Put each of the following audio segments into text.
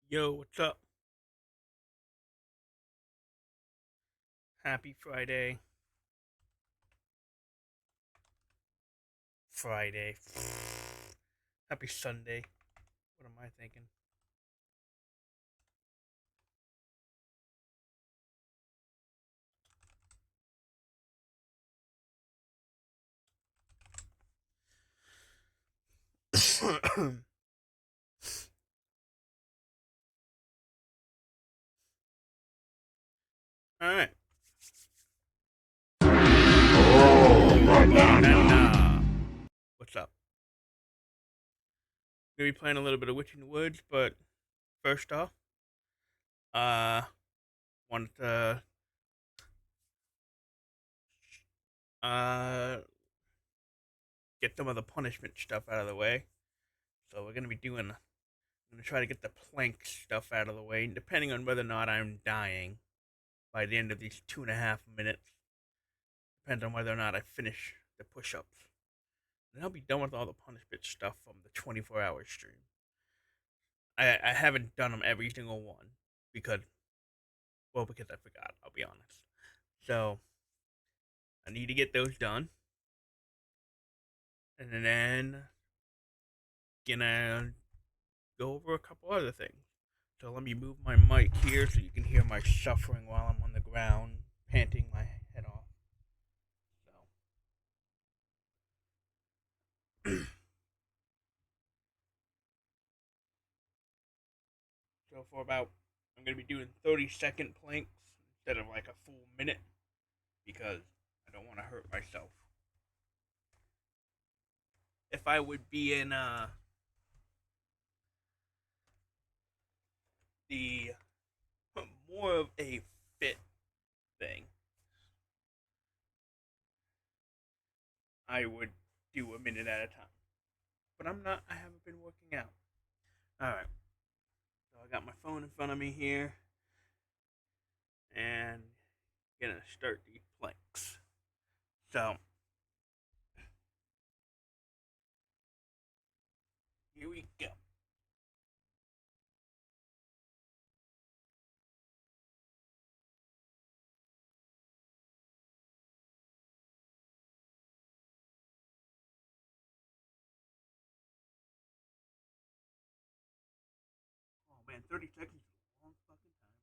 Yo, what's up? Happy Friday. Friday. Happy Sunday. What am I thinking? Alright. And, what's up? Gonna be playing a little bit of Witch in the Woods, but first off, uh, wanted to, uh, get some of the punishment stuff out of the way. So we're gonna be doing, I'm gonna try to get the plank stuff out of the way, depending on whether or not I'm dying by the end of these 2.5 minutes. Depends on whether or not I finish the push ups. And I'll be done with all the punishment stuff from the 24-hour stream. I haven't done them every single one because, well, because I forgot, I'll be honest. So, I need to get those done. And then, gonna go over a couple other things. So, let me move my mic here so you can hear my suffering while I'm on the ground, panting my head off. So, so for about, I'm gonna be doing 30-second planks instead of like a full minute because I don't want to hurt myself. If I would be in the more of a fit thing, I would do a minute at a time. But I'm not. I haven't been working out. All right. So I got my phone in front of me here, and gonna start the planks. So here we go. Oh man, 30 seconds is a long fucking time.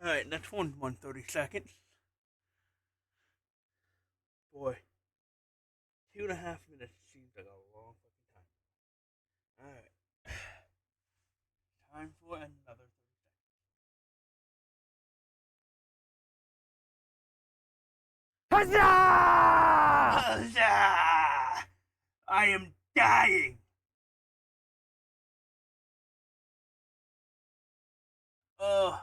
All right, that's one 30 seconds. Boy, 2.5 minutes seems like a long fucking time. All right, time for another 30 seconds. Huzzah! Huzzah! I am dying. Oh,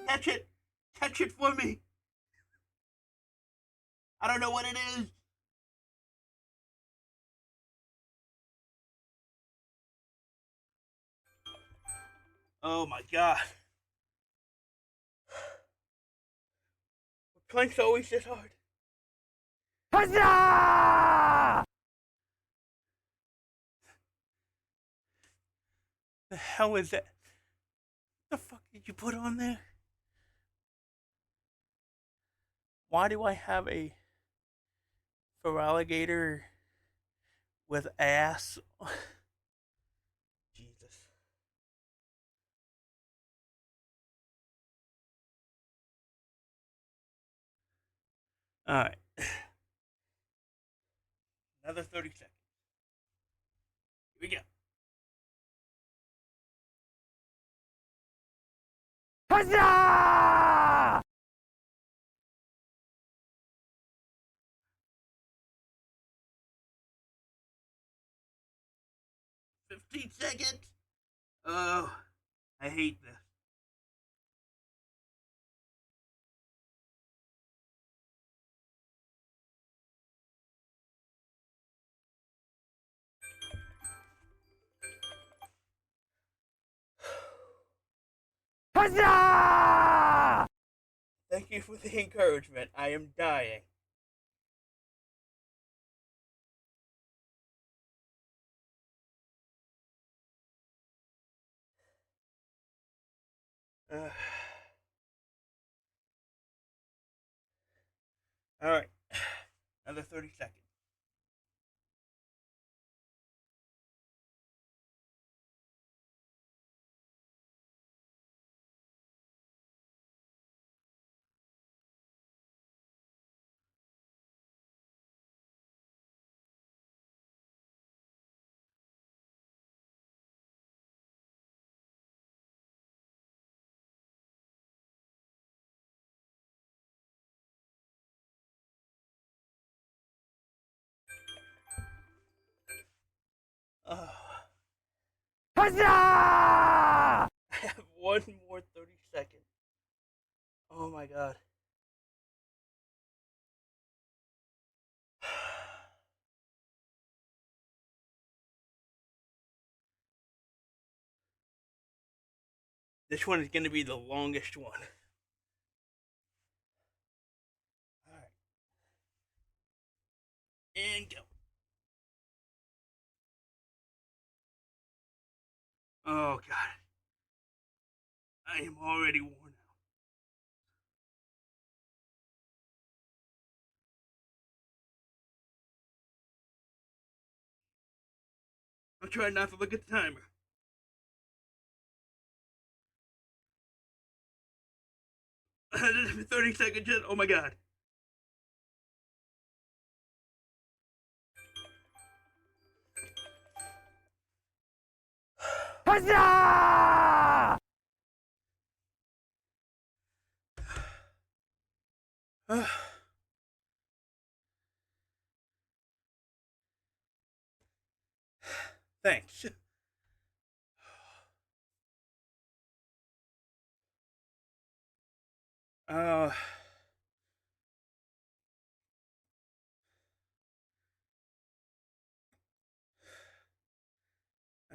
catch it! Catch it for me! I don't know what it is. Oh my god. Plank's always this hard. Huzzah! The hell is that? The fuck did you put on there? Why do I have a for alligator with ass? Jesus. Alright. Another 30 seconds. Here we go. Huzzah! 15 seconds. Oh, I hate this. Huzzah! Thank you for the encouragement. I am dying. Uh, all right. Another 30 seconds. Oh. Huzzah! I have one more 30 seconds. Oh my god. This one is going to be the longest one. Alright. And go. Oh god. I am already worn out. I'm trying not to look at the timer. 30 seconds. Oh my god. Huzzah! Thanks. Uh,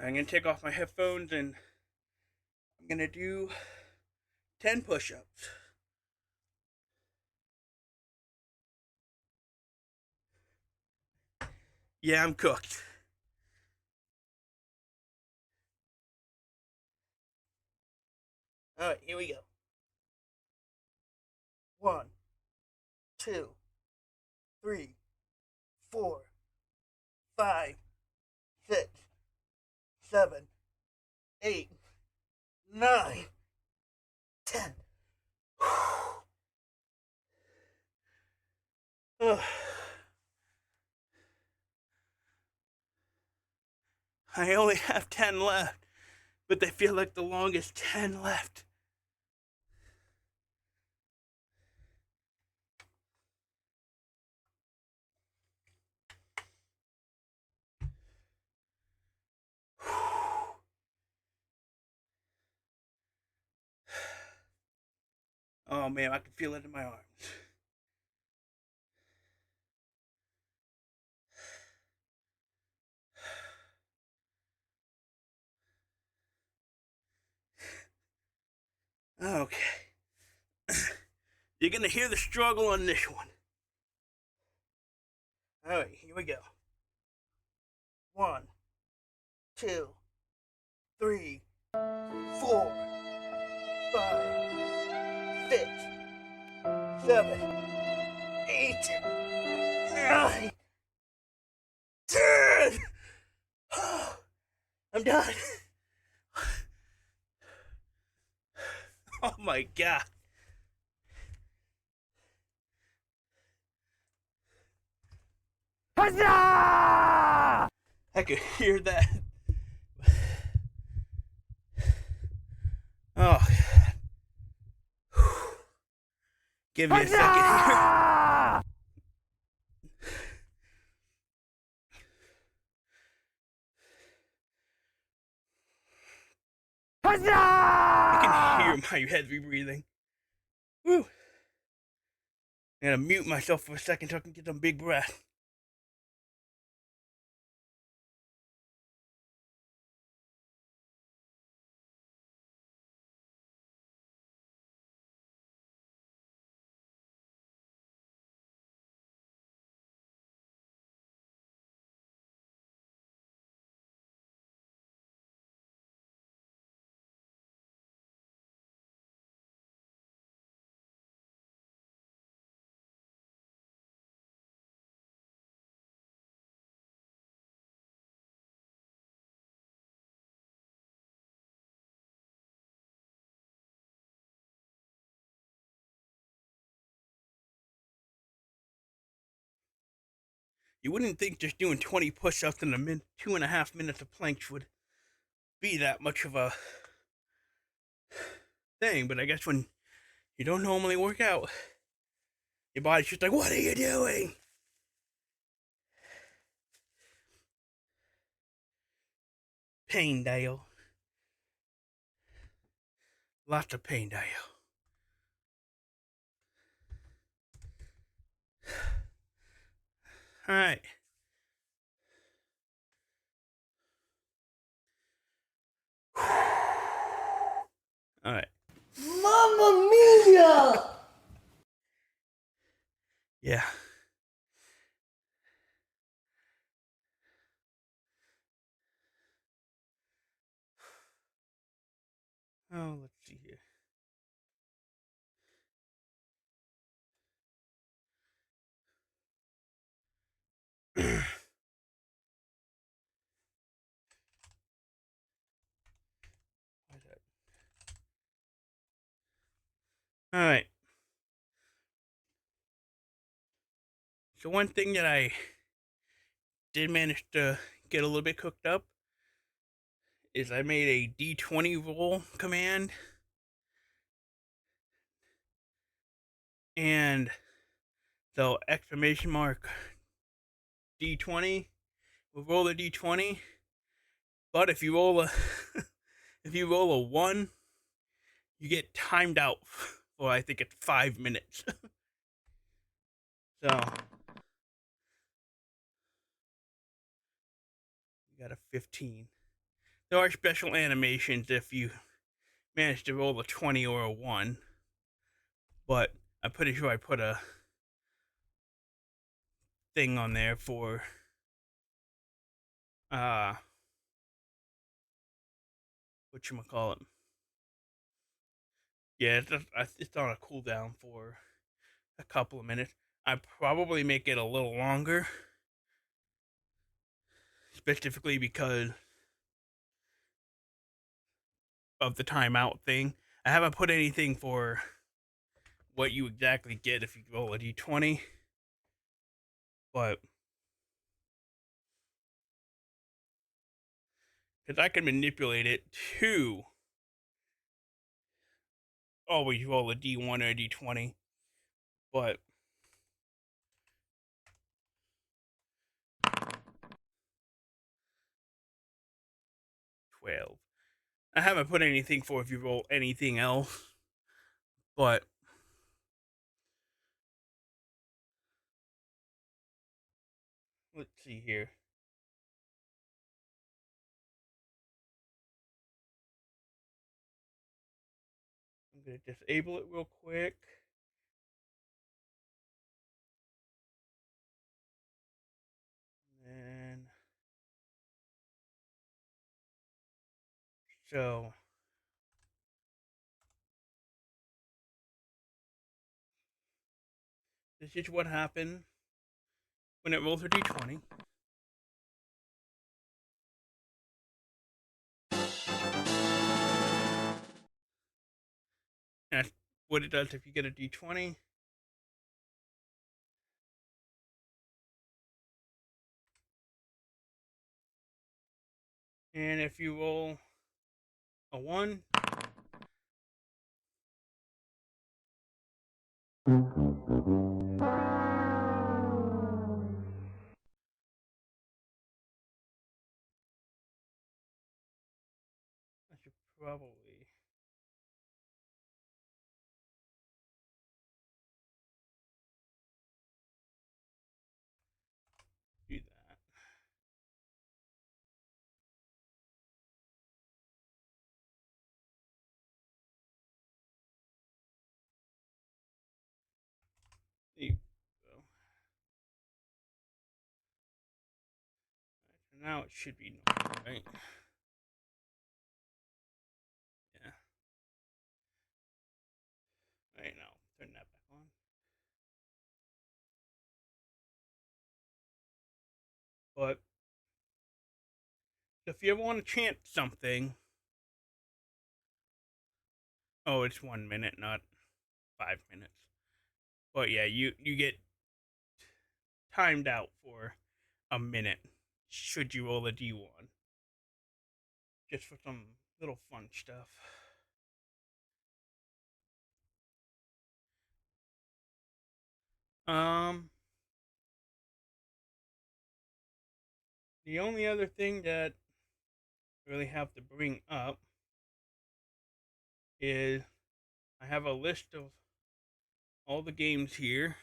I'm gonna take off my headphones and I'm gonna do 10 push-ups. Yeah, I'm cooked. Alright, here we go. 1, 2, 3, 4, 5, 6, 7, 8, 9, 10. I only have 10 left, but they feel like the longest 10 left. Oh man, I can feel it in my arms. Okay. You're gonna hear the struggle on this one. Alright, here we go. 1, 2, 3, 4, 5, 6, 7, 8, 9, 10. I'm done. Oh my god. Huzzah! I could hear that. Oh. Give me a second here. Huzzah! I can hear my heavy breathing. Woo. I'm gonna mute myself for a second so I can get some big breath. You wouldn't think just doing 20 push-ups in 2.5 minutes of planks would be that much of a thing, but I guess when you don't normally work out, your body's just like, what are you doing? Pain, Dale. Lots of pain, Dale. Alright. Alright. Mamma mia! Yeah. Oh, let's see here. Alright. So one thing that I did manage to get a little bit cooked up is I made a D20 roll command, and so exclamation mark D20 will roll the D20, but if you roll a if you roll a 1, you get timed out for, I think it's 5 minutes. So you got a 15. There are special animations if you manage to roll a 20 or a 1, but I'm pretty sure I put a thing on there for whatchamacallit. Yeah, it's on a cooldown for a couple of minutes. I probably make it a little longer, specifically because of the timeout thing. I haven't put anything for what you exactly get if you roll a d20, but because I can manipulate it to always roll a d1 or a d20, but 12. I haven't put anything for if you roll anything else, but let's see here. I'm going to disable it real quick. And so this is what happened when it rolls a d20. That's what it does if you get a d20. And if you roll a 1, I should probably do that. There you go. Right, so now it should be normal, right? Yeah. Right now, turn that back on. But if you ever want to chant something, oh, it's 1 minute, not 5 minutes. But yeah, you get timed out for a minute. Should you roll a D1, just for some little fun stuff. Um, the only other thing that I really have to bring up is I have a list of all the games here.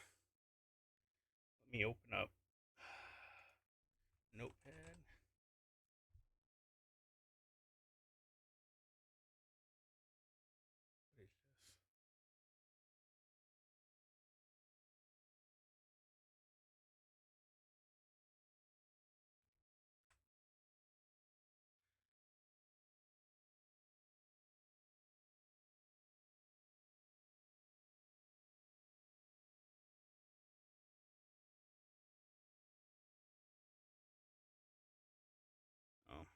Let me open up Notepad. What is this? Oh.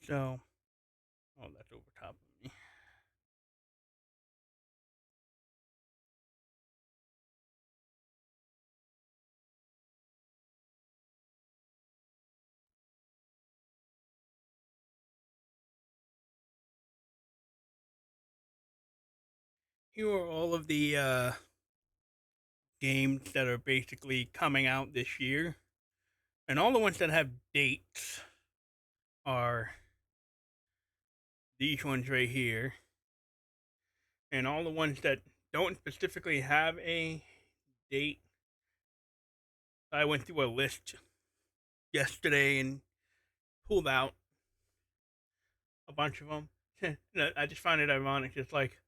So, oh, that's over top of me. Here are all of the games that are basically coming out this year. And all the ones that have dates are these ones right here. And all the ones that don't specifically have a date, I went through a list yesterday and pulled out a bunch of them. I just find it ironic. It's like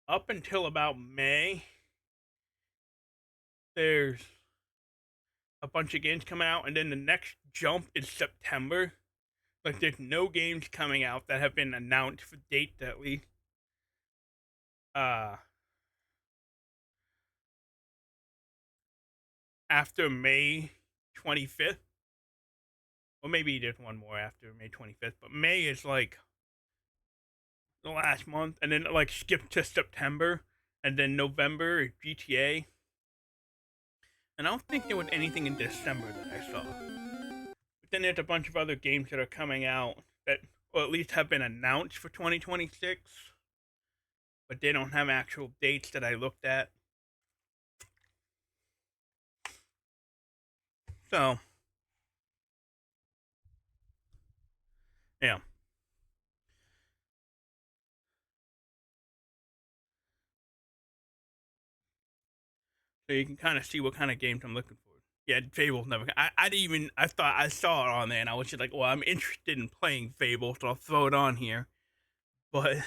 up until about May, there's a bunch of games coming out, and then the next jump is September. Like there's no games coming out that have been announced for dates at least. Uh, After May 25th, or maybe there's one more after May 25th, but May is like the last month, and then like skip to September, and then November is GTA. And I don't think there was anything in December that I saw. But then there's a bunch of other games that are coming out that, or at least have been announced for 2026, but they don't have actual dates that I looked at. So, yeah. So you can kind of see what kind of games I'm looking for. Yeah, Fable's never. I didn't even. I thought I saw it on there, and I was just like, well, I'm interested in playing Fable, so I'll throw it on here. But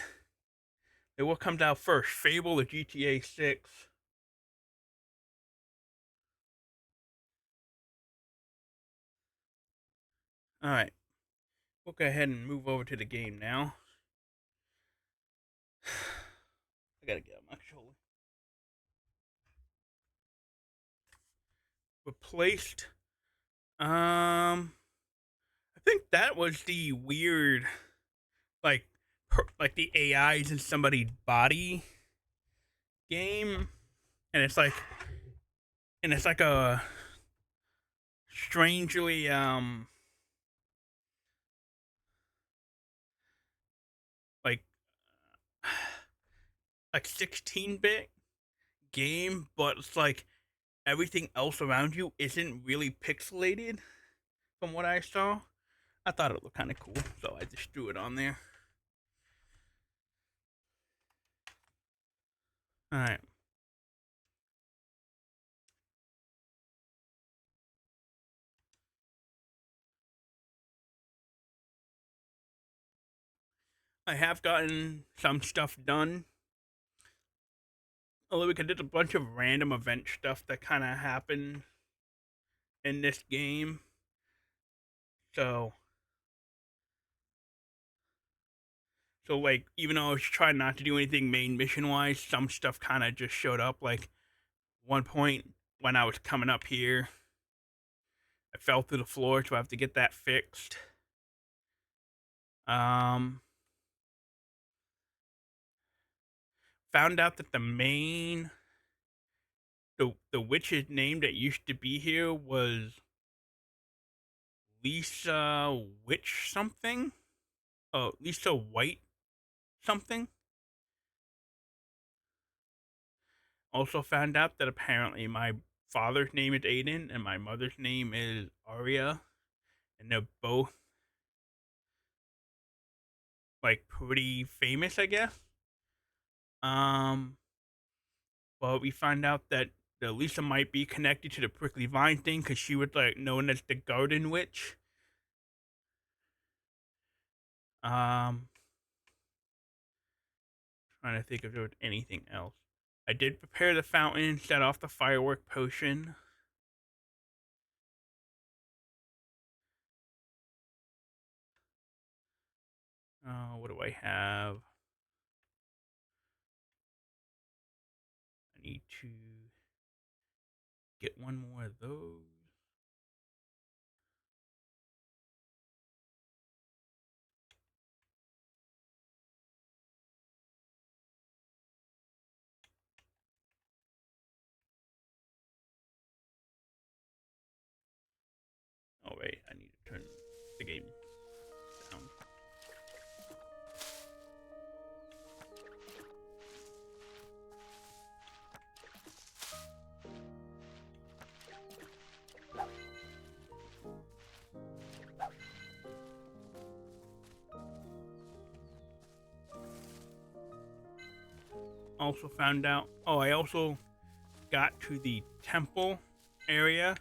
what comes out first, Fable or GTA 6? All right, we'll go ahead and move over to the game now. I gotta get on my shoulder. Replaced. I think that was the weird, like, like the AIs in somebody's body game, and it's like a strangely like 16-bit game, but it's like everything else around you isn't really pixelated from what I saw. I thought it looked kind of cool, so I just threw it on there. All right. I have gotten some stuff done. Although we did a bunch of random event stuff that kind of happened in this game. So So like, even though I was trying not to do anything main mission wise, some stuff kind of just showed up. Like one point when I was coming up here, I fell through the floor, so I have to get that fixed. Um, Found out that the witch's name that used to be here was Lisa Witch something. Oh, Lisa White something. Also found out that apparently my father's name is Aiden and my mother's name is Aria, and they're both like pretty famous, I guess. Um, but we find out that the Lisa might be connected to the prickly vine thing because she was like known as the Garden Witch. Um, Trying to think if there was anything else. I did prepare the fountain, set off the firework potion. What do I have? I need to get one more of those. Oh wait, I need to turn the game down. Also found out. Oh, I also got to the temple area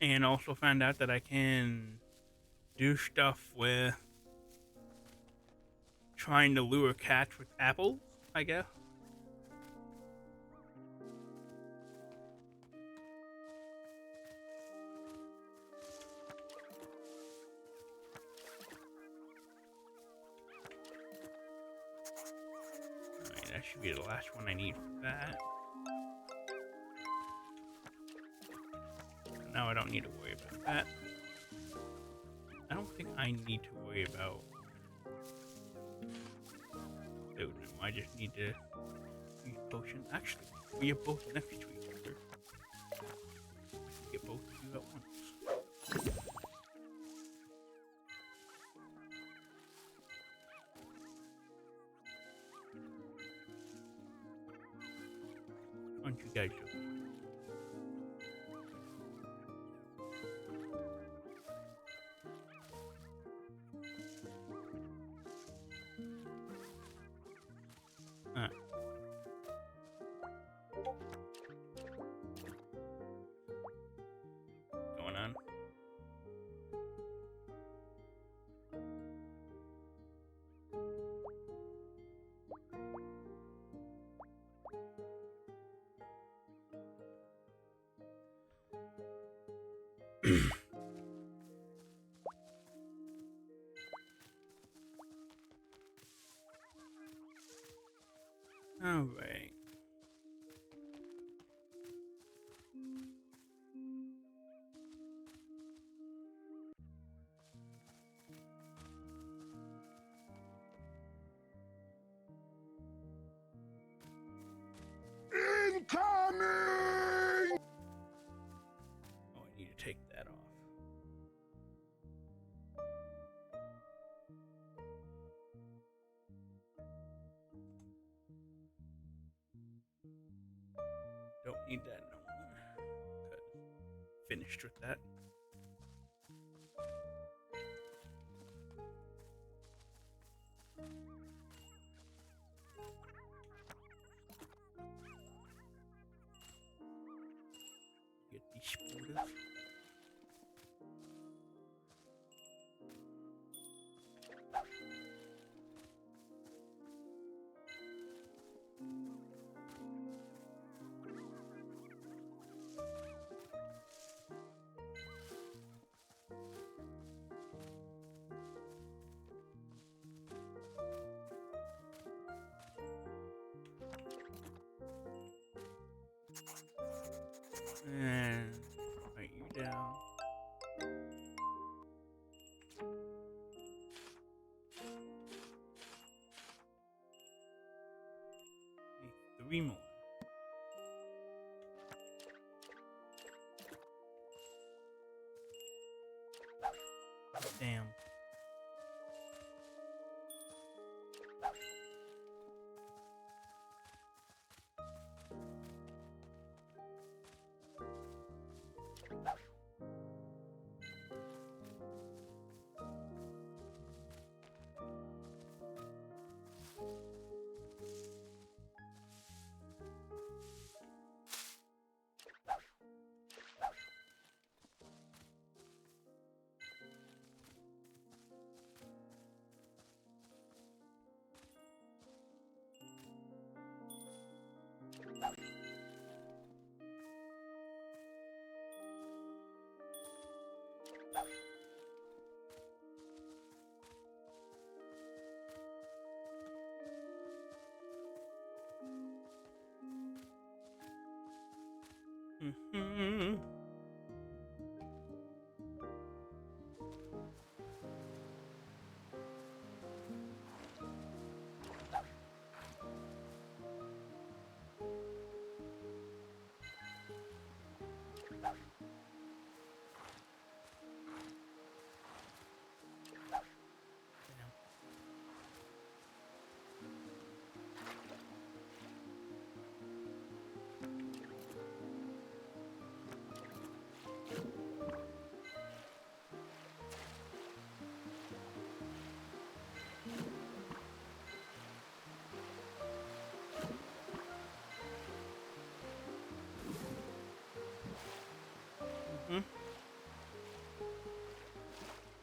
and also found out that I can do stuff with trying to lure cats with apples, I guess. Alright, that should be the last one I need for that. Now I don't need to worry about that. I don't think I need to worry about building them. I just need to use potion. Actually, we are both next to each other. Get both of you at once. Aren't you guys so? Going on. All right. Incoming! Oh, I need to take that off. Don't need that no more. Good. Finished with that. Get these spoilers. And write you down. Need 3 more. Damn. Mm-hmm. Mm-hmm.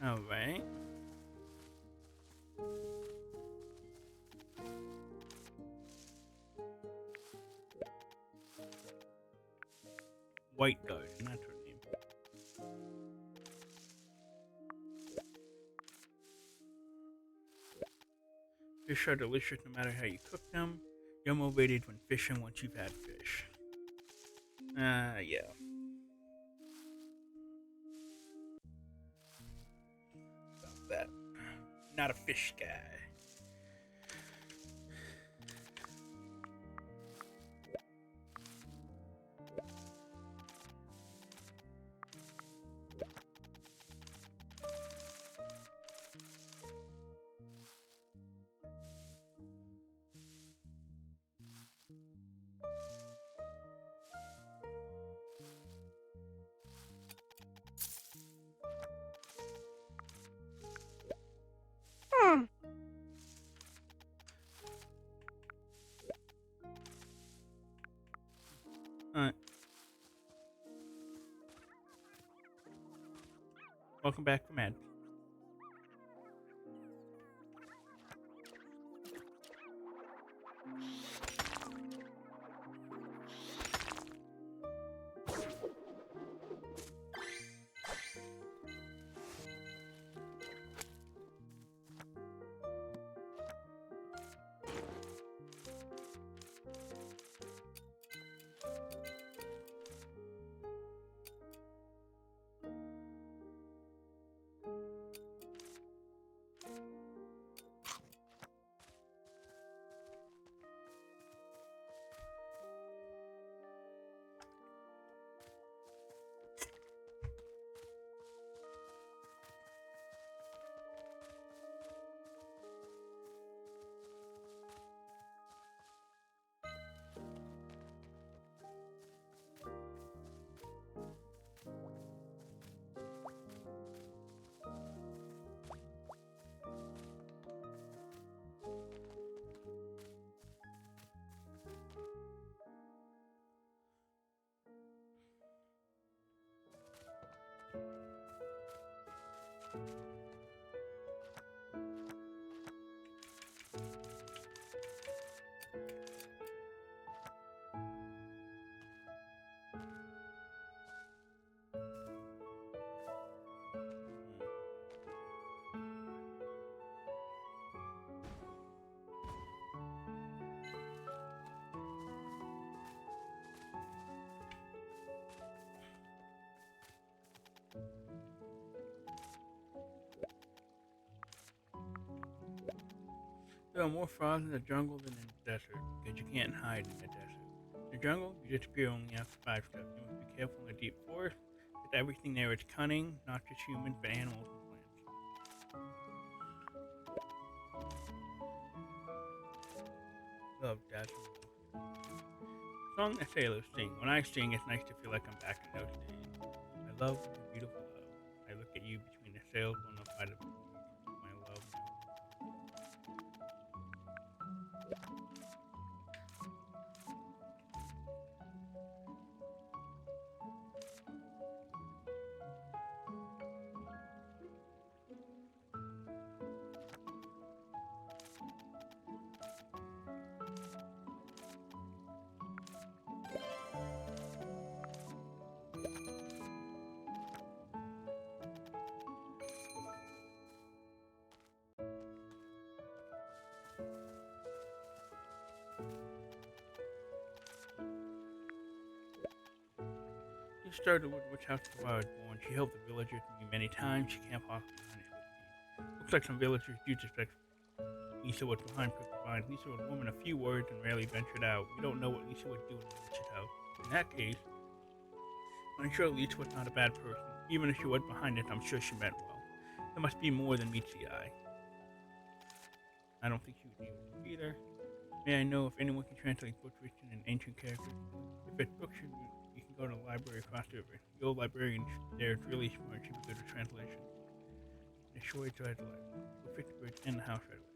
All right. White Garden, that's her name. Fish are delicious no matter how you cook them. You're motivated when fishing once you've had fish. Yeah. About that. Not a fish guy. Alright. Welcome back from Ed. There are more frogs in the jungle than in the desert, because you can't hide in the desert. In the jungle, you disappear only after 5 steps. You must be careful in the deep forest, because everything there is cunning, not just humans, but animals and plants. Love dazzling. Song that sailors sing. When I sing, it's nice to feel like I'm back in those days. My love, my beautiful love. I look at you between the sails, will not fight it. My love. She started with which house the was born. She helped the villagers many times. She can't possibly find it. Looks like some villagers do suspect Lisa was behind Crooked Vines. Lisa was a woman of few words and rarely ventured out. We don't know what Lisa would do in Lisa's house. In that case, I'm sure Lisa was not a bad person. Even if she was behind it, I'm sure she meant well. There must be more than meets the eye. I don't think she would even either. May I know if anyone can translate books written in ancient characters? If it's books you can go to the library across the river. The old librarian there is really smart. She'd be good at translation. The shore is right away. We'll fix the bridge and the house right away.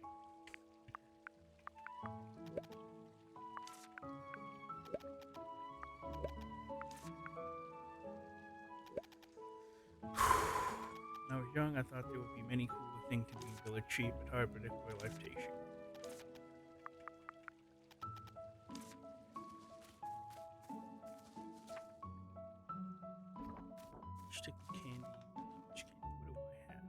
When I was young, I thought there would be many cooler things to be village cheap, but hard to predict where life takes you. Stick candy. What do I have?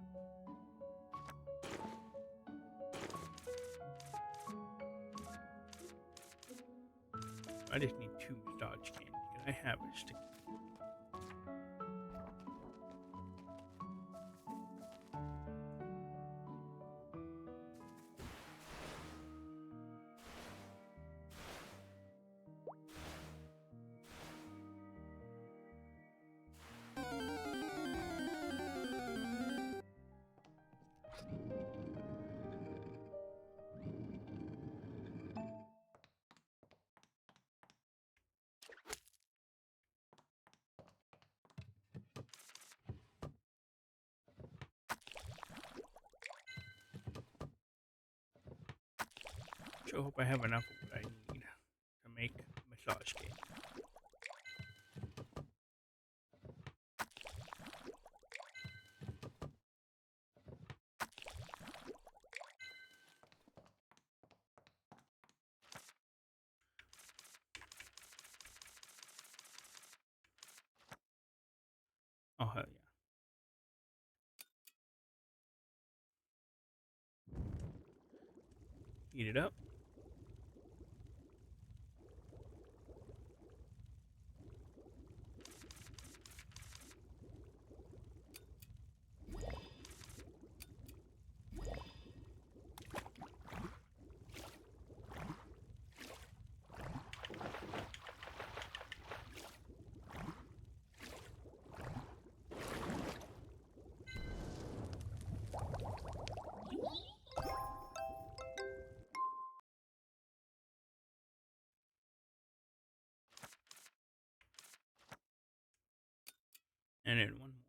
I just need 2 Dodge candy. Can I have a stick? Sure hope I have enough of what I need to make massage candy. Oh hell yeah. Heat it up. And then one more.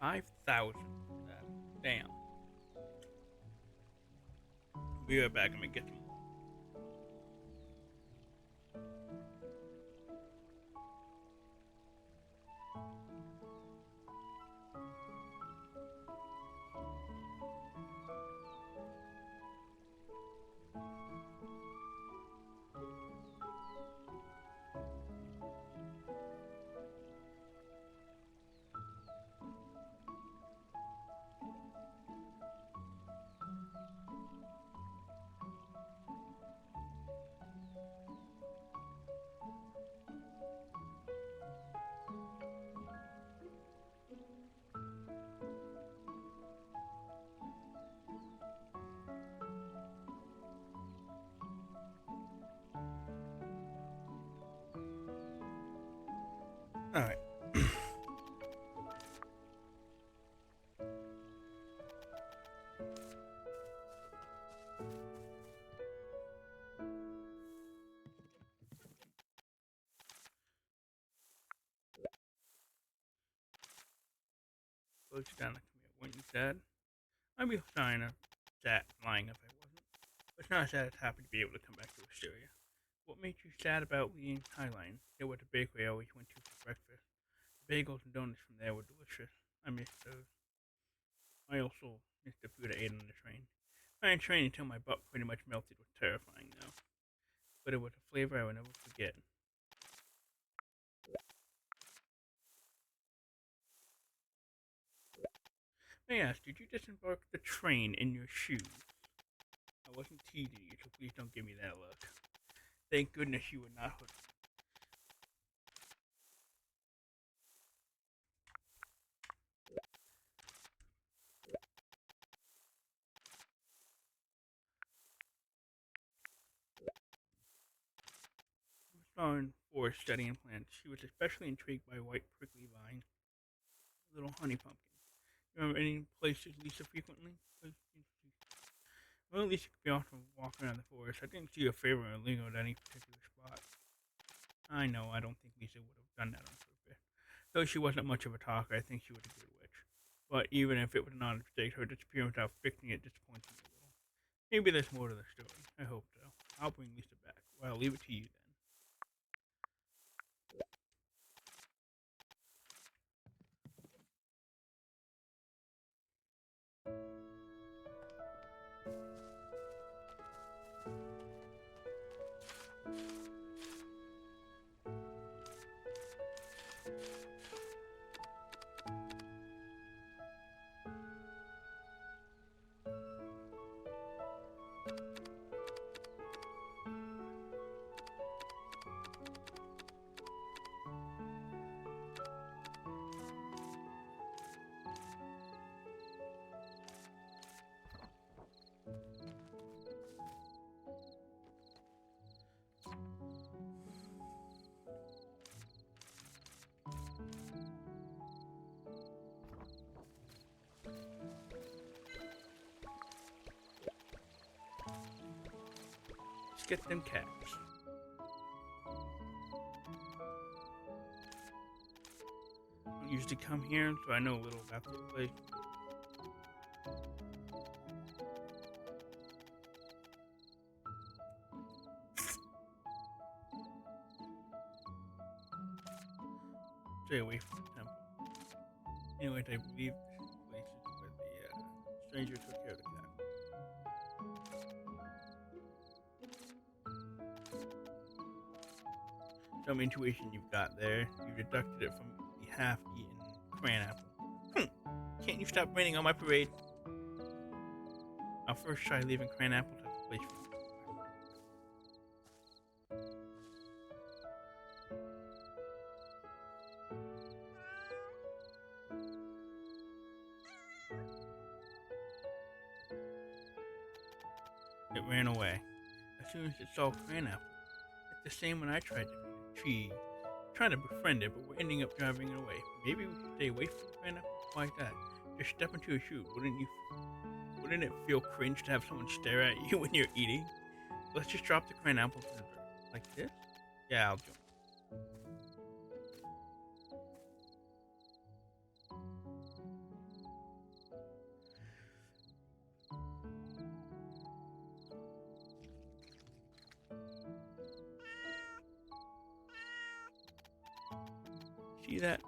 $5,000. Damn. Be right back. I'm gonna get them. All right. Close down to commit what you said. I'd be fine if that lying if I wasn't. It's not sad it's happy to be able to come back to Astoria. What made you sad about leaving Highline? It was the bakery I always went to for breakfast. The bagels and donuts from there were delicious. I missed those. I also missed the food I ate on the train. I didn't train until my butt pretty much melted was terrifying though. But it was a flavor I will never forget. May I ask, did you disembark the train in your shoes? I wasn't teasing you, so please don't give me that look. Thank goodness you were not hooked. On for studying plants, she was especially intrigued by white prickly vine, little honey pumpkin. You remember any places Lisa frequently? Well, Lisa could be often walking around the forest. I didn't see her favorite or lingo at any particular spot. I know, I don't think Lisa would have done that on purpose. Though she wasn't much of a talker, I think she was a good witch. But even if it was not a mistake, her disappearing without fixing it disappoints me a little. Maybe there's more to the story. I hope so. I'll bring Lisa back. Well, I'll leave it to you then. Let's get them cats. I usually come here, so I know a little about this place. Stay away from the temple. Anyways, I believe this place is where the stranger took care of the cat. Some intuition you've got there. You deducted it from the half-eaten cran apple. Can't you stop raining on my parade? I'll first try leaving cran apples at the place for you. It ran away. As soon as it saw Pineapple, it's the same when I tried to feed it. She trying to befriend it, but we're ending up driving it away. Maybe we should stay away from Pineapple. Why is that? Just step into a shoe. Wouldn't it feel cringe to have someone stare at you when you're eating? Let's just drop the Pineapple to the dirt. Like this? Yeah, I'll jump. See that?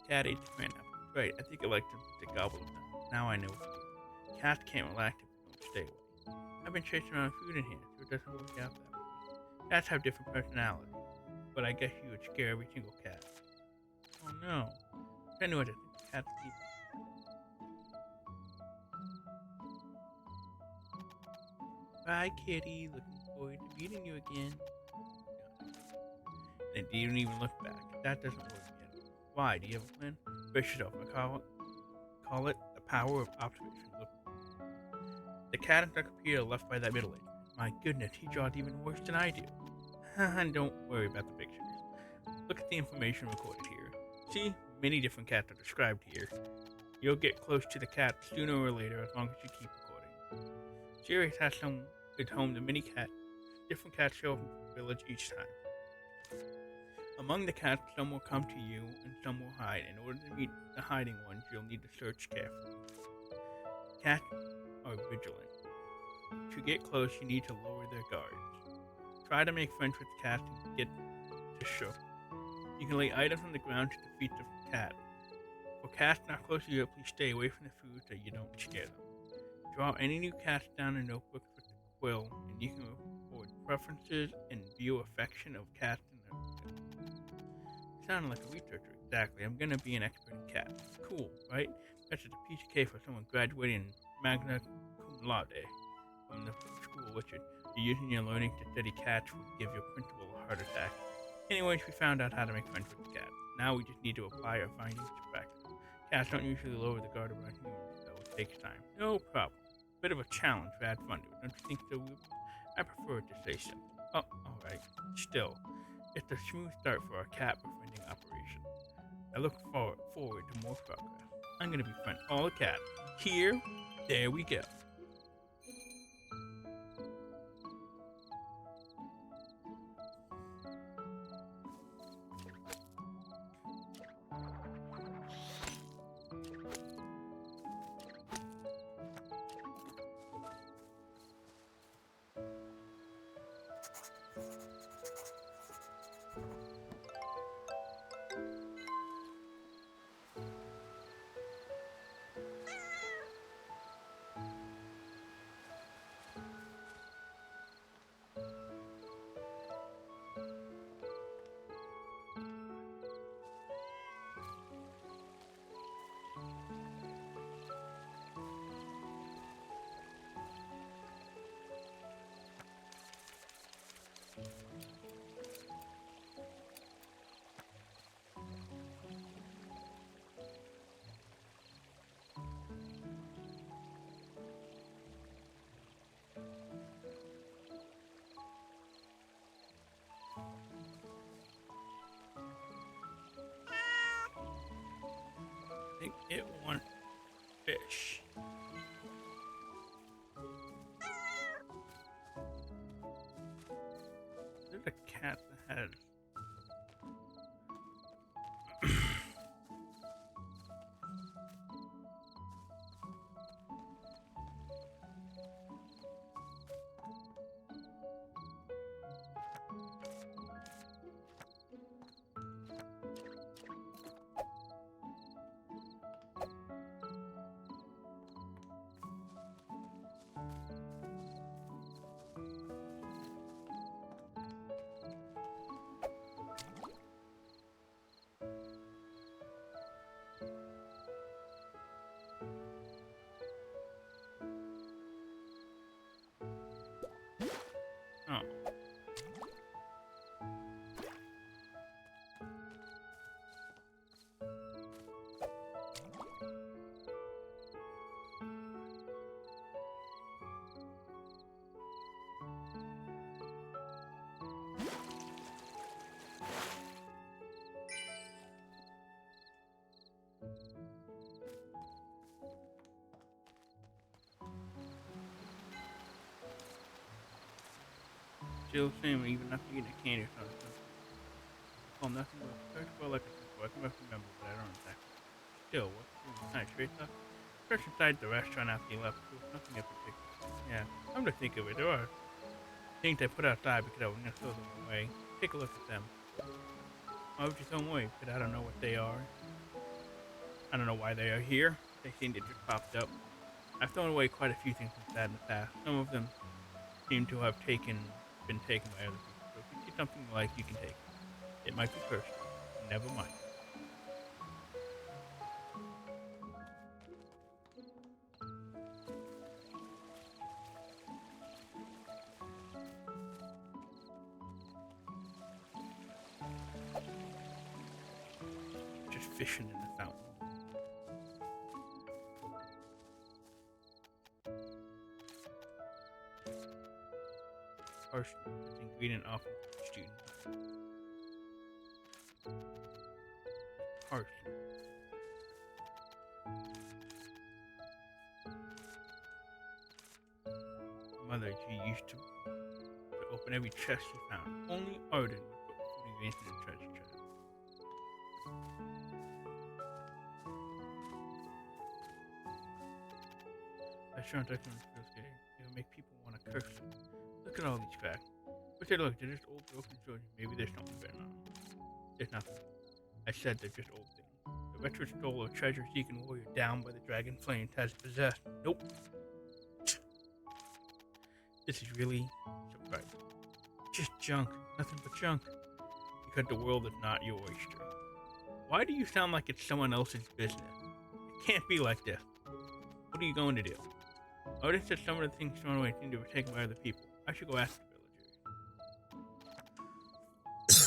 Cat ate the pineapple. Right, I think I like to gobble them down. Now I know what to do. Cats can't relax if we don't stay away. I've been chasing around food in here, so it doesn't work out that way. Cats have different personalities, but I guess you would scare every single cat. Oh no. I knew what to think. Cats eat. Bye, kitty. Looking forward to meeting you again. And it didn't even look back. That doesn't work yet. Why? Do you have a plan? Brush it off. I call it the power of observation. Look. The cat encyclopedia left by that middle-aged man. My goodness, he draws even worse than I do. Don't worry about the pictures. Look at the information recorded here. See, many different cats are described here. You'll get close to the cat sooner or later as long as you keep recording. Sirius has some at home to many cats. Different cats show up in the village each time. Among the cats, some will come to you and some will hide. In order to meet the hiding ones, you'll need to search carefully. Cats are vigilant. To get close, you need to lower their guards. Try to make friends with cats and get to show. You can lay items on the ground to defeat the cat. For cats not close to you, please stay away from the food so you don't scare them. Draw any new cats down in notebooks with the quill, and you can record preferences and view affection of cats in their sounded like a researcher. Exactly. I'm gonna be an expert in cats. Cool, right? That's just a piece of cake for someone graduating magna cum laude from the school, Richard. You're using your learning to study cats would give your principal a heart attack. Anyways, we found out how to make friends with the cat. Now we just need to apply our findings to practice. Cats don't usually lower the guard around humans, so it takes time. No problem. Bit of a challenge to add fun to it, don't you think so, Ruben? I prefer it to say simple. Oh, alright. Still, it's a smooth start for our cat befriending operation. I look forward to more progress. I'm gonna befriend all the cats. Here, there we go. I think it wants fish. There's a cat that has still the same even after eating a candy or something. I call nothing but a search for like a simple. I can remember, but I don't exactly. Still, what kind of trade stuff? Searched inside the restaurant after you left. There was nothing in particular. Yeah, come to think of it, there are things I put outside because I was going to throw them away. Take a look at them. Why would you throw them away? Because I don't know what they are. I don't know why they are here. They seem to just popped up. I've thrown away quite a few things like that in the past. Some of them seem to have been taken by other people. So if you see something you like, you can take it. It might be personal. Never mind. Just fishing in the fountain. Harsh ingredient often student. Harsh. Mother, she used to open every chest she found. Only Arden would put food ingredients in the treasure chest. Restaurant documents feels good. It would make people want to curse them. Look at all these cracks. But hey, look, they're just old broken swords. Maybe there's something better on them. There's nothing. I said they're just old things. The veteran stole a treasure-seeking warrior down by the dragon flames has possessed. Nope. This is really surprising. Just junk. Nothing but junk. Because the world is not your oyster. Why do you sound like it's someone else's business? It can't be like this. What are you going to do? Odin said some of the things thrown away seem to be taken by other people. I should go ask the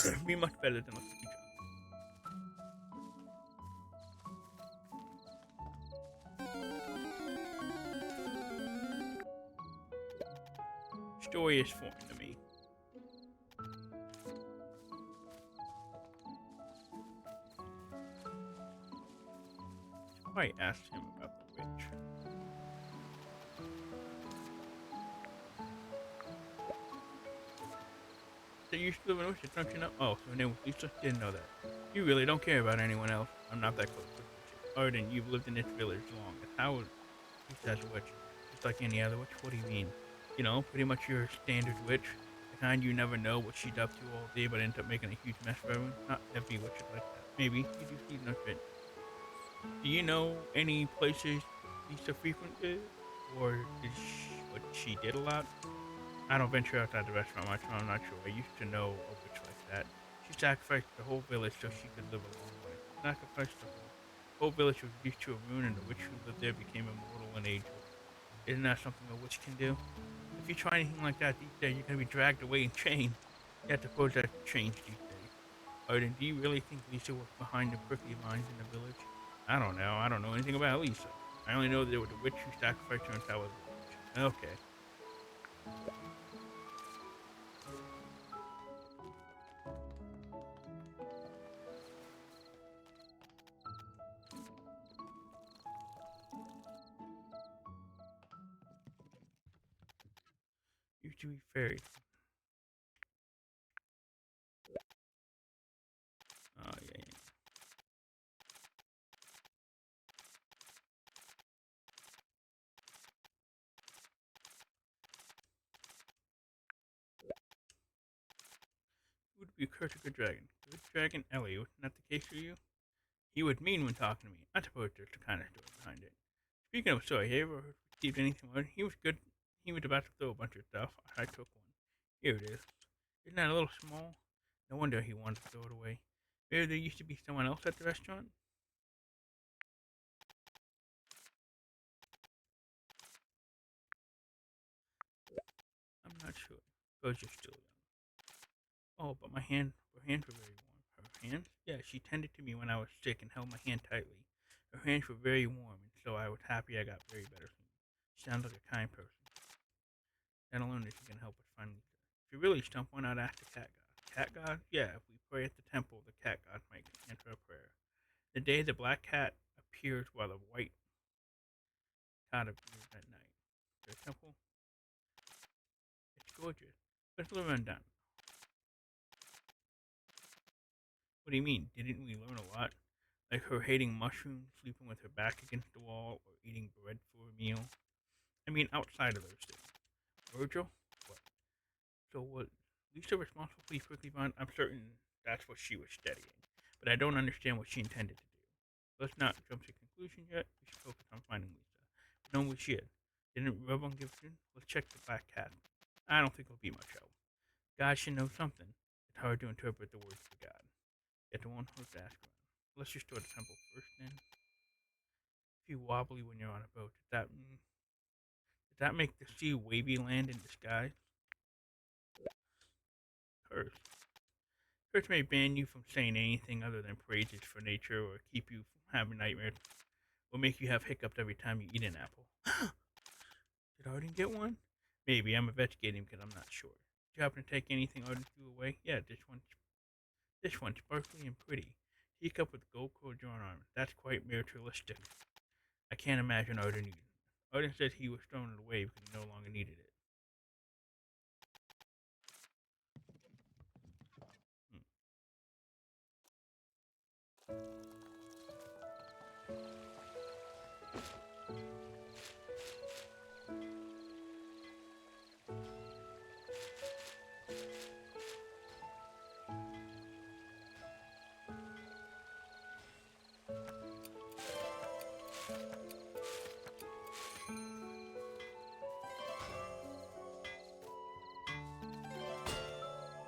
villagers. Be much better than looking at each other. Story is foreign to me. I asked him about the witch. So you used to live in Ocean, don't you know? Oh, so her name was Lisa? Didn't know that. You really don't care about anyone else. I'm not that close to the witch. Arden, you've lived in this village long. And how is Lisa as a witch? Just like any other witch? What do you mean? You know, pretty much your standard witch. The kind you never know what she's up to all day but ends up making a huge mess for everyone. Not every witch is like that. Maybe. You do see no fit. Do you know any places Lisa frequented? Or did what she did a lot? I don't venture outside the restaurant much, so I'm not sure. I used to know a witch like that. She sacrificed the whole village so she could live a long life. Sacrificed the whole village was reduced to a ruin, and the witch who lived there became immortal and ageless. Isn't that something a witch can do? If you try anything like that these days, you're gonna be dragged away in chains. You have to suppose that changed these days. Arden, do you really think Lisa was behind the prickly lines in the village? I don't know. I don't know anything about Lisa. I only know that there was a witch who sacrificed her entire village. Okay. Used to be fairies. Oh, yeah, yeah. Would be such a good dragon. Good dragon Ellie, wasn't that the case for you? He was mean when talking to me. I suppose there's the kind of story behind it. Speaking of story, have you ever received anything? He was good. He was about to throw a bunch of stuff. I took one. Here it is. Isn't that a little small? No wonder he wanted to throw it away. Maybe there used to be someone else at the restaurant? I'm not sure. Because you're still young. Oh, but her hands were very warm. Her hands? Yeah, she tended to me when I was sick and held my hand tightly. Her hands were very warm, and so I was happy I got very better soon. She sounds like a kind person. That alone is going to help us find Lisa. If you really stump, why not ask the cat god? Cat god? Yeah, if we pray at the temple, the cat god might answer our prayer. The day the black cat appears while the white cat appears at night. The temple? It's gorgeous. Let's live on down. What do you mean? Didn't we learn a lot? Like her hating mushrooms, sleeping with her back against the wall, or eating bread for a meal? I mean, outside of those things. Virgil? What? So what? Lisa responsible for these prickly vines? I'm certain that's what she was studying. But I don't understand what she intended to do. Let's not jump to conclusions yet. We should focus on finding Lisa. No, we should. Didn't Rub on Gibson? Let's check the black cat. I don't think it'll be much help. God should know something. It's hard to interpret the words of God. Yet the one hurt to ask around. Let's restore the temple first, then. If you wobbly when you're on a boat, does that make the sea wavy land in disguise? Curse. Curse may ban you from saying anything other than praises for nature, or keep you from having nightmares, or make you have hiccups every time you eat an apple. Did Arden get one? Maybe. I'm investigating because I'm not sure. Did you happen to take anything Arden threw away? Yeah, this one's sparkly and pretty. Teacup with gold cord drawn on it. That's quite materialistic. I can't imagine Arden needed it. Arden said he was throwing it away because he no longer needed it.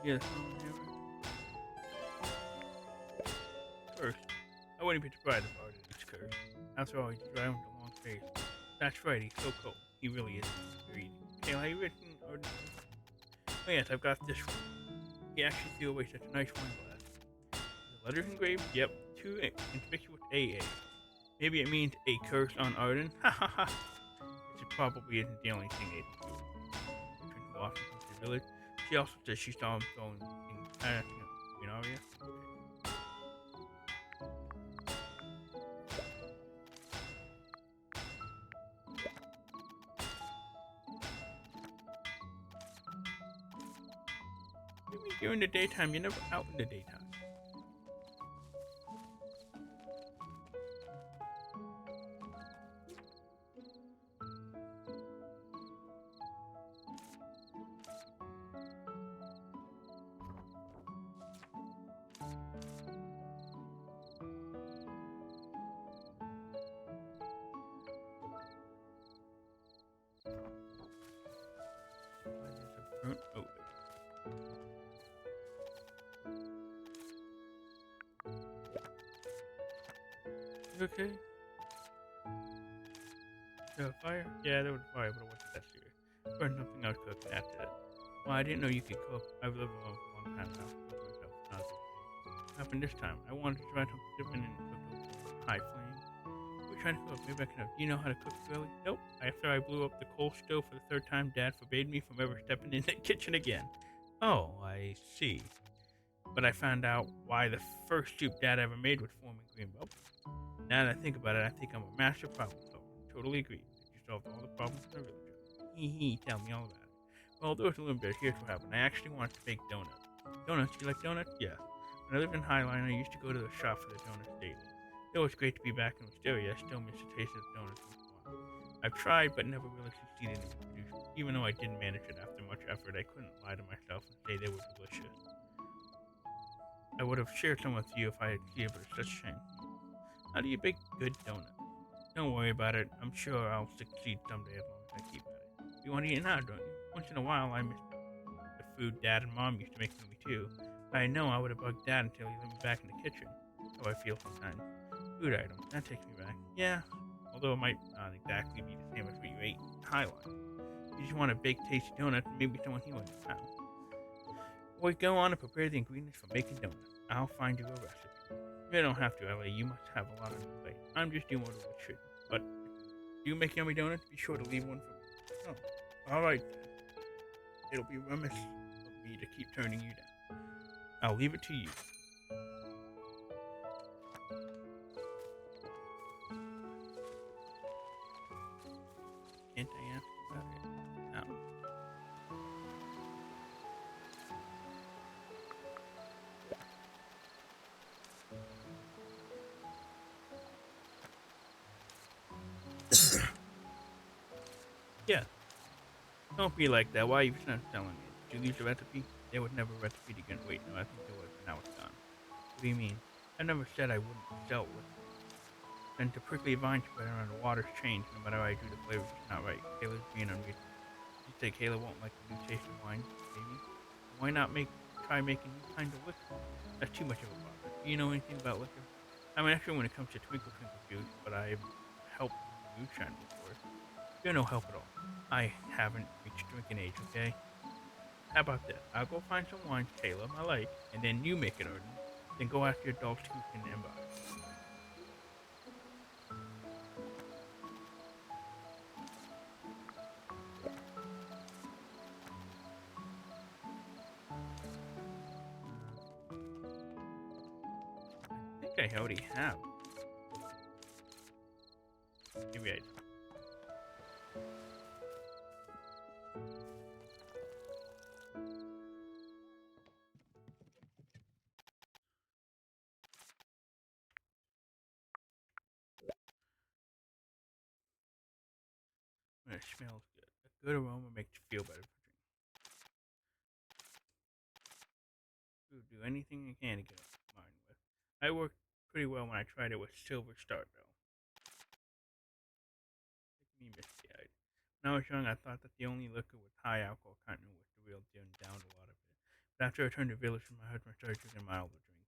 Yes. First, I wouldn't be surprised if Arden is cursed. After all, he's driving with a long face. That's right, he's so cold. He really is. Greedy. Hey, have you written Arden? Oh yes, I've got this one. He actually threw away such a nice wine glass. The letters engraved? Yep. 2 conspicuous AA. Maybe it means a curse on Arden? Ha ha ha. This probably isn't the only thing they do. Return to Washington to the village. She also says she saw him throwing things at you know, yeah? Maybe during the daytime, you're never out in the daytime. Why there's a burnt odor? You okay? Is there a fire? Yeah, there was a fire, but it wasn't that serious. Burned something I was cooking after that. Well, I didn't know you could cook. I've lived alone for a long time now. Cook myself. Not a big deal. Happened this time. I wanted to try something different and cook over a high flame. We're trying to cook. Maybe I can help. Do you know how to cook, really? Nope. After I blew up the coal stove for the third time, Dad forbade me from ever stepping in the kitchen again. Oh, I see. But I found out why the first soup Dad ever made would form in green bubbles. Now that I think about it, I think I'm a master problem solver. Totally agree. You solved all the problems in the village. Hee hee, tell me all about it. Well, there was a little bit. Here's what happened. I actually wanted to bake donuts. Donuts? You like donuts? Yeah. When I lived in Heylisten, I used to go to the shop for the donuts daily. It was great to be back in Wisteria. I still miss the taste of the donuts from before. I've tried, but never really succeeded in producing. Even though I did manage it after much effort, I couldn't lie to myself and say they were delicious. I would have shared some with you if I had seen it, but it's such a shame. How do you bake good donuts? Don't worry about it. I'm sure I'll succeed someday as long as I keep at it. You want to eat now, don't you? Once in a while, I miss the food Dad and Mom used to make for me too. I know I would have bugged Dad until he let me back in the kitchen. That's how I feel sometimes. Food items, that takes me back. Yeah, although it might not exactly be the same as what you ate in Highline. You just want a baked tasty donut, maybe someone here wouldn't have. Well, go on and prepare the ingredients for making donuts. I'll find you a recipe. You don't have to, Ellie. You must have a lot on your plate. I'm just doing what it should. But if you make yummy donuts, be sure to leave one for me. Oh, alright then. It'll be remiss of me to keep turning you down. I'll leave it to you. Can't I ask about it now? Don't be like that. Why are you not telling me? Did you lose the recipe? They would never recipe again. Wait, no, I think there was, but now it's gone. What do you mean? I never said I wouldn't sell with it. Then to prickly vine spreader and the water's changed. No matter how I do, the flavor's just not right. Kayla's being unreasonable. You say Kayla won't like the new taste of wine, maybe? Why not try making new kinds of liquor? That's too much of a bother. Do you know anything about liquor? I'm an expert when it comes to twinkle twinkle juice, but I've helped moonshine before. You're no help at all. I haven't reached drinking age, okay? How about this? I'll go find some wines Kayla I like, and then you make it, Arden. Then go after your adults who can buy. I think I already have. Maybe I. It smells good. A good aroma makes you feel better for drinking. We'll do anything you can to get mine with. I worked pretty well when I tried it with Silver Star though. Make me misty-eyed. When I was young, I thought that the only liquor with high alcohol content was the real deal and downed a lot of it. But after I returned to the village, my husband started drinking milder drink.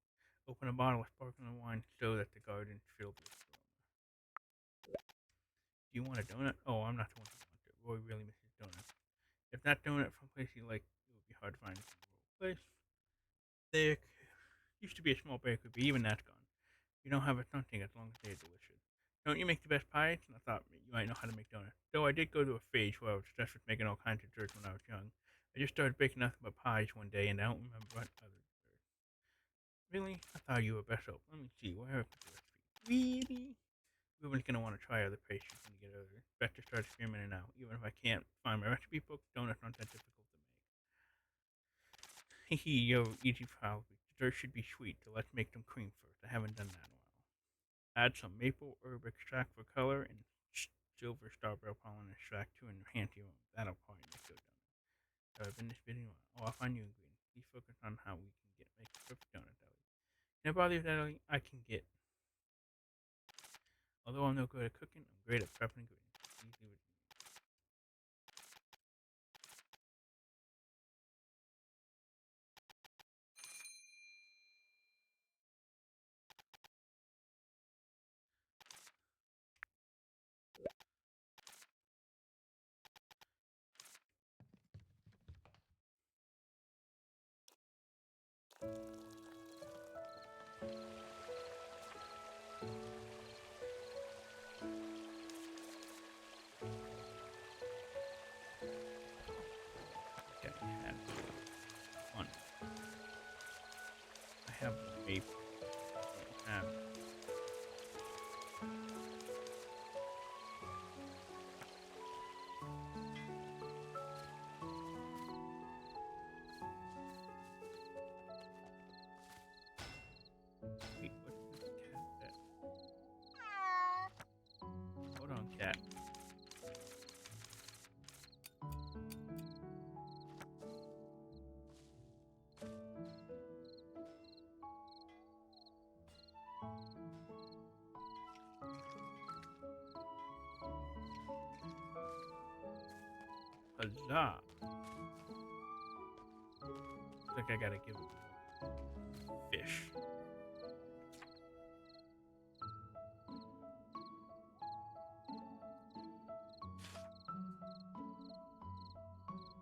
Opened a bottle of sparkling wine so that the garden filled with aroma. Do you want a donut? Oh, I'm not the one who wants it. Roy really misses donuts. If that donut from a place you like, it would be hard to find in the place. There used to be a small bakery, but even that's gone. You don't have a something as long as they're delicious. Don't you make the best pies? And I thought you might know how to make donuts. Though I did go through a phase where I was obsessed with making all kinds of desserts when I was young. I just started baking nothing but pies one day, and I don't remember what other desserts. Really? I thought you were best up. Let me see. Where have I put the recipe? Really? Everyone's gonna want to try other pastries when you get older. Best to start experimenting now. Even if I can't find my recipe book, donuts aren't that difficult to make. Hehe, yo, easy probably. Dessert should be sweet, so let's make some cream first. I haven't done that in a while. Add some maple herb extract for color and silver starberry pollen extract to enhance your own. That'll probably make good donut. So I've been this video. Oh, I'll find new ingredients. Please focus on how we can make a perfect donut, Ellie. Can I bother you with that, Ellie? I can get. Although I'm no good at cooking, I'm great at prepping ingredients. Easy with okay, I had one. I have maple. I have wait, what did the cat say? Hold on, cat. Huzzah! Looks like I gotta give it fish.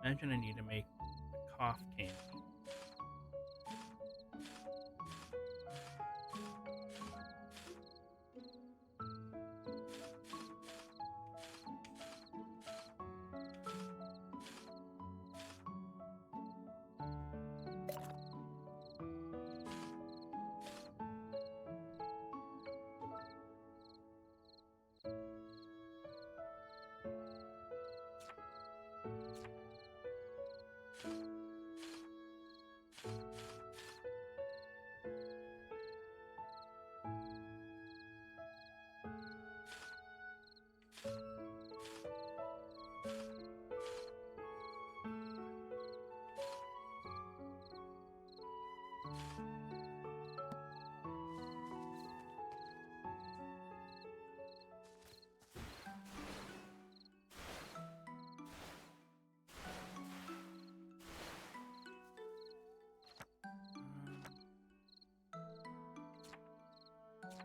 Imagine I need to make a cough candy.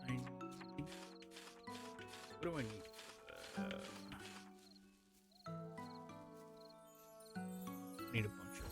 I need, what do I need? Need a bunch of.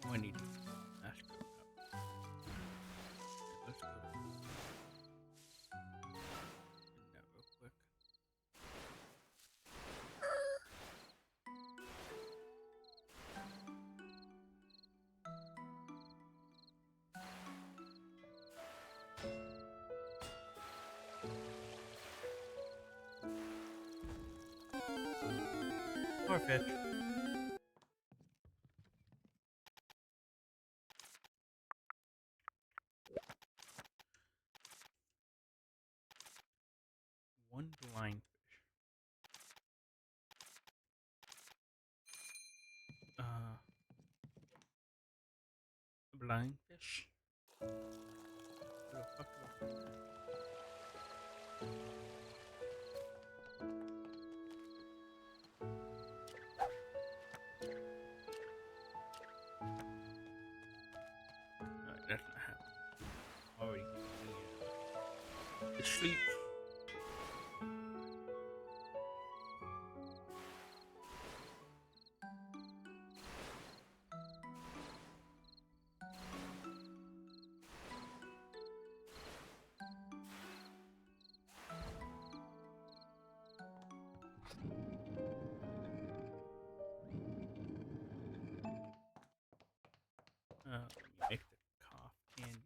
Oh, I need that's good. Let's go do that real quick. More fish. One blind fish. Blind fish. Where the fuck do I- Alright, that's not happening. Already. It sleeps. Let me make the cough candy.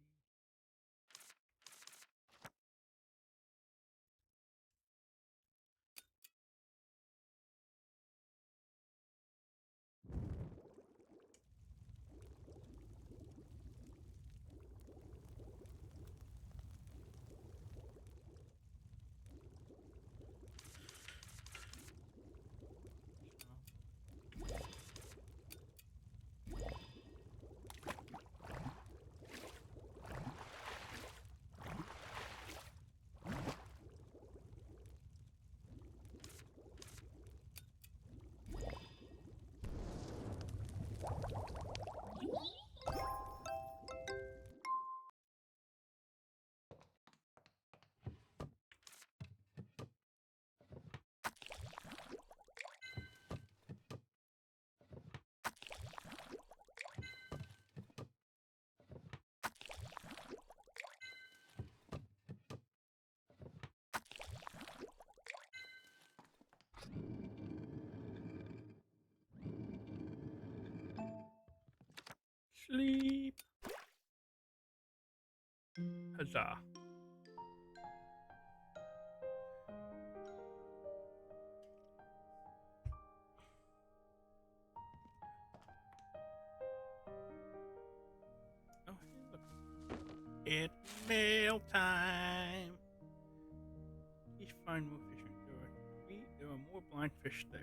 Sleep. Huzzah. Oh, hey, look. It's mail time. Please find more fish in the There are more blind fish there.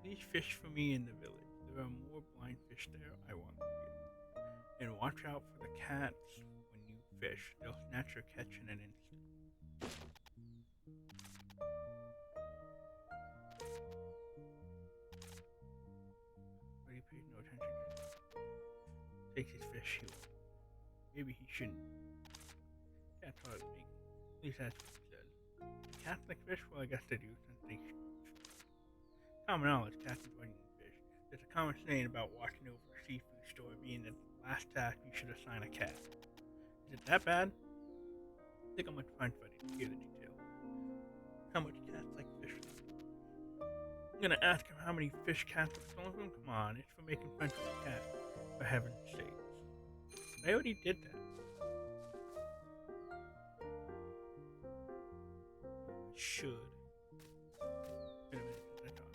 Please fish for me in the village. There are more blind fish there. I want you. And watch out for the cats when you fish. They'll snatch your catch in an instant. Already paid no attention. takes his fish, he will. Maybe he shouldn't. Cats always make. At least that's what he says. Cats like fish? Well, I guess they do, since they common knowledge, cats enjoy eating fish. There's a common saying about watching over a seafood store being the last task you should assign a cat. Is it that bad? I think I'm going to find Freddy to hear the detail. How much cats like fish? I'm going to ask him how many fish cats have stolen from him? Come on, it's for making friends with a cat. For heaven's sakes. I already did that. I should. Wait a minute, what did I talk?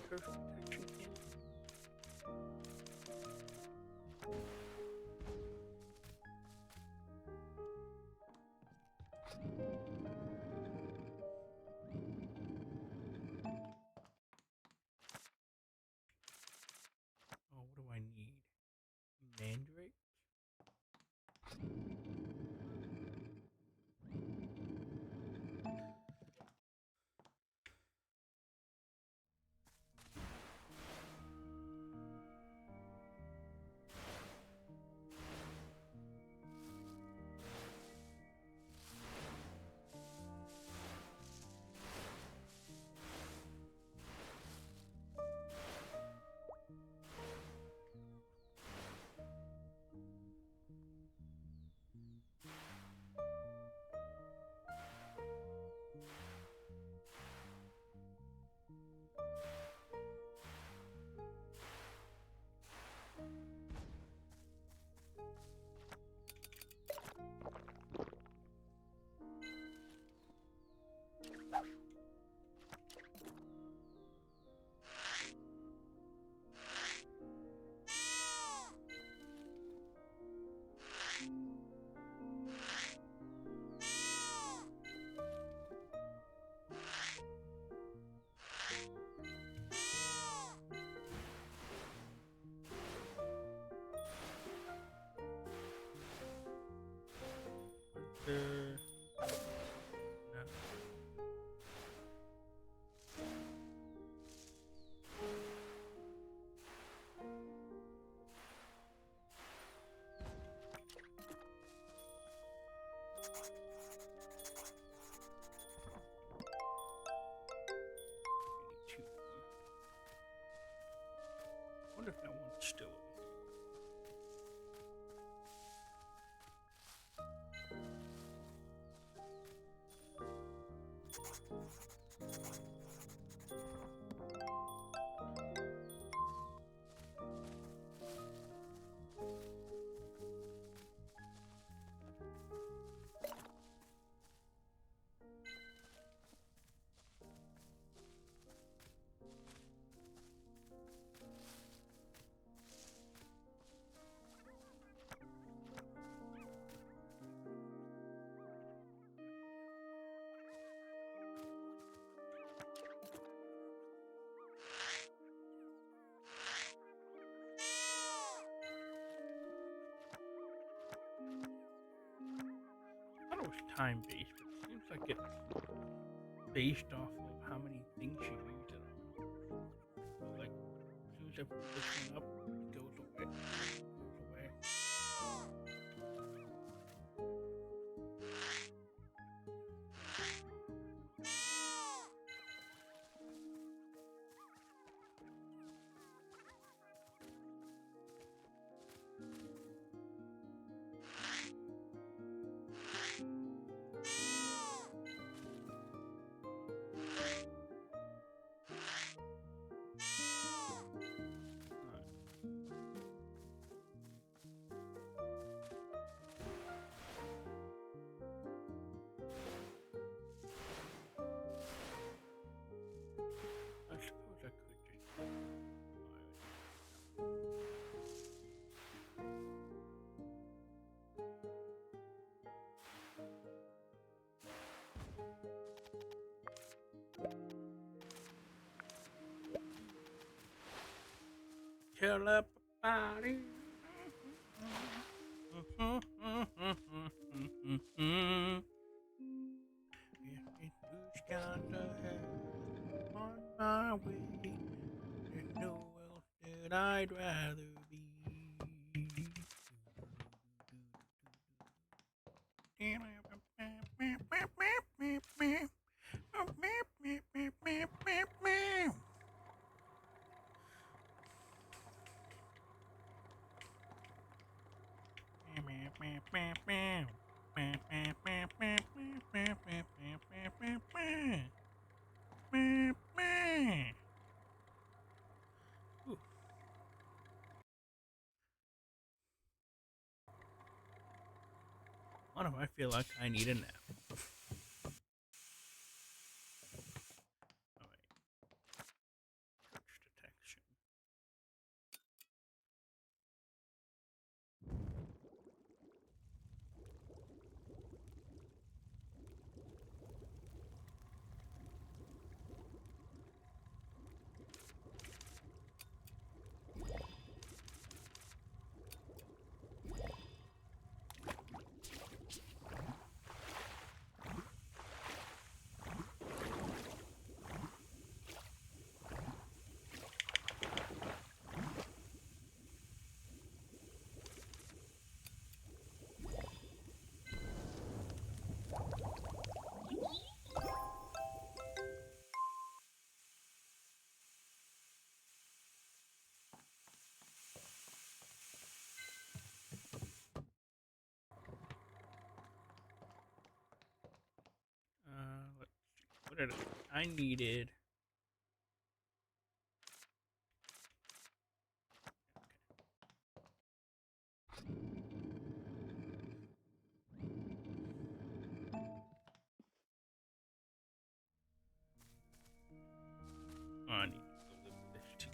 Curse protection kit. Oh, what do I need? Mandrake? No. We need two more. Wonder if that one's still over here. I thought it was time based, but it seems like it's based off of how many things you use it on. So, like, as soon as I put this one up, it goes away. Goes away. tell everybody. Who's got the hell on my way? There's nowhere else that I'd rather be. Ooh. What if I feel like I need a nap? Alright. Touch detection. Let's see. What did I needed? I need to deliver this to you.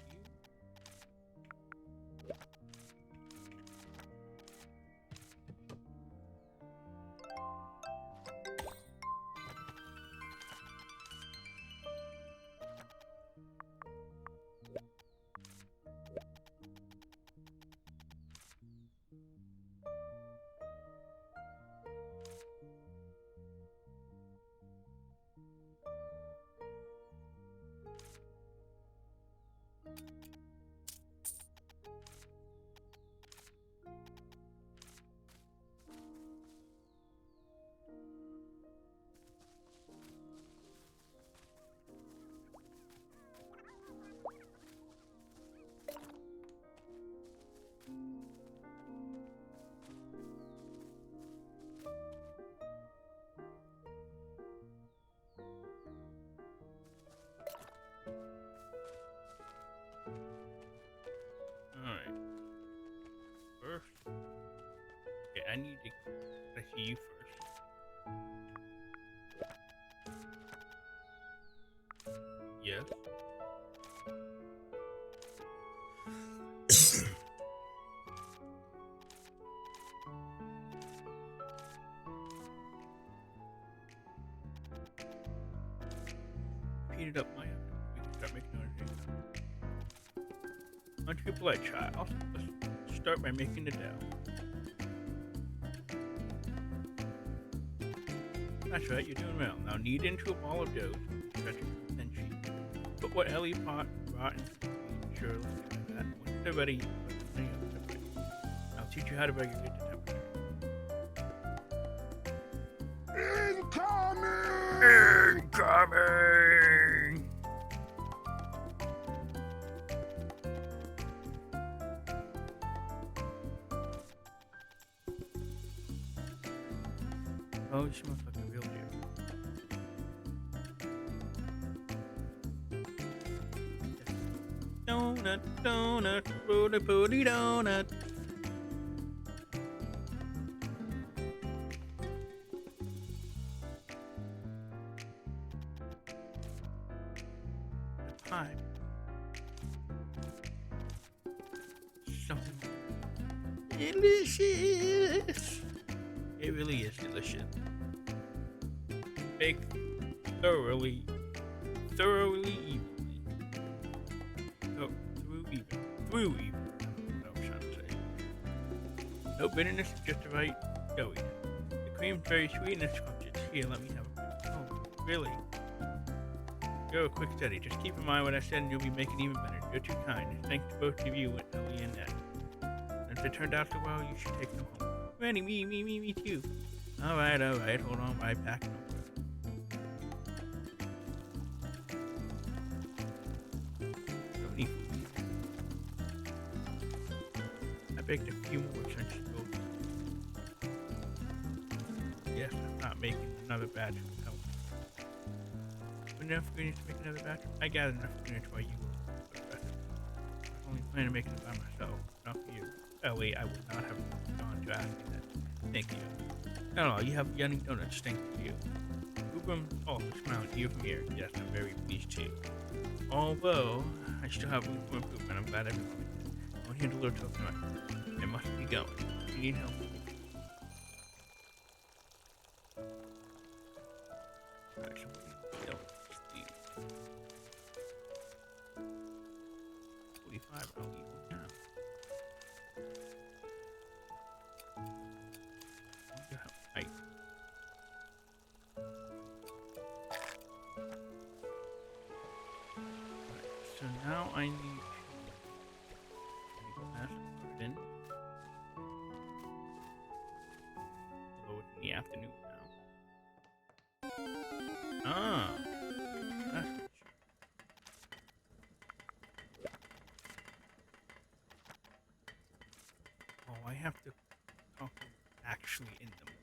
Alright. First. Okay, I need to. I see you first. Yes. Heated up my oven. We can start making our drink. Why don't you be polite, child? Let's start by making the dough. That's right, you're doing well. Now knead into a ball of dough, stretch it to a thin sheet. Put what Ellie brought into the sure, let's do that. Once they're ready, put them in the oven to bake. I'll teach you how to regulate the temperature. Incoming! Oh, she smells like a real deal. Donut, donut, booty booty donut. The pie. Something delicious. It really is delicious. Baked thoroughly evenly. Oh, through even. No bitterness, just the right doughy. The cream's very sweet and it's scrumptious. Here, let me have a Oh, really? You're a quick study. Just keep in mind what I said and you'll be making even better. You're too kind. Thanks to both of you, Ellie and Ned. Since it turned out so well, you should take them home. Randy, me too. Alright, hold on, I pack them. I baked a few more since you both. Yes, I'm not making another batch of help. Enough ingredients to make another batch? I gathered enough ingredients while you were I only plan to make it by myself, not for you. Ellie, I would not have gone to ask you that. Thank you. No, you have yummy donuts, thank you. Ubram also smiled ear from ear. Yes, I'm very pleased too. Although, I still have room for improvement, I'm glad everyone I'm here to Lurk till tonight. I must be going. If you need help, alright, so Steve. 45, I'll leave them now. Right. So now I need to pass it in. Although it's in the afternoon now. Ah, that's good. Oh, I have to talk to him actually in the morning.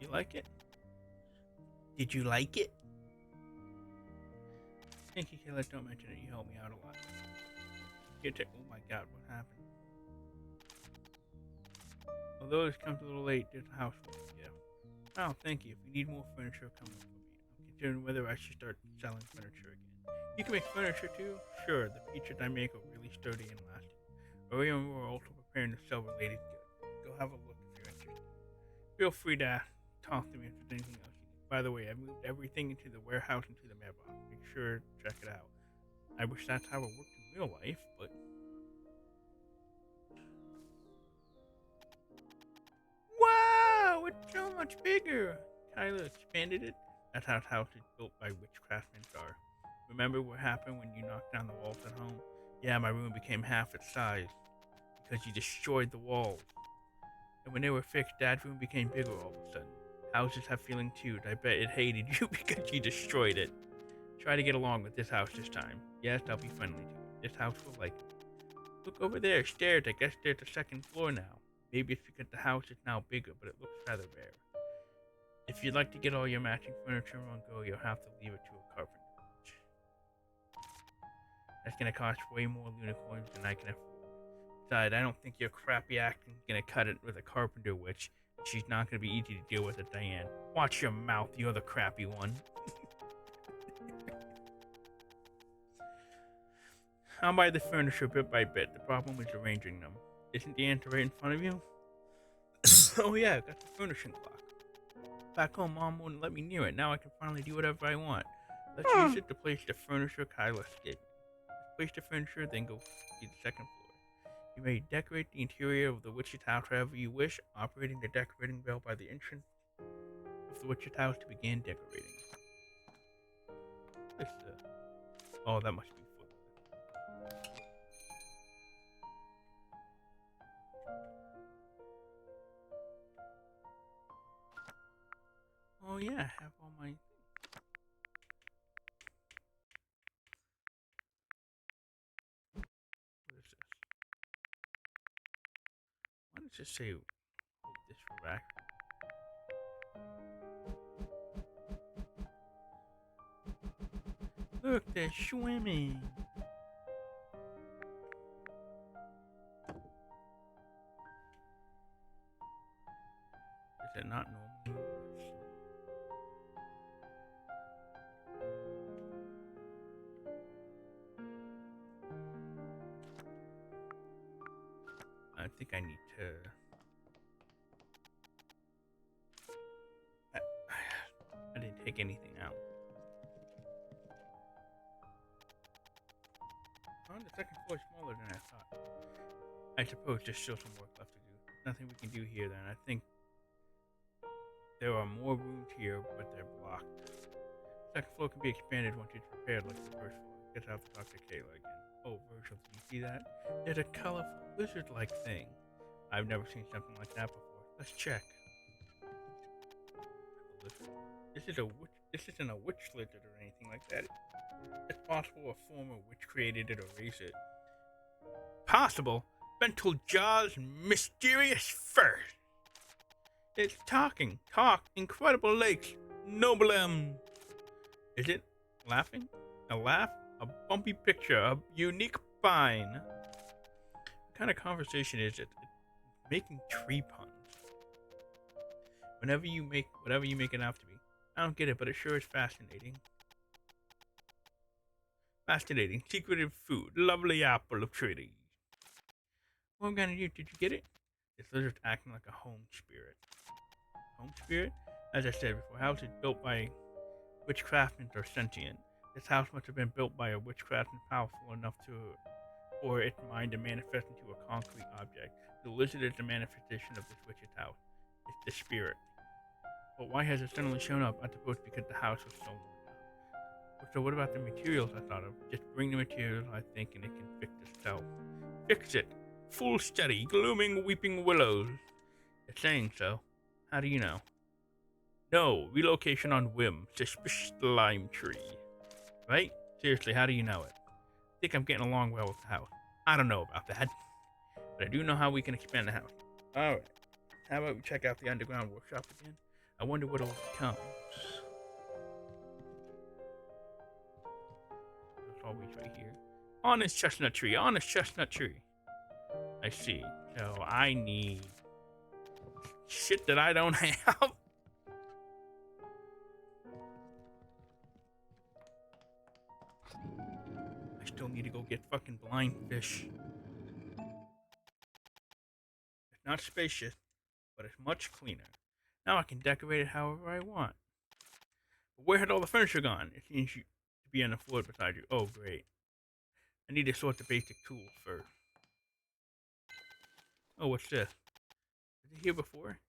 You like it? Did you like it? Thank you, Kayla. Don't mention it. You helped me out a lot. Here, oh my god, what happened? Although it's come a little late, there's a house for me. Yeah. Oh, thank you. If you need more furniture, come look for me. I'm considering whether I should start selling furniture again. You can make furniture too? Sure, the features I make are really sturdy and lasting. Or even we're also preparing to sell related goods. Go have a look if you're interested. Feel free to talk to me if there's anything else you need. By the way, I moved everything into the warehouse into the mailbox. Make sure to check it out. I wish that's how it worked in real life, but... Wow! It's so much bigger! Tyler expanded it. That's how house is built by witch craftsmen are. Remember what happened when you knocked down the walls at home? Yeah, my room became half its size. Because you destroyed the walls. And when they were fixed, Dad's room became bigger all of a sudden. Houses have feeling too. I bet it hated you because you destroyed it. Try to get along with this house this time. Yes, I'll be friendly to it. This house will like it. Look over there, stairs. I guess there's the second floor now. Maybe it's because the house is now bigger, but it looks rather rare. If you'd like to get all your matching furniture in one go, you'll have to leave it to a carpenter. That's gonna cost way more unicorns than I can afford. Besides, I don't think your crappy acting's gonna cut it with a carpenter witch. She's not gonna be easy to deal with at Diane. Watch your mouth, you're the crappy one. I'll buy the furniture bit by bit. The problem is arranging them. Isn't the answer right in front of you? Oh yeah, I've got the furnishing clock. Back home, Mom wouldn't let me near it. Now I can finally do whatever I want. Let's use it to place the furniture Kyla gave me. Place the furniture, then go to the second floor. You may decorate the interior of the witch's house however you wish, operating the decorating bell by the entrance of the witch's house to begin decorating. Oh, that must be foot. Oh yeah, I have all my... What is this? Why does it say hold this for rack? Look, they're swimming. Is it not normal? I think I need to take anything out. Oh, the second floor is smaller than I thought. I suppose there's still some work left to do. Nothing we can do here then. I think there are more rooms here, but they're blocked. Second floor can be expanded once it's repaired like the first floor. Guess I'll have to talk to Kayla again. Oh, Virgil, do you see that? There's a colorful lizard-like thing. I've never seen something like that before. Let's check. This isn't a witch lizard or anything like that. It's possible a former witch created it or raised it. Possible? Mental Jaws, mysterious fur. It's talking. Talk. Incredible lakes. Noblem. Is it laughing? A laugh? A bumpy picture? A unique vine? What kind of conversation is it? It's making tree puns. Whatever you make it out to be. I don't get it, but it sure is fascinating. Fascinating. Secretive food. Lovely apple of trees. What I'm gonna do? Did you get it? This lizard's acting like a home spirit. Home spirit? As I said before, house is built by witchcraftmen or sentient. This house must have been built by a witchcraftman powerful enough for its mind to manifest into a concrete object. The lizard is the manifestation of this witch's house. It's the spirit. But why has it suddenly shown up? I suppose because the house was so worn out. So what about the materials I thought of? Just bring the materials, I think, and it can fix itself. Fix it! Full study, glooming weeping willows. It's saying so. How do you know? No, relocation on whim. Suspicious lime tree. Right? Seriously, how do you know it? I think I'm getting along well with the house. I don't know about that. But I do know how we can expand the house. Alright. How about we check out the underground workshop again? I wonder what it'll become. It's always right here. Honest chestnut tree. Honest chestnut tree. I see. So I need shit that I don't have. I still need to go get fucking blind fish. It's not spacious, but it's much cleaner. Now I can decorate it however I want. But where had all the furniture gone? It seems to be on the floor beside you. Oh, great. I need to sort the basic tools first. Oh, what's this? Was it here before?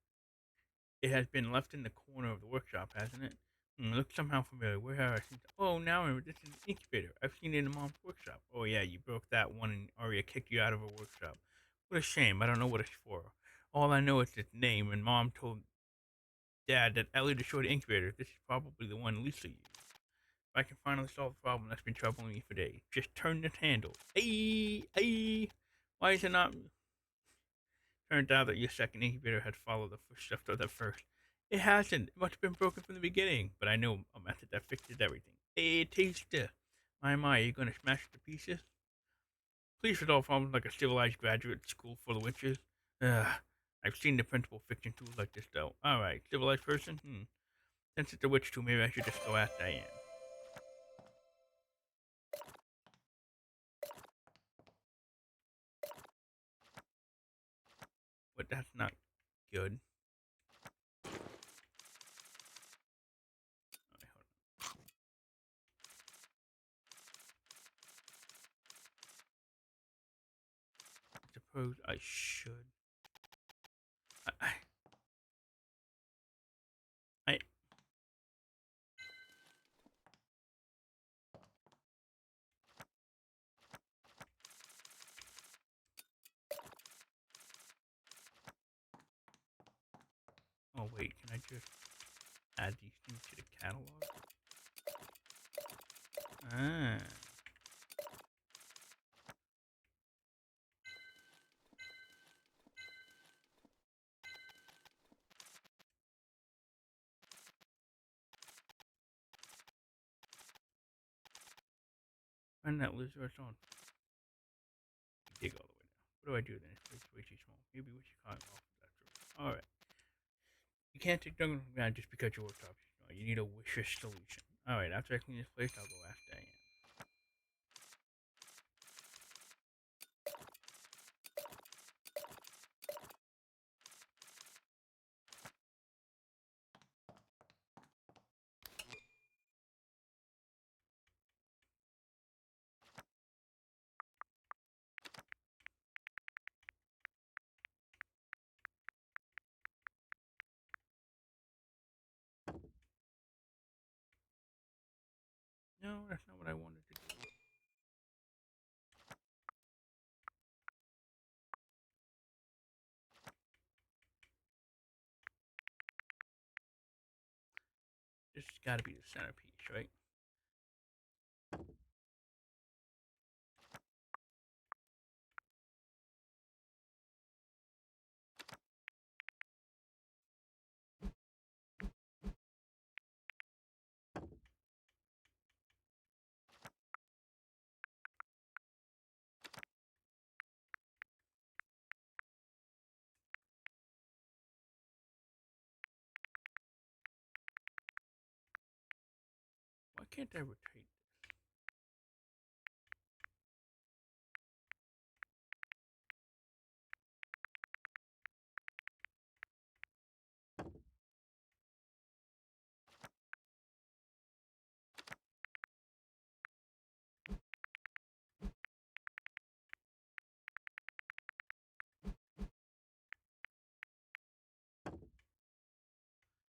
It has been left in the corner of the workshop, hasn't it? Looks somehow familiar. Where have I seen it? Oh, now I remember. This is an incubator. I've seen it in Mom's workshop. Oh, yeah, you broke that one and Arya kicked you out of her workshop. What a shame. I don't know what it's for. All I know is its name, and Mom told Dad that Ellie destroyed the incubator. This is probably the one Lisa used. If I can finally solve the problem that's been troubling me for days, just turn this handle. Ay! Why is it not? Turned out that your second incubator had followed the footsteps of the first. It hasn't. It must have been broken from the beginning. But I know a method that fixes everything. Hey, taster. My, are you going to smash it to pieces? Please resolve problems like a civilized graduate school full of witches. I've seen the principal fixing tools like this, though. Alright, civilized person? Since it's a witch tool, maybe I should just go ask Diane. But that's not good. Alright, hold on. I suppose I should. I Oh wait, can I just add these things to the catalog? Ah. Find that lizard on. Dig all the way down. What do I do then? It's way too small. Maybe we should cut it off. Alright. You can't take dung from the ground just because your worktop is small. You need a wishish solution. Alright, after I clean this place, I'll go ask Diane. No, that's not what I wanted to do. This has got to be the centerpiece, right? Why can't I rotate?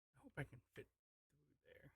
I hope I can fit through there.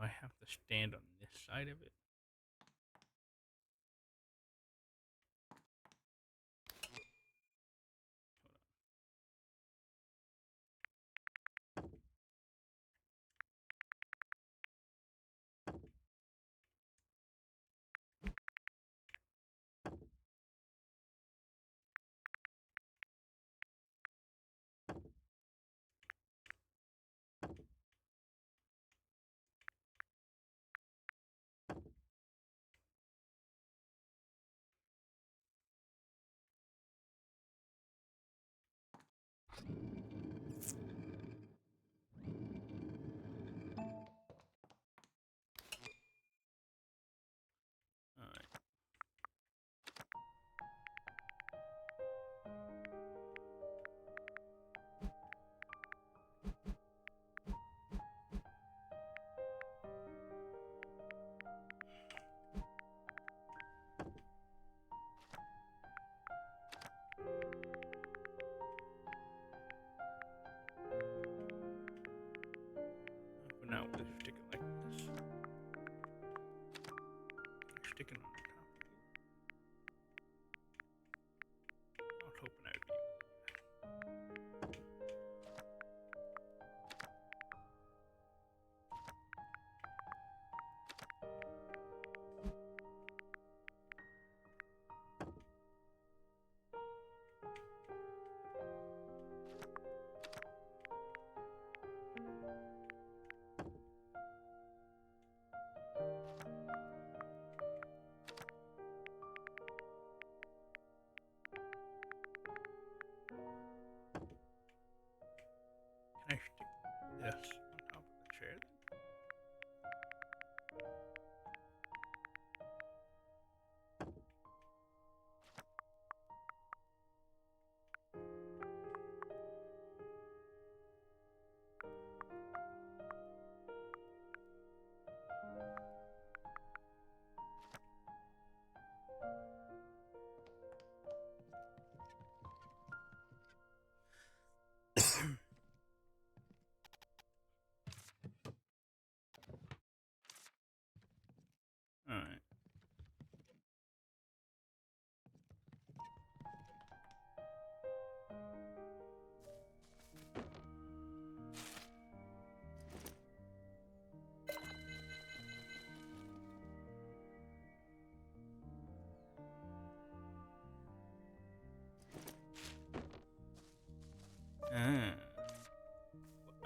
Oh, I have to stand on this side of it. All right. For now, we'll just stick it like this. Stick it on the top. I was hoping I'd be able to.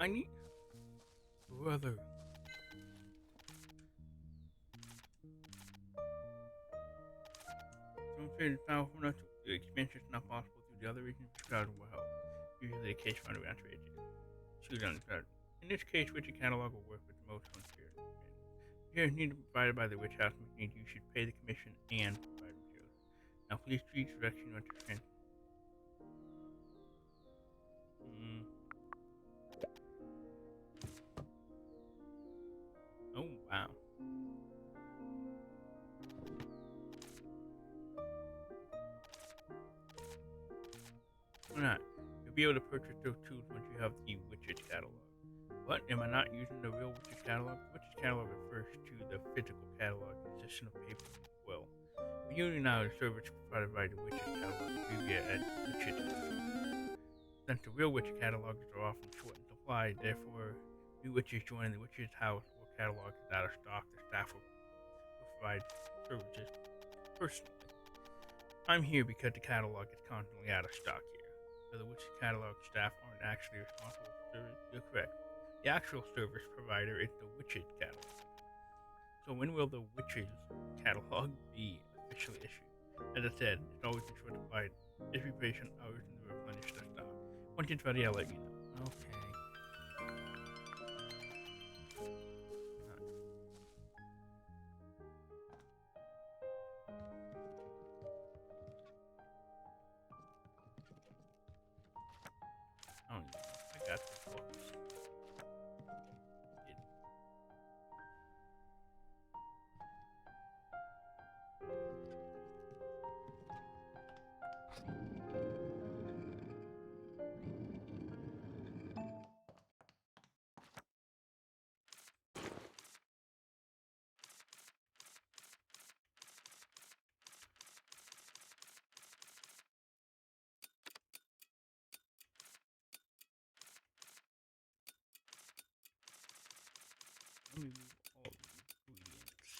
I need... Brother. Some trade is powerful enough to the expansion is not possible through the other regions of Chicago will help. Usually the case found around trade. Choose on the In this case, which catalog will work with the most unfair. Here is needed provided by the Witch House means you should pay the commission and provide materials. Now please choose direction you want to transfer. Oh wow. Why not? You'll be able to purchase those tools once you have the Witch's catalog. What? Am I not using the real Witch's catalog? The Witch's catalog refers to the physical catalog consisting of paper and quill. We usually now the service provided by the Witch's catalog abbreviated as Witch's. Since the real Witch's catalogs are often short in supply, therefore new witches joining the Witch's house or catalog is out of stock, the staff will provide services personally. I'm here because the catalog is constantly out of stock here. So the Witch's catalog staff aren't actually responsible for service. You're correct. The actual service provider is the Witch's catalog. So when will the Witch's catalog be officially issued? As I said, it's always in short supply. Just be patient, I will replenish the stock. Once it's ready, I'll let you know. Okay. I don't know. I got the books. Let me move all the ingredients.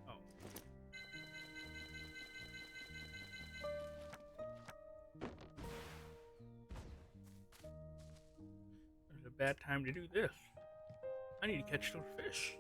Oh. There's a bad time to do this. I need to catch those fish.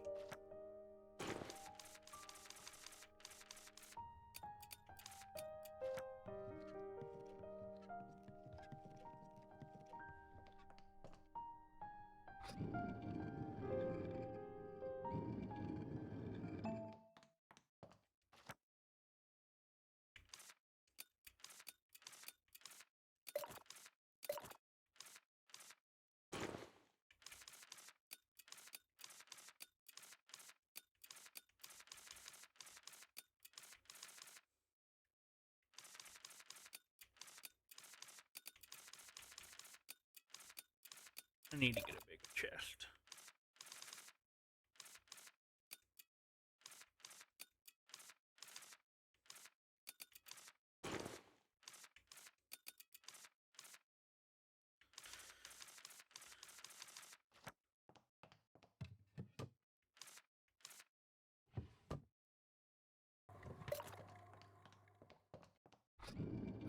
I need to get a bigger chest.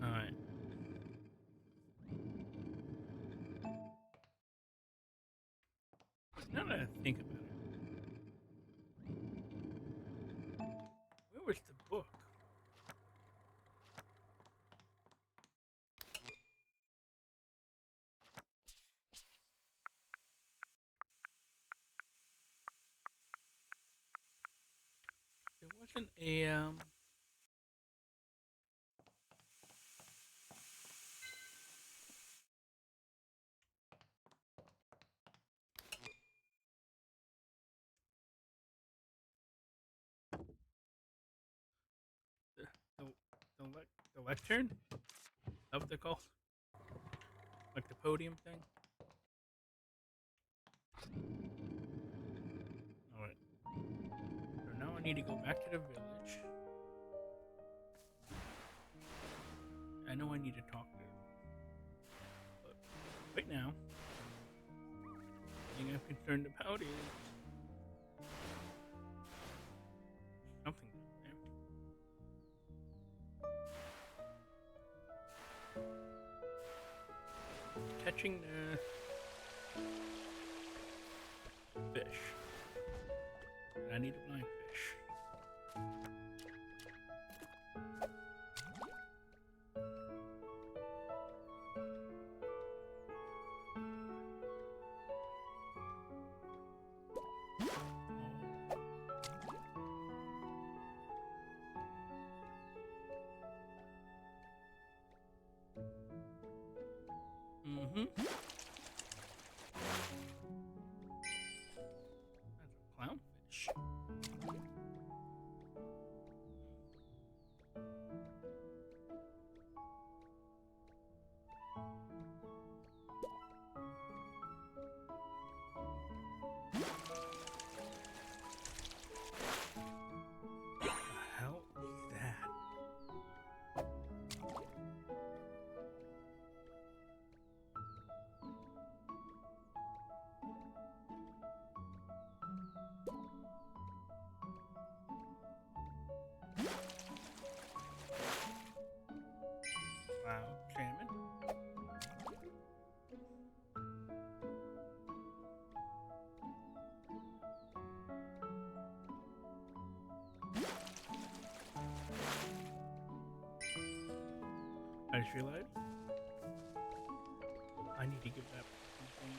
Alright. Now that I think about it, where was the book? There wasn't a The lectern? Of what they're called? Like the podium thing? Alright. So now I need to go back to the village. I know I need to talk to them. But right now, the thing I'm concerned about is something down there. Catching the fish. I need a blind fish. Mm-hmm. That's a clownfish. What the hell is that? Wow, salmon. I just realized I need to give that something.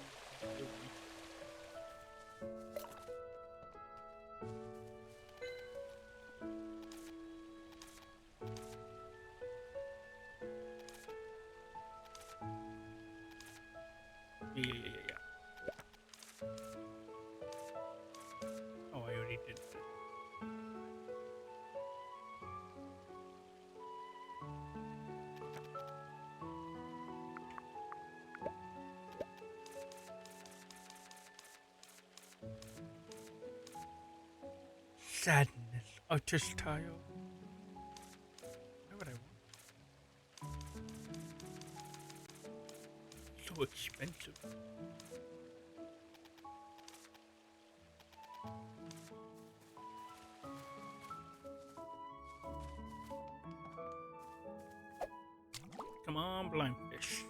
Yeah. Oh, I already did that. Sadness, utter style. Why would I want? So expensive. Come on, blind fish.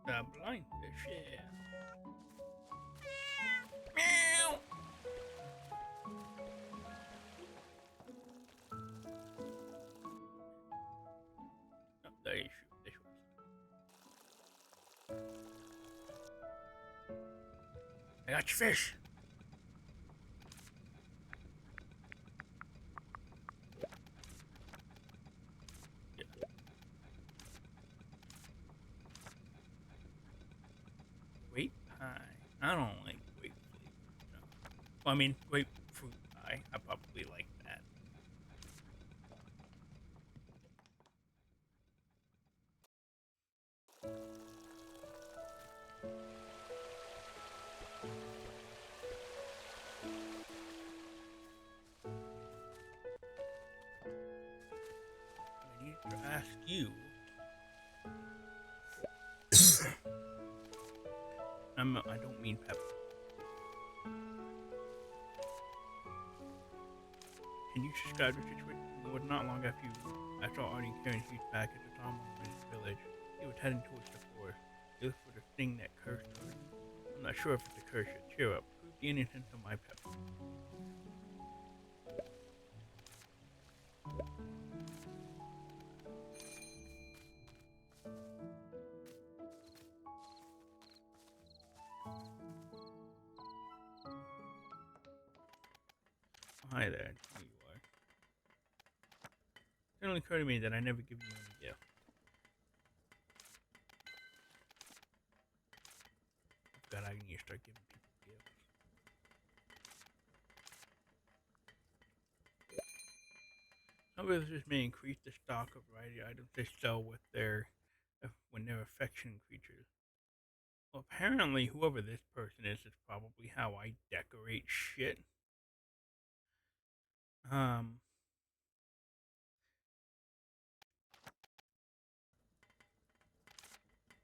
The blind fish, yeah. Meow. Oh, there you shoot. There you I got your fish. Yeah. Grape pie. I don't like grape flavor. No. Well, I mean, grapefruit pie. I probably like that. I need to ask you. I don't mean pepper. Can you describe the situation? It was not long after Arnie carrying huge package of Tom in his village. He was heading towards the forest. He looked for the thing that cursed her. I'm not sure if it's a curse yet. Cheer up. Prove the innocence of my pepper. Hi there. Here you are. It only occurred to me that I never give you any gift. then you start giving people gifts. Some villagers may increase the stock of variety items they sell with their when they're affection creatures. Well, apparently, whoever this person is probably how I decorate shit. Um,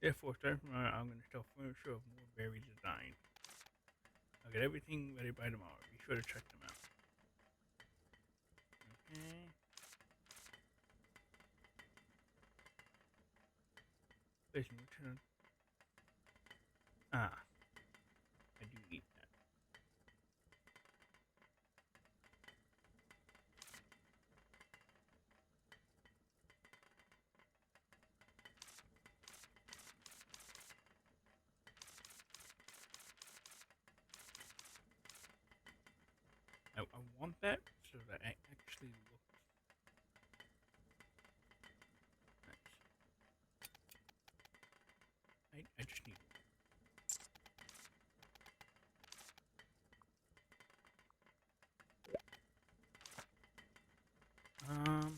Therefore, starting from now, I'm going to sell furniture of more varied design. I'll get everything ready by tomorrow. Be sure to check them out. Okay. Listen, return. Ah, I do need that. I want that so that I actually look nice. I just need um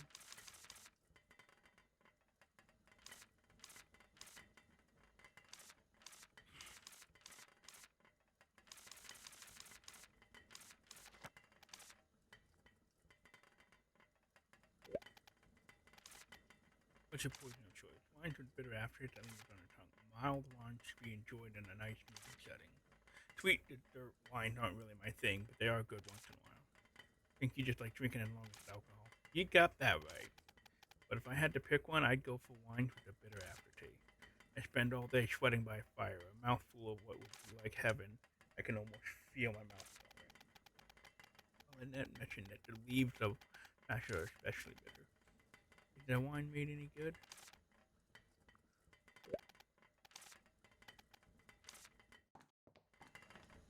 what's your poison of choice? Wines with bitter aftertaste that lingers on the tongue. Mild wines should be enjoyed in a nice music setting. Sweet dessert wines aren't really my thing, but they are good once in a while. I think you just like drinking it along with alcohol. You got that right. But if I had to pick one, I'd go for wines with a bitter aftertaste. I spend all day sweating by fire, a mouthful of what would be like heaven. I can almost feel my mouth watering. Oh, and that mentioned that the leaves of mash are especially bitter. Is the wine made any good?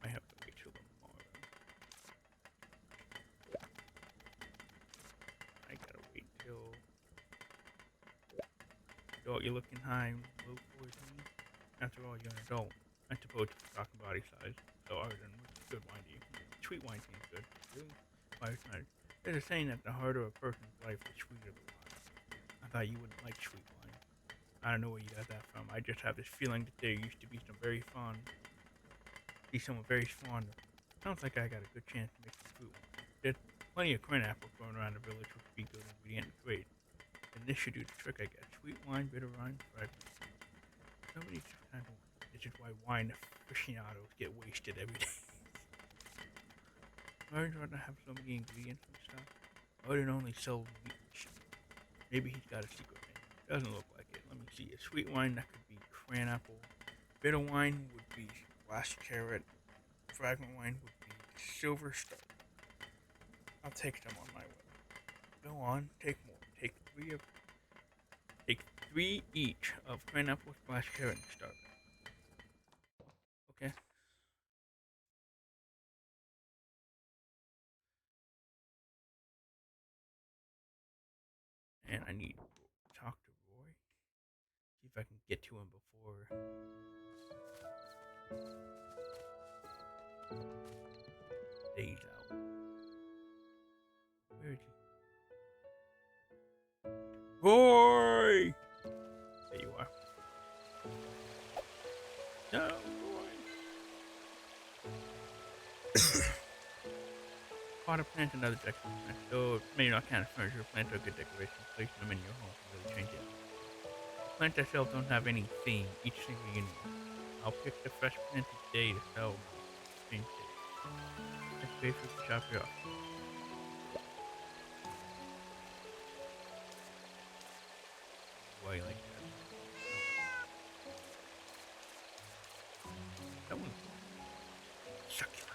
I have to wait till tomorrow. I gotta wait till. Adult, you're looking high, low 14. After all, you're an adult. I suppose you're talking body size. So, Arden, what's good wine do you? Sweet wine seems good. Really? Why it's not? There's a saying that the harder a person's life, the sweeter the wine. I thought you wouldn't like sweet wine. I don't know where you got that from. I just have this feeling that there used to be someone very fond of. Sounds like I got a good chance to make some fruit wine. There's plenty of currant apples growing around the village, which would be good ingredient to trade. And this should do the trick, I guess. Sweet wine, bitter wine, fragrant. Nobody just kind of. This is why wine aficionados get wasted every day. Why would you rather have so many ingredients and stuff? I would only sell meat and shit. Maybe he's got a secret name. Doesn't look like it. Let me see. A sweet wine that could be cran apple. Bitter wine would be glass carrot. Fragrant wine would be silver star. I'll take them on my way. Go on, take more. Take three each of cran apple, glass carrot, and star. Okay. And I need to talk to Roy. See if I can get to him before day's out. Where is he? Roy! There you are. No, Roy. Pot of plant and other decorations. So maybe not kind of furniture. Plants are good decorations. Placing them in your home can really change it. Plants itself don't have any theme. Each single unique. I'll pick the fresh plant each day to sell same day. Let's pay for the shop here. Why you like that? That one's succulent.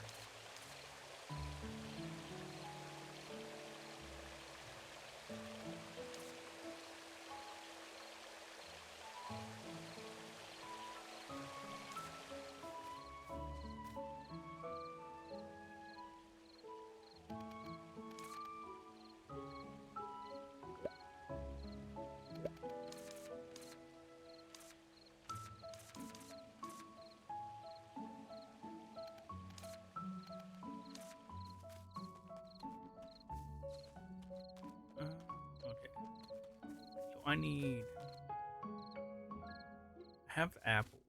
I need have apples.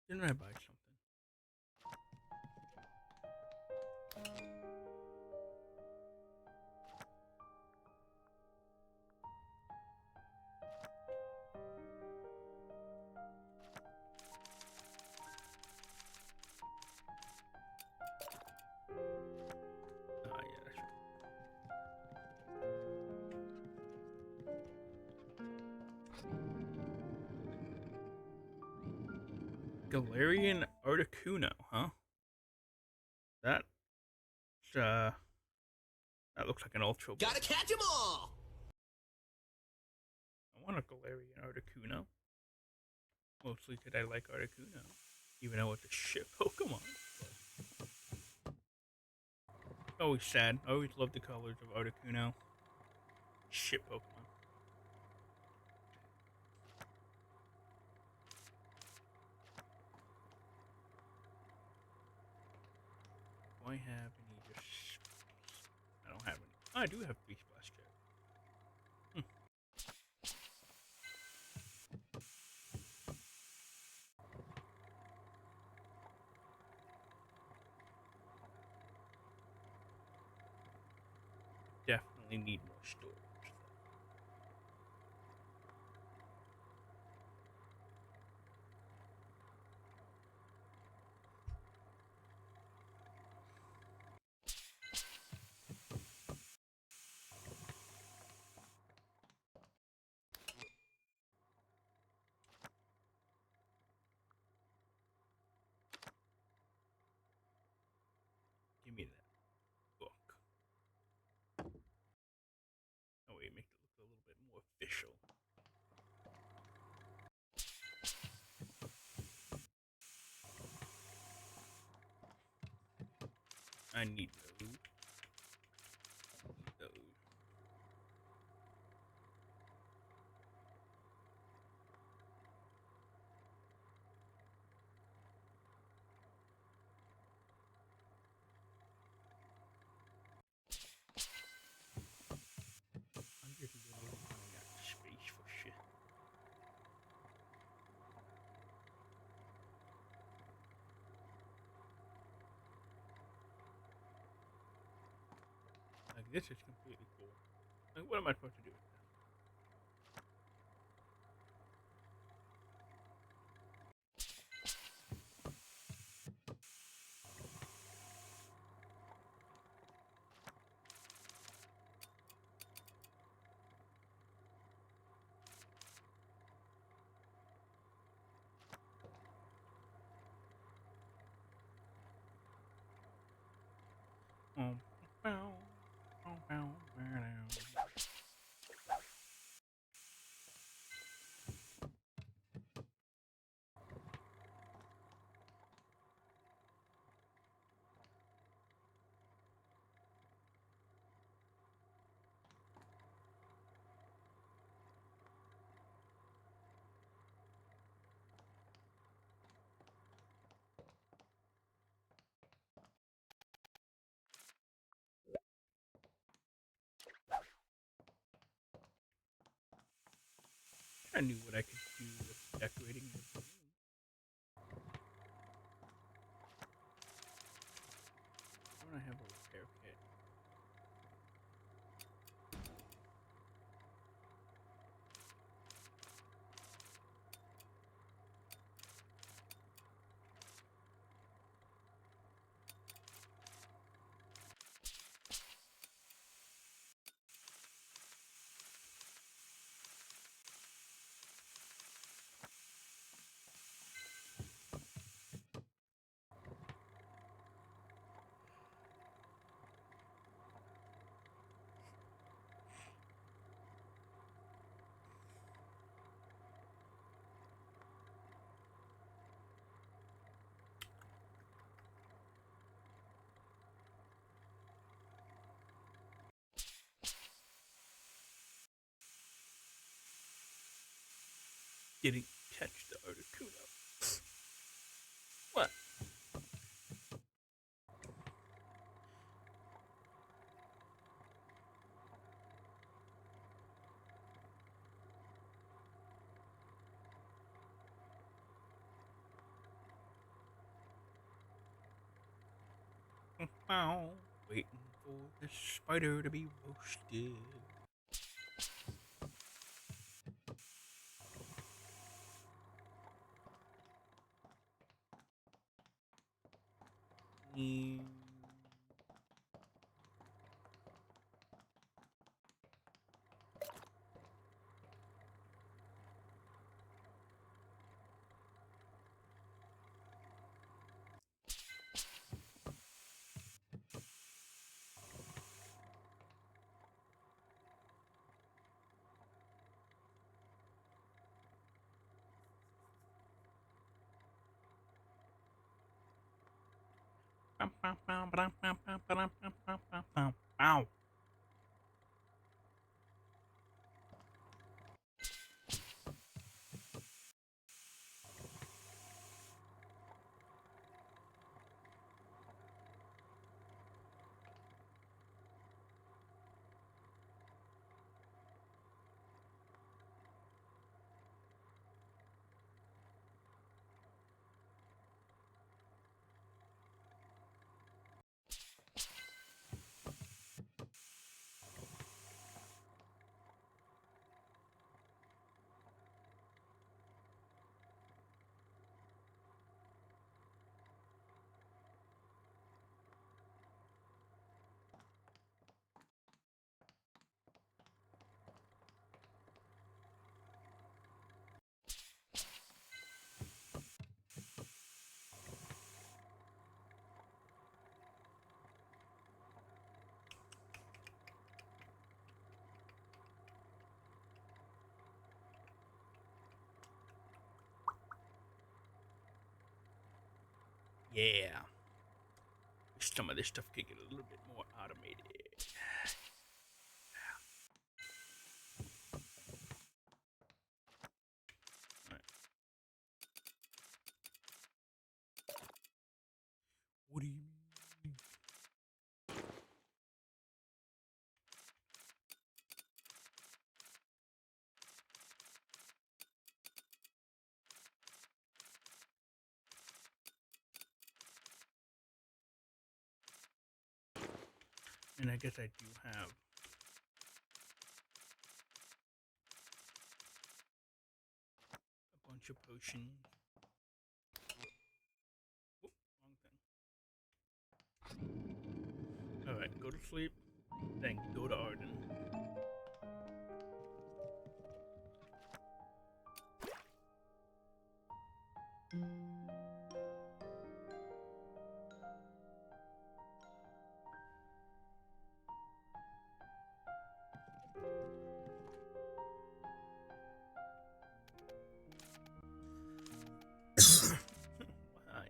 Didn't I buy something? Ah, yeah, that's right. Galarian Articuno, huh? That uh that looks like an ultra. Gotta catch 'em all! I want a Galarian Articuno. Mostly because I like Articuno. Even though it's a shit Pokemon. But always sad. I always loved the colors of Articuno. Shit Pokemon. Do I have any just... I don't have any. Oh, I do have Beast Blast Jet. Definitely need more storage. Give me that book. Oh wait, make it look a little bit more official. I need those. Need those. I'm just really running out of space for shit. Like this is completely cool. Like what am I supposed to do with this? Bow, bow, bow, bow. I knew what I could do with decorating the room. Why don't I have a repair kit? didn't catch the Articuno. What? Waiting for the spider to be roasted. Mm. Ow. Yeah. Some of this stuff could get a little bit more automated. Right. What do you mean? And I guess I do have a bunch of potions. Whoop, wrong thing. Alright, go to sleep, then go to Arden. Hi.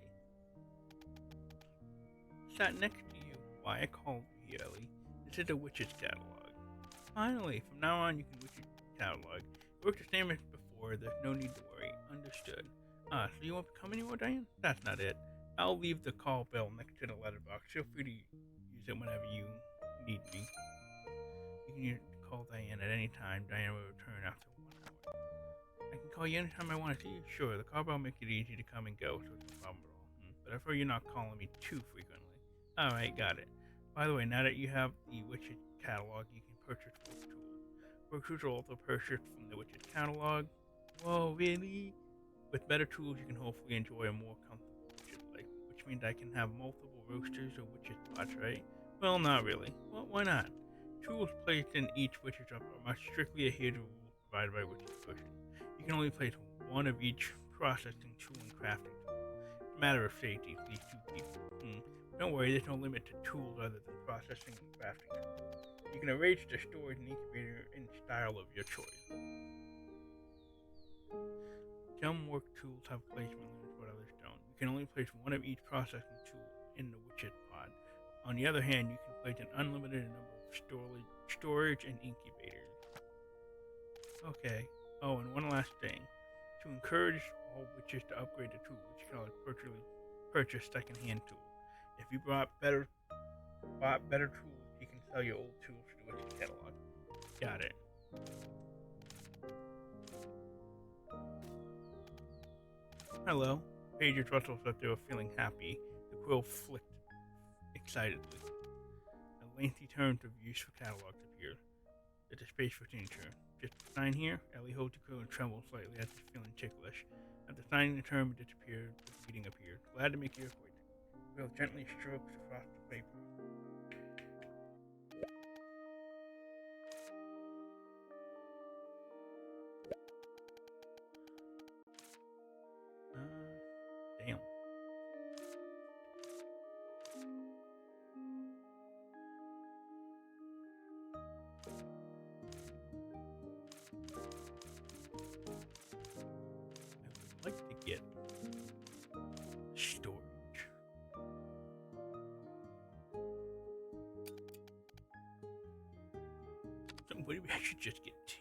Sat next to you. Why I called you, Ellie. This is a witch's catalog. Finally, from now on you can witch's catalog. It works the same as before, there's no need to worry. Understood. So you won't come anymore, Diane? That's not it. I'll leave the call bell next to the letterbox. Feel free to use it whenever you need me. You can call Diane at any time. Diane will return after 1 hour. I can call you anytime I want to see you. Sure, the call bell makes it easy to come and go, so it's no problem at all. But I prefer you not calling me too frequently. Alright, got it. By the way, now that you have the Witcher catalog, you can purchase work tools. Work tools are also purchased from the Witcher catalog. Whoa, really? With better tools, you can hopefully enjoy a more comfortable Witcher life, which means I can have multiple roasters or Witcher spots, right? Well, not really. Well, why not? Tools placed in each Witcher shop must strictly adhere to rules provided by Witcher Pushing. You can only place one of each processing tool and crafting tool. It's a matter of safety for these two people. Don't worry, there's no limit to tools other than processing and crafting tools. You can arrange the storage and incubator in style of your choice. Some work tools have placement limits, but others don't. You can only place one of each processing tool in the Witcher pod. On the other hand, you can place an unlimited number of storage and incubators. Okay. Oh, and one last thing. to encourage all witches to upgrade the tool, which you can virtually purchase secondhand tool. If you bought better tools, you can sell your old tools to the witch's catalog. Got it. Hello. Pagers rustled that they were feeling happy. The quill flicked excitedly. A lengthy term of use for catalogs appeared. There's a space for signature. Just sign here. Ellie holds the quill and trembled slightly after feeling ticklish. After signing the term, it disappeared. The reading appeared. Glad to make your acquaintance. Quill gently strokes across the paper. Damn. I would like to get storage. So maybe I should just get two.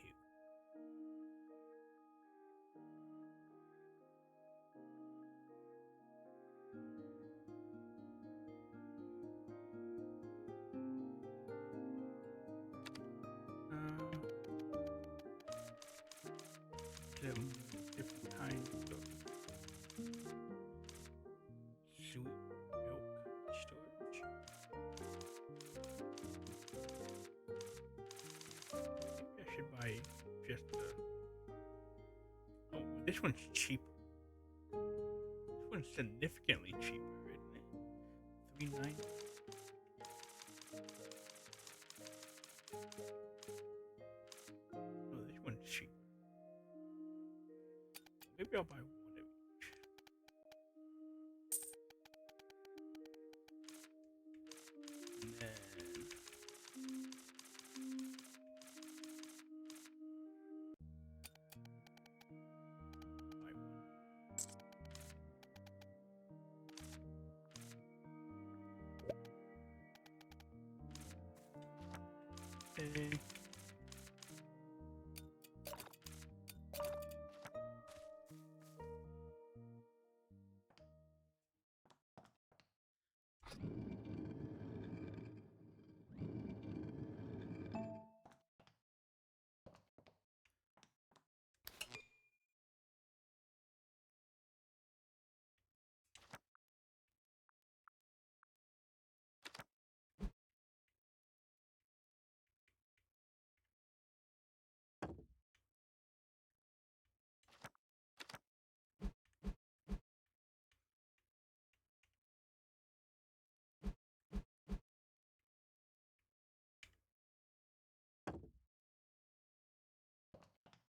Different kinds of sweet milk storage. Maybe I should buy just the. Oh, this one's cheaper. This one's significantly cheaper, isn't it? $3.90. Oh, this one's cheaper. Maybe I'll buy one of each. And then buy one. Okay.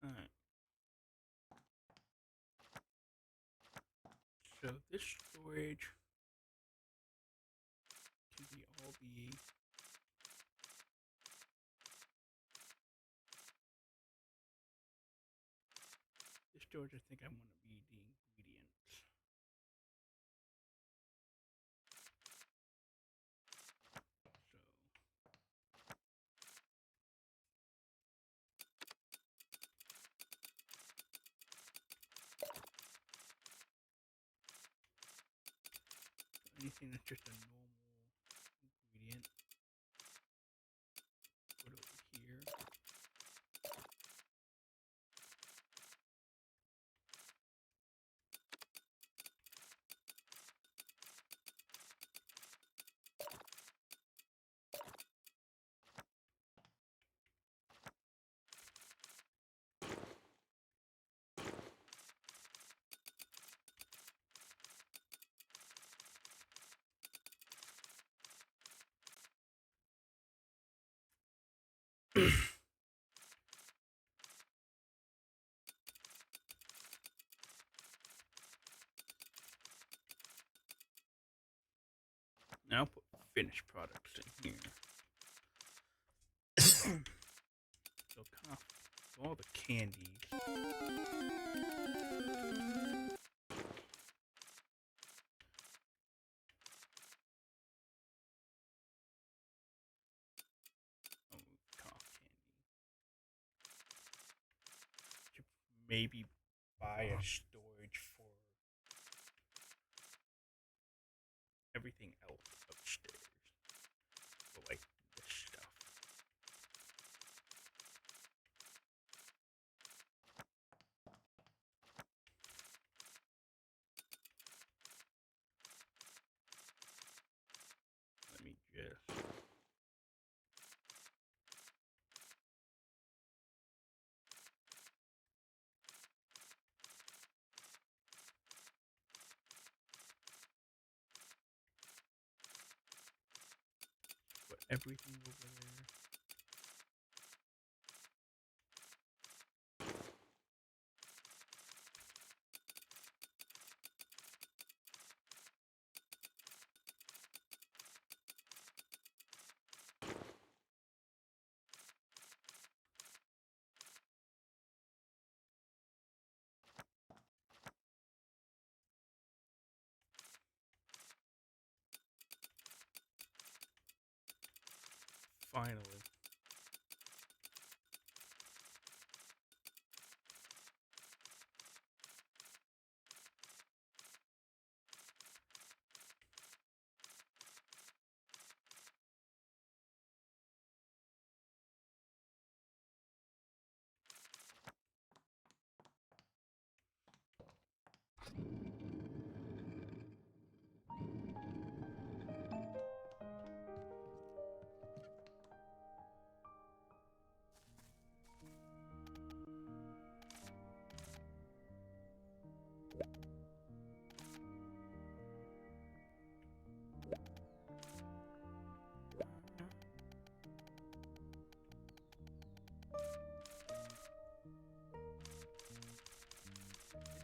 Alright. So this storage can be all be this storage I think I want to be the ingredients. So anything that's just a normal ingredient, put over here. Now put finished products in here. So all the candies. Cough candy. Should maybe buy a storage for everything else upstairs. So like this stuff. Let me just put everything over there. Finally.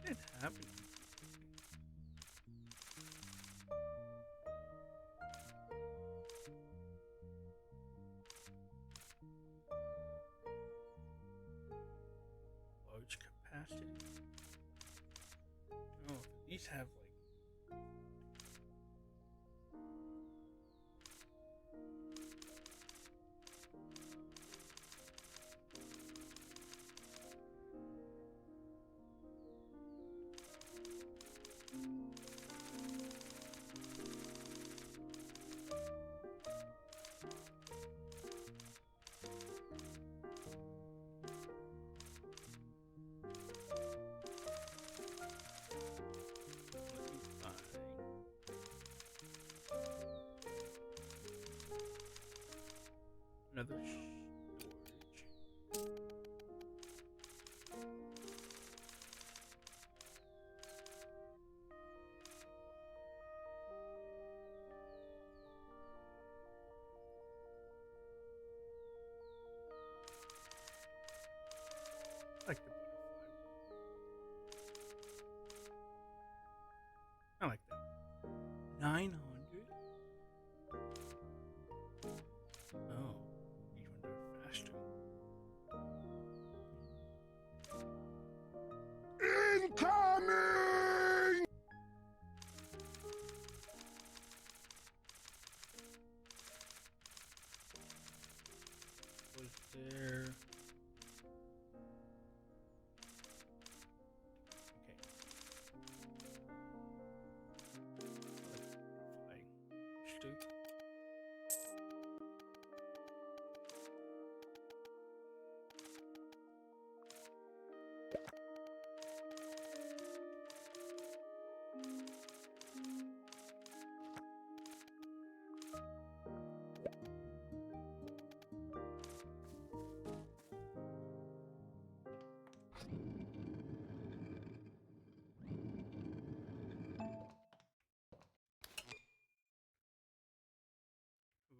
It did happen. Large capacity. Oh, these have like another storage. I like the butterfly. I like that. 900? Oh, these ones are faster. Incoming! Was there? Okay. Butterfly. Stick.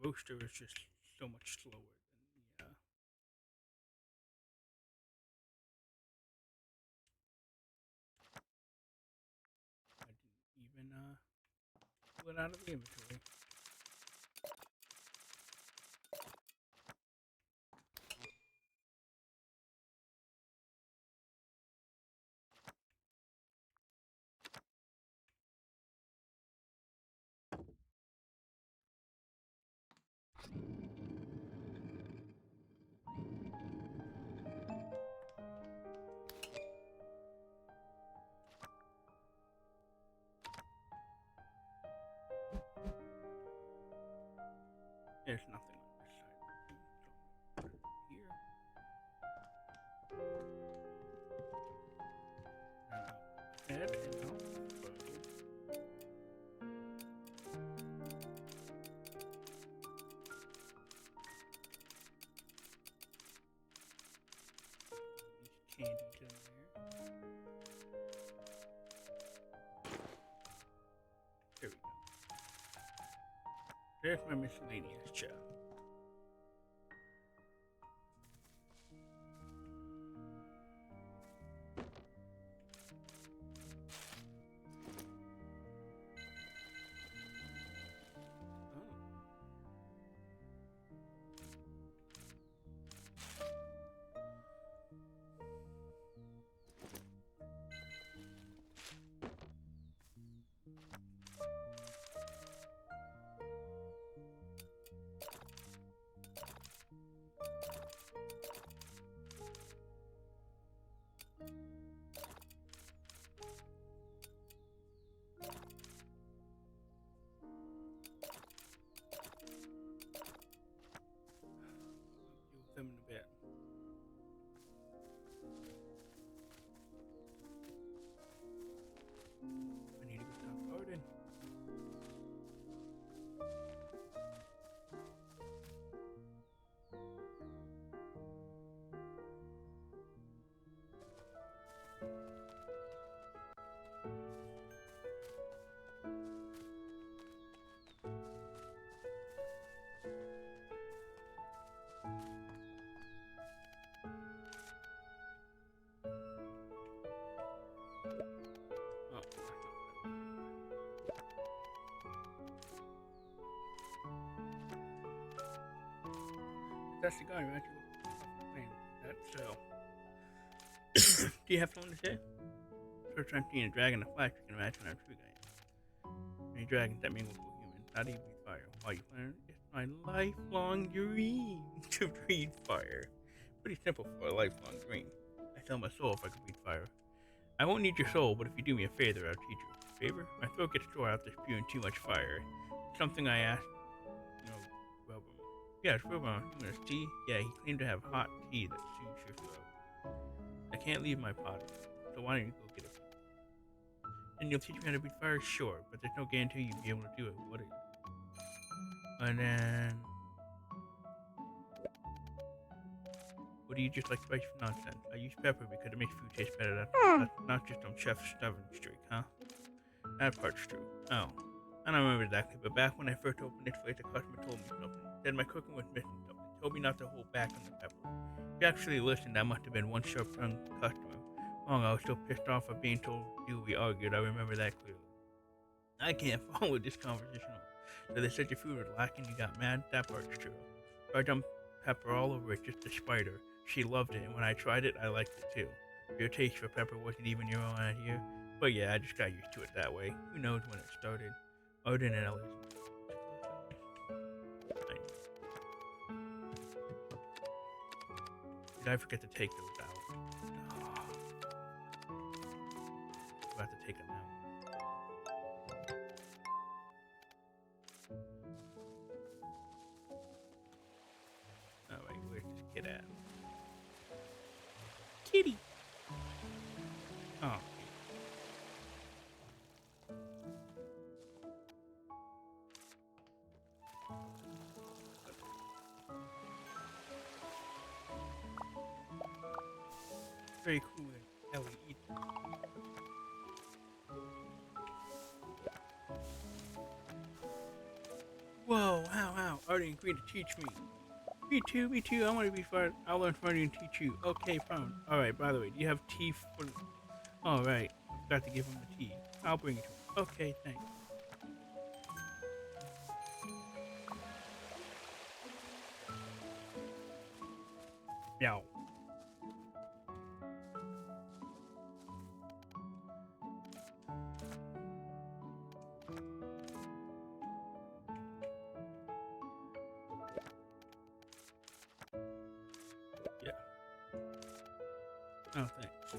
Roaster is just so much slower than the I didn't even pull it out of the inventory. There's nothing on this side. So put it here. And I'll head and I'll throw. These candies in there. There we go. There's my miscellaneous chest. Deal with them in a bit. I need to go stop garden. Oh, that's not bad. That's the guy, right? That's so. Do you have something to say? First time seeing a dragon in a flash, you can imagine I'm true guy. Many dragons that mingle with humans, not even breathe fire. While you learn, it's my lifelong dream to breathe fire. Pretty simple for a lifelong dream. I tell my soul if I could breathe fire. I won't need your soul, but if you do me a favor, I'll teach you. Favor? My throat gets sore after spewing too much fire. Something I asked, Wilbur. Yeah, it's Wilbur. You want tea? Yeah, he claimed to have hot tea that soothes your throat. I can't leave my pot, so why don't you go get it? And you'll teach me how to breathe fire? Sure, but there's no guarantee you'll be able to do it. What is it? And then... What do you just like spice for nonsense? I use pepper because it makes food taste better. That's not just on chef's stubborn streak, huh? That part's true. Oh. I don't remember exactly, but back when I first opened this place, the customer told me something. Said my cooking was missing something. Told me not to hold back on the pepper. If you actually listened, that must have been one sharp-tongued customer. Long I was so pissed off at being told to do we argued, I remember that clearly. I can't follow this conversation. So they said your food was lacking, you got mad? That part's true. So I dumped pepper all over it just to spite her. She loved it, and when I tried it, I liked it too. Your taste for pepper wasn't even your own idea. But yeah, I just got used to it that way. Who knows when it started? Odin and Ellis. Did I forget to take those out? Oh. I have to take them out. Alright, where's this kid at? Kitty! Oh. Very cool that Ellie eats. Whoa, how? Artie agreed to teach me. Me too, I want to be fun. I'll learn from Artie and teach you. Okay, fine. Alright, by the way, do you have tea for... Alright, I forgot to give him the tea. I'll bring it to him. Okay, thanks. Meow. Yeah. Oh, thanks.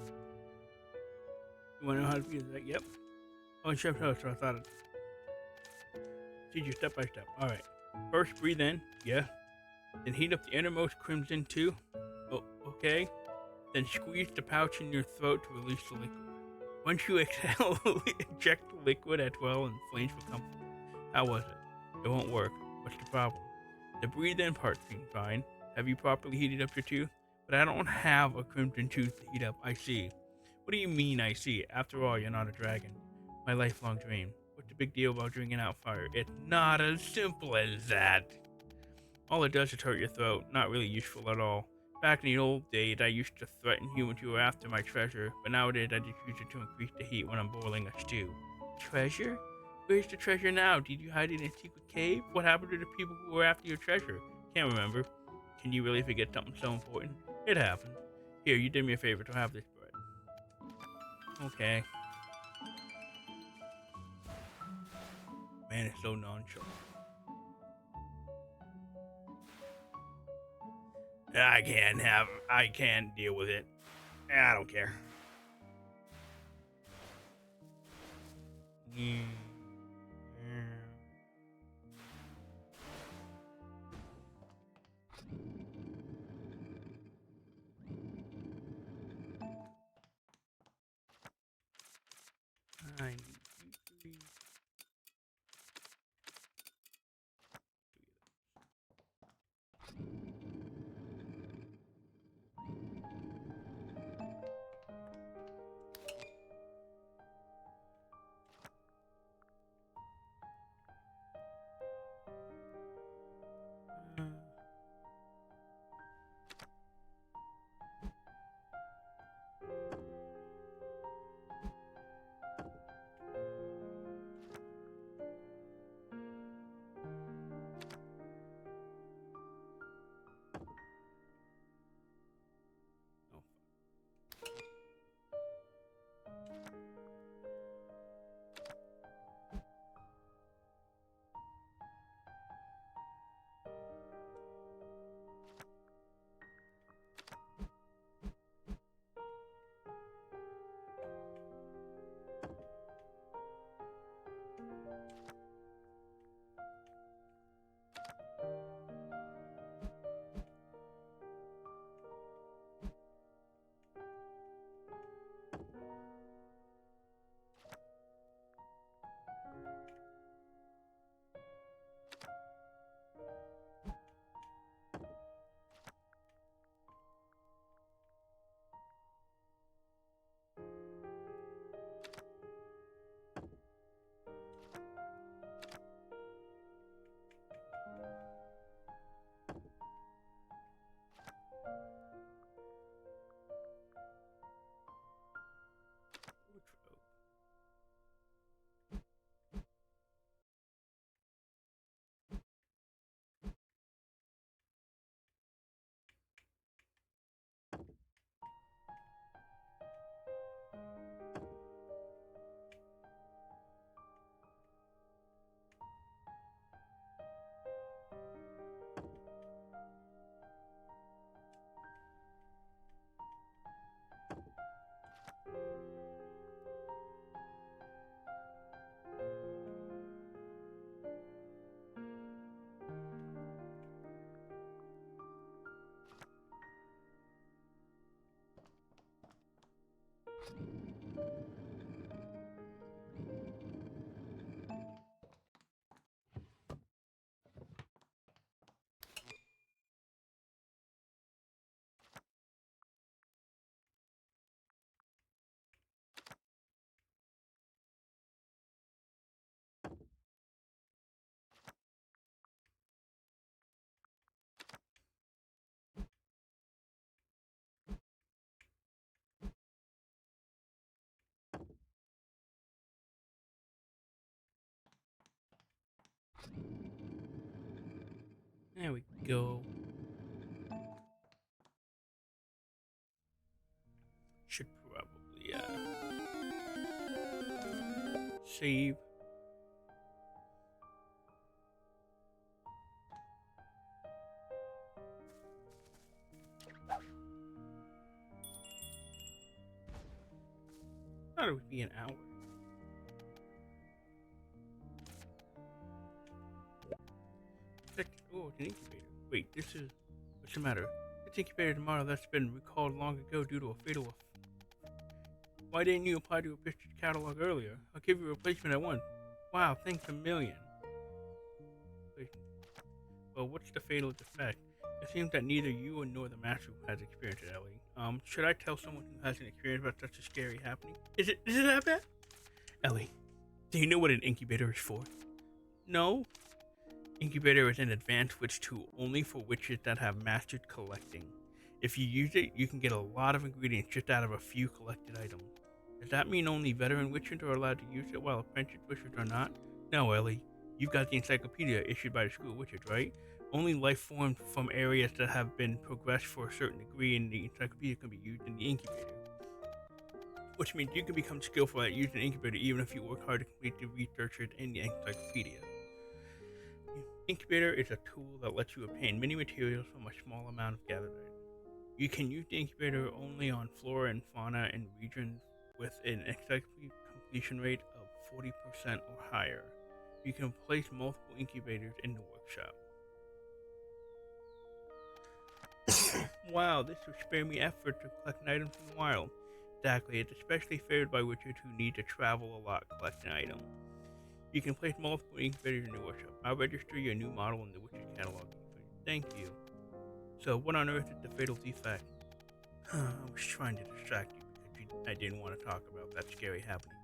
You want to know how to use that? Yep. Oh, Chef House, so I thought I'd teach you step by step. Alright. First, breathe in. Yeah. Then heat up the innermost crimson too. Oh, okay. Then squeeze the pouch in your throat to release the liquid. Once you exhale, eject the liquid as well and flames will come forth. How was it? It won't work. What's the problem? The breathe in part seemed fine. Have you properly heated up your tooth? But I don't have a crimson tooth to heat up. I see. What do you mean I see? After all, you're not a dragon. My lifelong dream. What's the big deal about drinking out fire? It's not as simple as that. All it does is hurt your throat. Not really useful at all. Back in the old days, I used to threaten humans who were after my treasure, but nowadays I just use it to increase the heat when I'm boiling a stew. Treasure? Where's the treasure now? Did you hide it in a secret cave? What happened to the people who were after your treasure? Can't remember. Can you really forget something so important? It happened. Here, you did me a favor to have this bread. Okay. Man, it's so nonchalant. I can't deal with it. I don't care. I need you to There we go. Should probably save. Thought it would be an hour. Oh, it's an incubator. Wait, what's the matter? This incubator model that's been recalled long ago due to a fatal. Why didn't you apply to a picture catalog earlier? I'll give you a replacement at once. Wow, thanks a million. Wait, well, what's the fatal defect? It seems that neither you nor the master has experienced it, Ellie. Should I tell someone who hasn't experienced about such a scary happening? Is it that bad? Ellie, do you know what an incubator is for? No. Incubator is an advanced witch tool only for witches that have mastered collecting. If you use it, you can get a lot of ingredients just out of a few collected items. Does that mean only veteran witches are allowed to use it while apprentice witches are not? No, Ellie. You've got the encyclopedia issued by the School of Witches, right? Only life forms from areas that have been progressed for a certain degree in the encyclopedia can be used in the incubator. Which means you can become skillful at using the incubator even if you work hard to complete the research in the encyclopedia. The incubator is a tool that lets you obtain many materials from a small amount of gathered items. You can use the incubator only on flora and fauna in regions with an encyclopedia completion rate of 40% or higher. You can place multiple incubators in the workshop. Wow, this will spare me effort to collect items from the wild. Exactly, it's especially favored by witches who need to travel a lot collecting items. You can place multiple incubators in the workshop. I'll register your new model in the witches catalog. Thank you. So, what on earth is the fatal defect? I was trying to distract you because I didn't want to talk about that scary happening.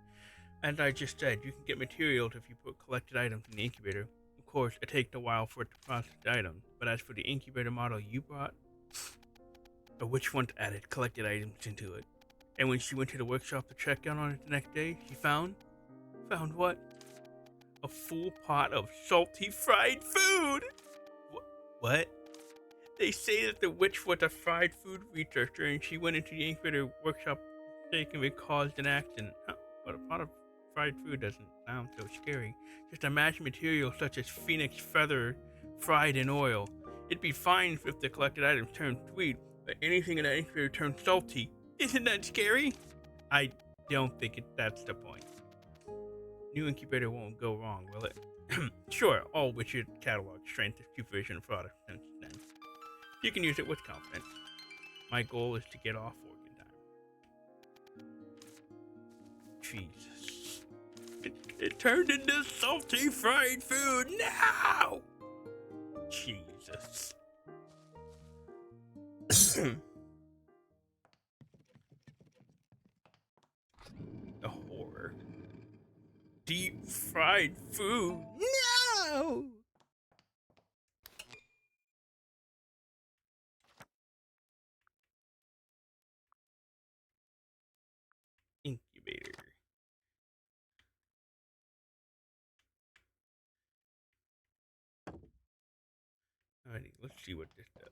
As I just said, you can get materials if you put collected items in the incubator. Of course, it takes a while for it to process the items, but as for the incubator model you brought, a witch once added collected items into it. And when she went to the workshop to check out on it the next day, she found what? A full pot of salty fried food! What? They say that the witch was a fried food researcher and she went into the incubator workshop mistakenly caused an accident. But a pot of fried food doesn't sound so scary. Just imagine materials such as phoenix feather fried in oil. It'd be fine if the collected items turned sweet, but anything in that incubator turned salty. Isn't that scary? I don't think that's the point. New incubator won't go wrong, will it? Sure, all witches catalog strength is supervision of products since then. You can use it with confidence. My goal is to get off work in time. Jesus. It turned into salty fried food now! Jesus. The horror. Deep fried food. No! Incubator. Alrighty, let's see what this does.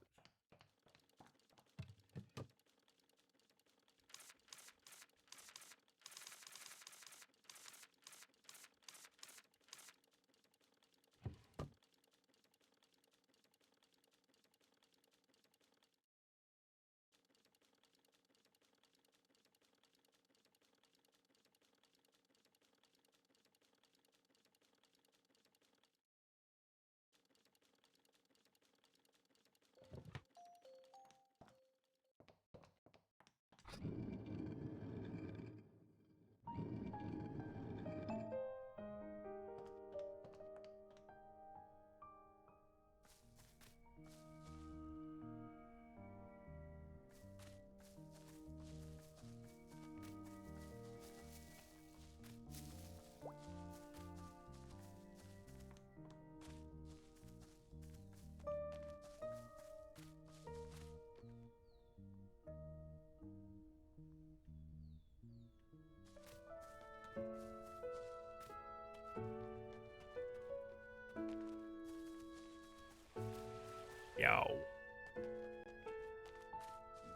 Yo.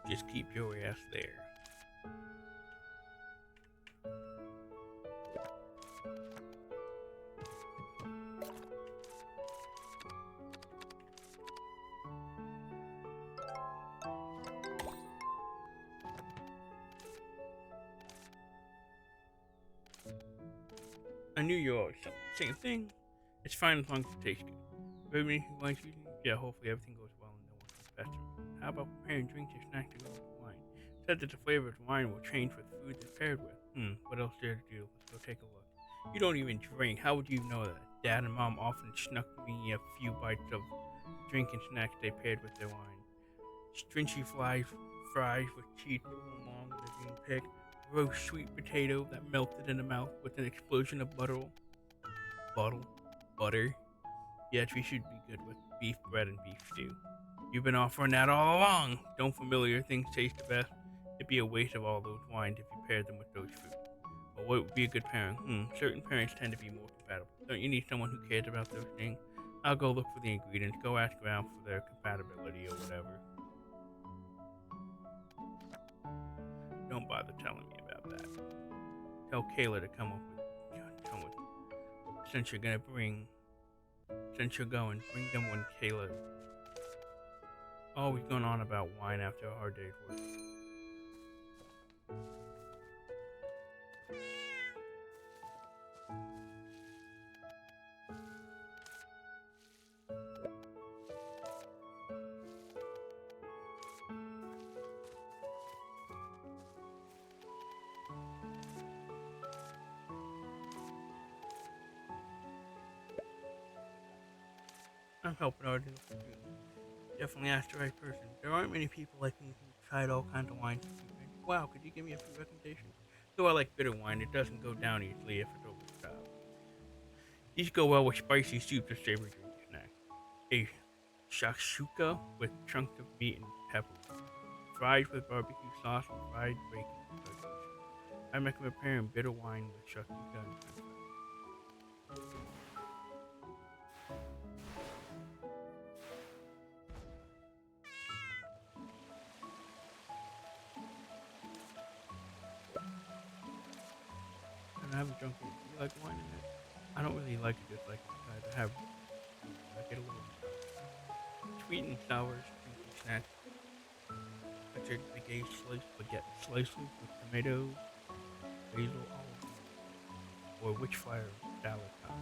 Just keep your ass there. I knew you always said the same thing. It's fine as long as it tastes good. Baby, wine season? Yeah, hopefully everything goes well and no one comes past him. How about preparing drinks and snacks to go with the wine? Said that the flavor of the wine will change with the food it's paired with. What else there to do? Let's go take a look. You don't even drink. How would you know that? Dad and Mom often snuck me a few bites of drink and snacks they paired with their wine. Stringy fries with cheese to go along with a green pig. Roast sweet potato that melted in the mouth with an explosion of butter. Yes, we should be good with beef bread and beef stew. You've been offering that all along. Don't familiar things taste the best? It'd be a waste of all those wines if you paired them with those foods. But what would be a good pairing? Certain parents tend to be more compatible. Don't you need someone who cares about those things? I'll go look for the ingredients. Go ask around for their compatibility or whatever. Don't bother telling me about that. Tell Kayla to come with. Since you're going, bring them when Kayla. Always going on about wine after a hard day's work. I'm helping our little too. Definitely asked the right person. There aren't many people like me who tried all kinds of wines. Wow, could you give me a few recommendations? Though I like bitter wine, it doesn't go down easily if it's over the top. These go well with spicy soups or savory drink snack. A shakshuka with chunks of meat and peppers. Fried with barbecue sauce and fried bacon and turkey. I recommend pairing bitter wine with shakshuka and shrimp. And I have a drunk. Do you like wine in it? I don't really like it just like it. I have. I get a little sweet and sour stinky snacks. I take the gay spaghetti slices with tomatoes, basil, olive oil, or witchfire salad top.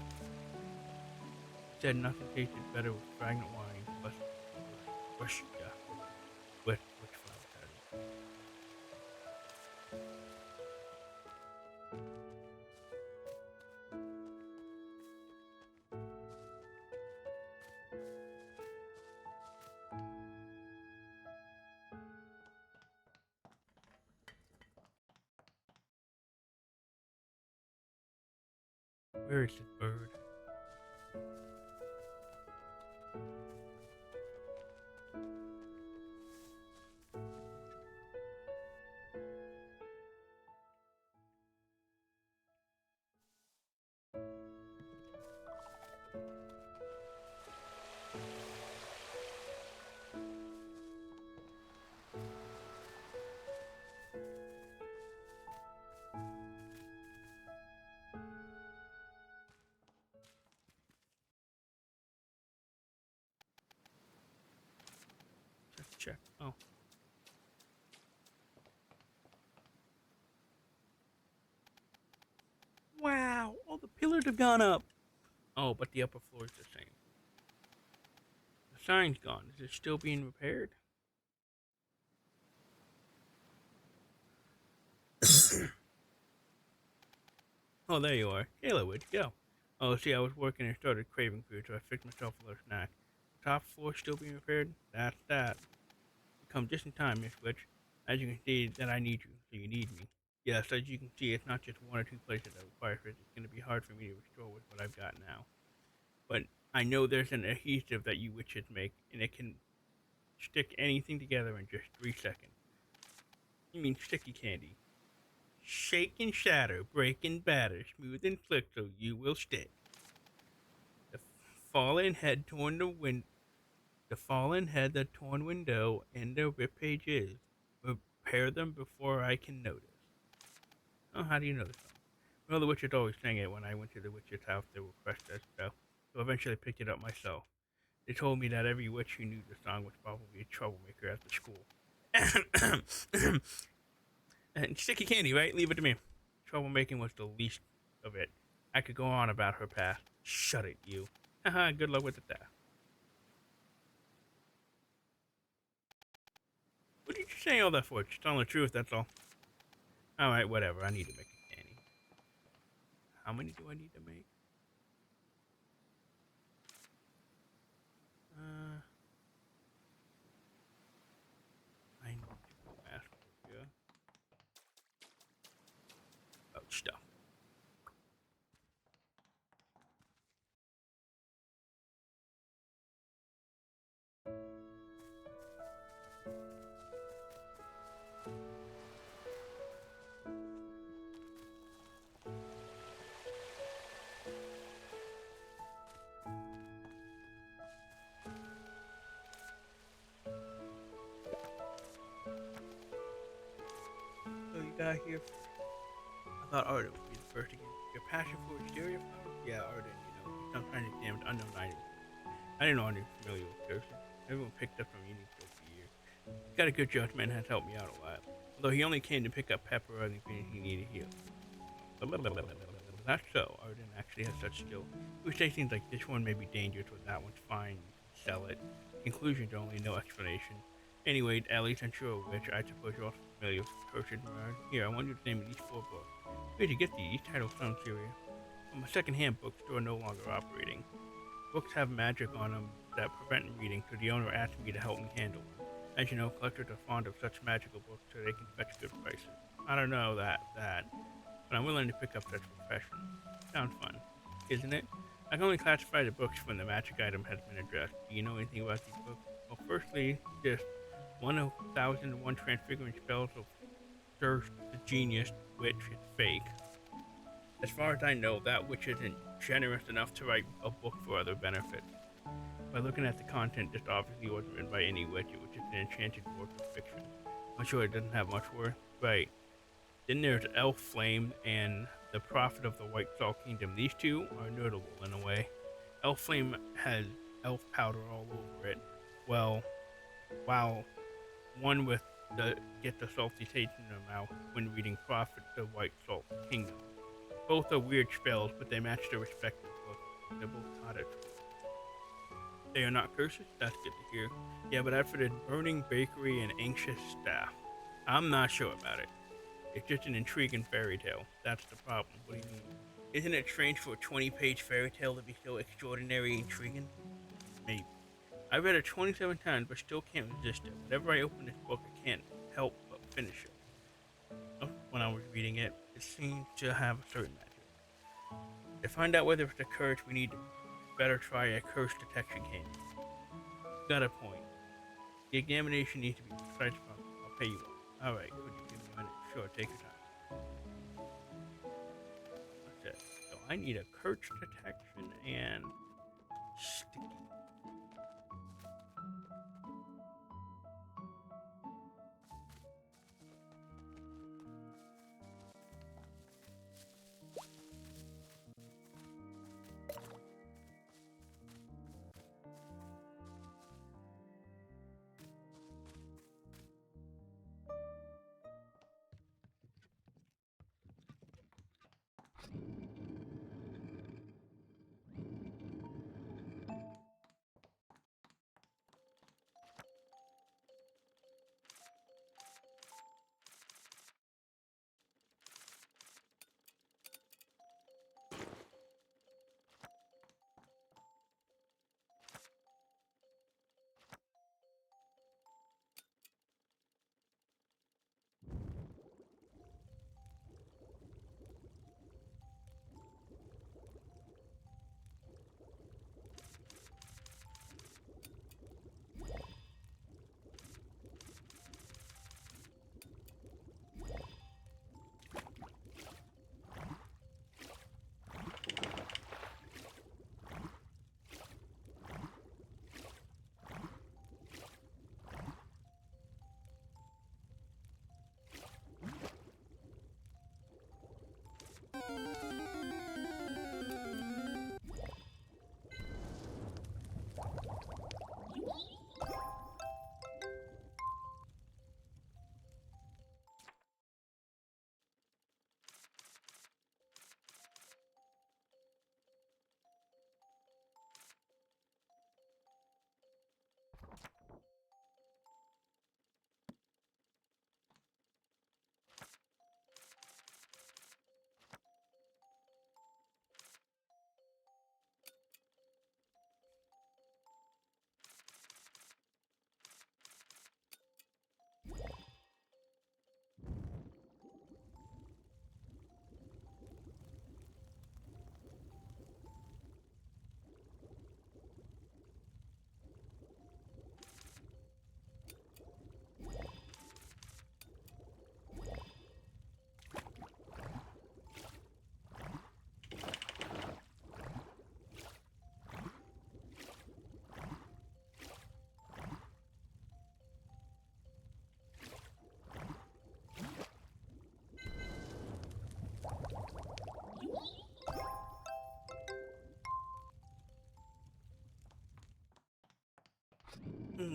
Said nothing tasted better with fragrant wine plus Russia with witchfire salad. Where is this bird? Let's check. Oh. Wow, all the pillars have gone up. Oh, but the upper floor is the same. The sign's gone. Is it still being repaired? Oh, there you are. Kayla, where'd you go? Oh, see, I was working and started craving food, so I fixed myself a little snack. The top floor still being repaired? That's that. You come just in time, Miss Witch. As you can see, that I need you, so you need me. Yes, as you can see, it's not just one or two places that require it. It's going to be hard for me to restore with what I've got now. But I know there's an adhesive that you witches make, and it can stick anything together in just 3 seconds. You mean sticky candy. Shake and shatter, break and batter, smooth and flick so you will stick. The fallen head torn the fallen head, the torn window, and the rip pages. Repair them before I can notice. Oh, how do you know this song? Well, the witches always sang it when I went to the witch's house to request that stuff, so eventually picked it up myself. They told me that every witch who knew the song was probably a troublemaker at the school. And sticky candy, right? Leave it to me. Troublemaking was the least of it. I could go on about her past. Shut it, you. Haha, good luck with that. saying all that for? Just telling the truth, that's all. Alright, whatever. I need to make a canny. How many do I need to make? I need to go ask for you. Oh, stuff. So you got here. I thought Arden would be the first again. Your passion for exterior flowers? Yeah, Arden, you know, sometimes examined unknown items. I didn't know Arden was familiar with Kirsten. Everyone picked up from unique over the years. He's got a good judgment and has helped me out a lot. Although he only came to pick up pepper or anything he needed here. That's so. Arden actually has such skill. He would say things like, this one may be dangerous, or that one's fine, sell it. Conclusions only, no explanation. Anyway, at least I'm sure of which I suppose you're also familiar with Kirsten. Here, I want you to name me these 4 books. Where'd you get these? These titles sound serious. From a second-hand bookstore no longer operating. Books have magic on them that prevent reading, so the owner asked me to help me handle them. As you know, collectors are fond of such magical books so they can fetch good prices. I don't know that, but I'm willing to pick up such profession. Sounds fun, isn't it? I can only classify the books when the magic item has been addressed. Do you know anything about these books? Well, firstly, just 1,001 transfiguring spells of Thirst the Genius Witch is fake. As far as I know, that witch isn't generous enough to write a book for other benefits. By looking at the content, this obviously wasn't written by any witch, it was just an enchanted work of fiction. I'm sure it doesn't have much worth. Right. Then there's Elf Flame and the Prophet of the White Salt Kingdom. These two are notable in a way. Elf Flame has elf powder all over it. Well, while one with the get the salty taste in their mouth when reading Prophet of the White Salt Kingdom. Both are weird spells, but they match their respective books. They're both cottage. They are not curses? That's good to hear. Yeah, but after the burning bakery and anxious staff, I'm not sure about it. It's just an intriguing fairy tale. That's the problem. What do you mean? Isn't it strange for a 20-page fairy tale to be so extraordinary intriguing? Maybe. I read it 27 times, but still can't resist it. Whenever I open this book, I can't help but finish it. When I was reading it, it seemed to have a certain magic. To find out whether it's a curse, we need to better try a curse detection game. Got a point. The examination needs to be precise. I'll pay you one. Alright, could you give me a minute? Sure, take your time. That's it. So I need a curse detection and sticky.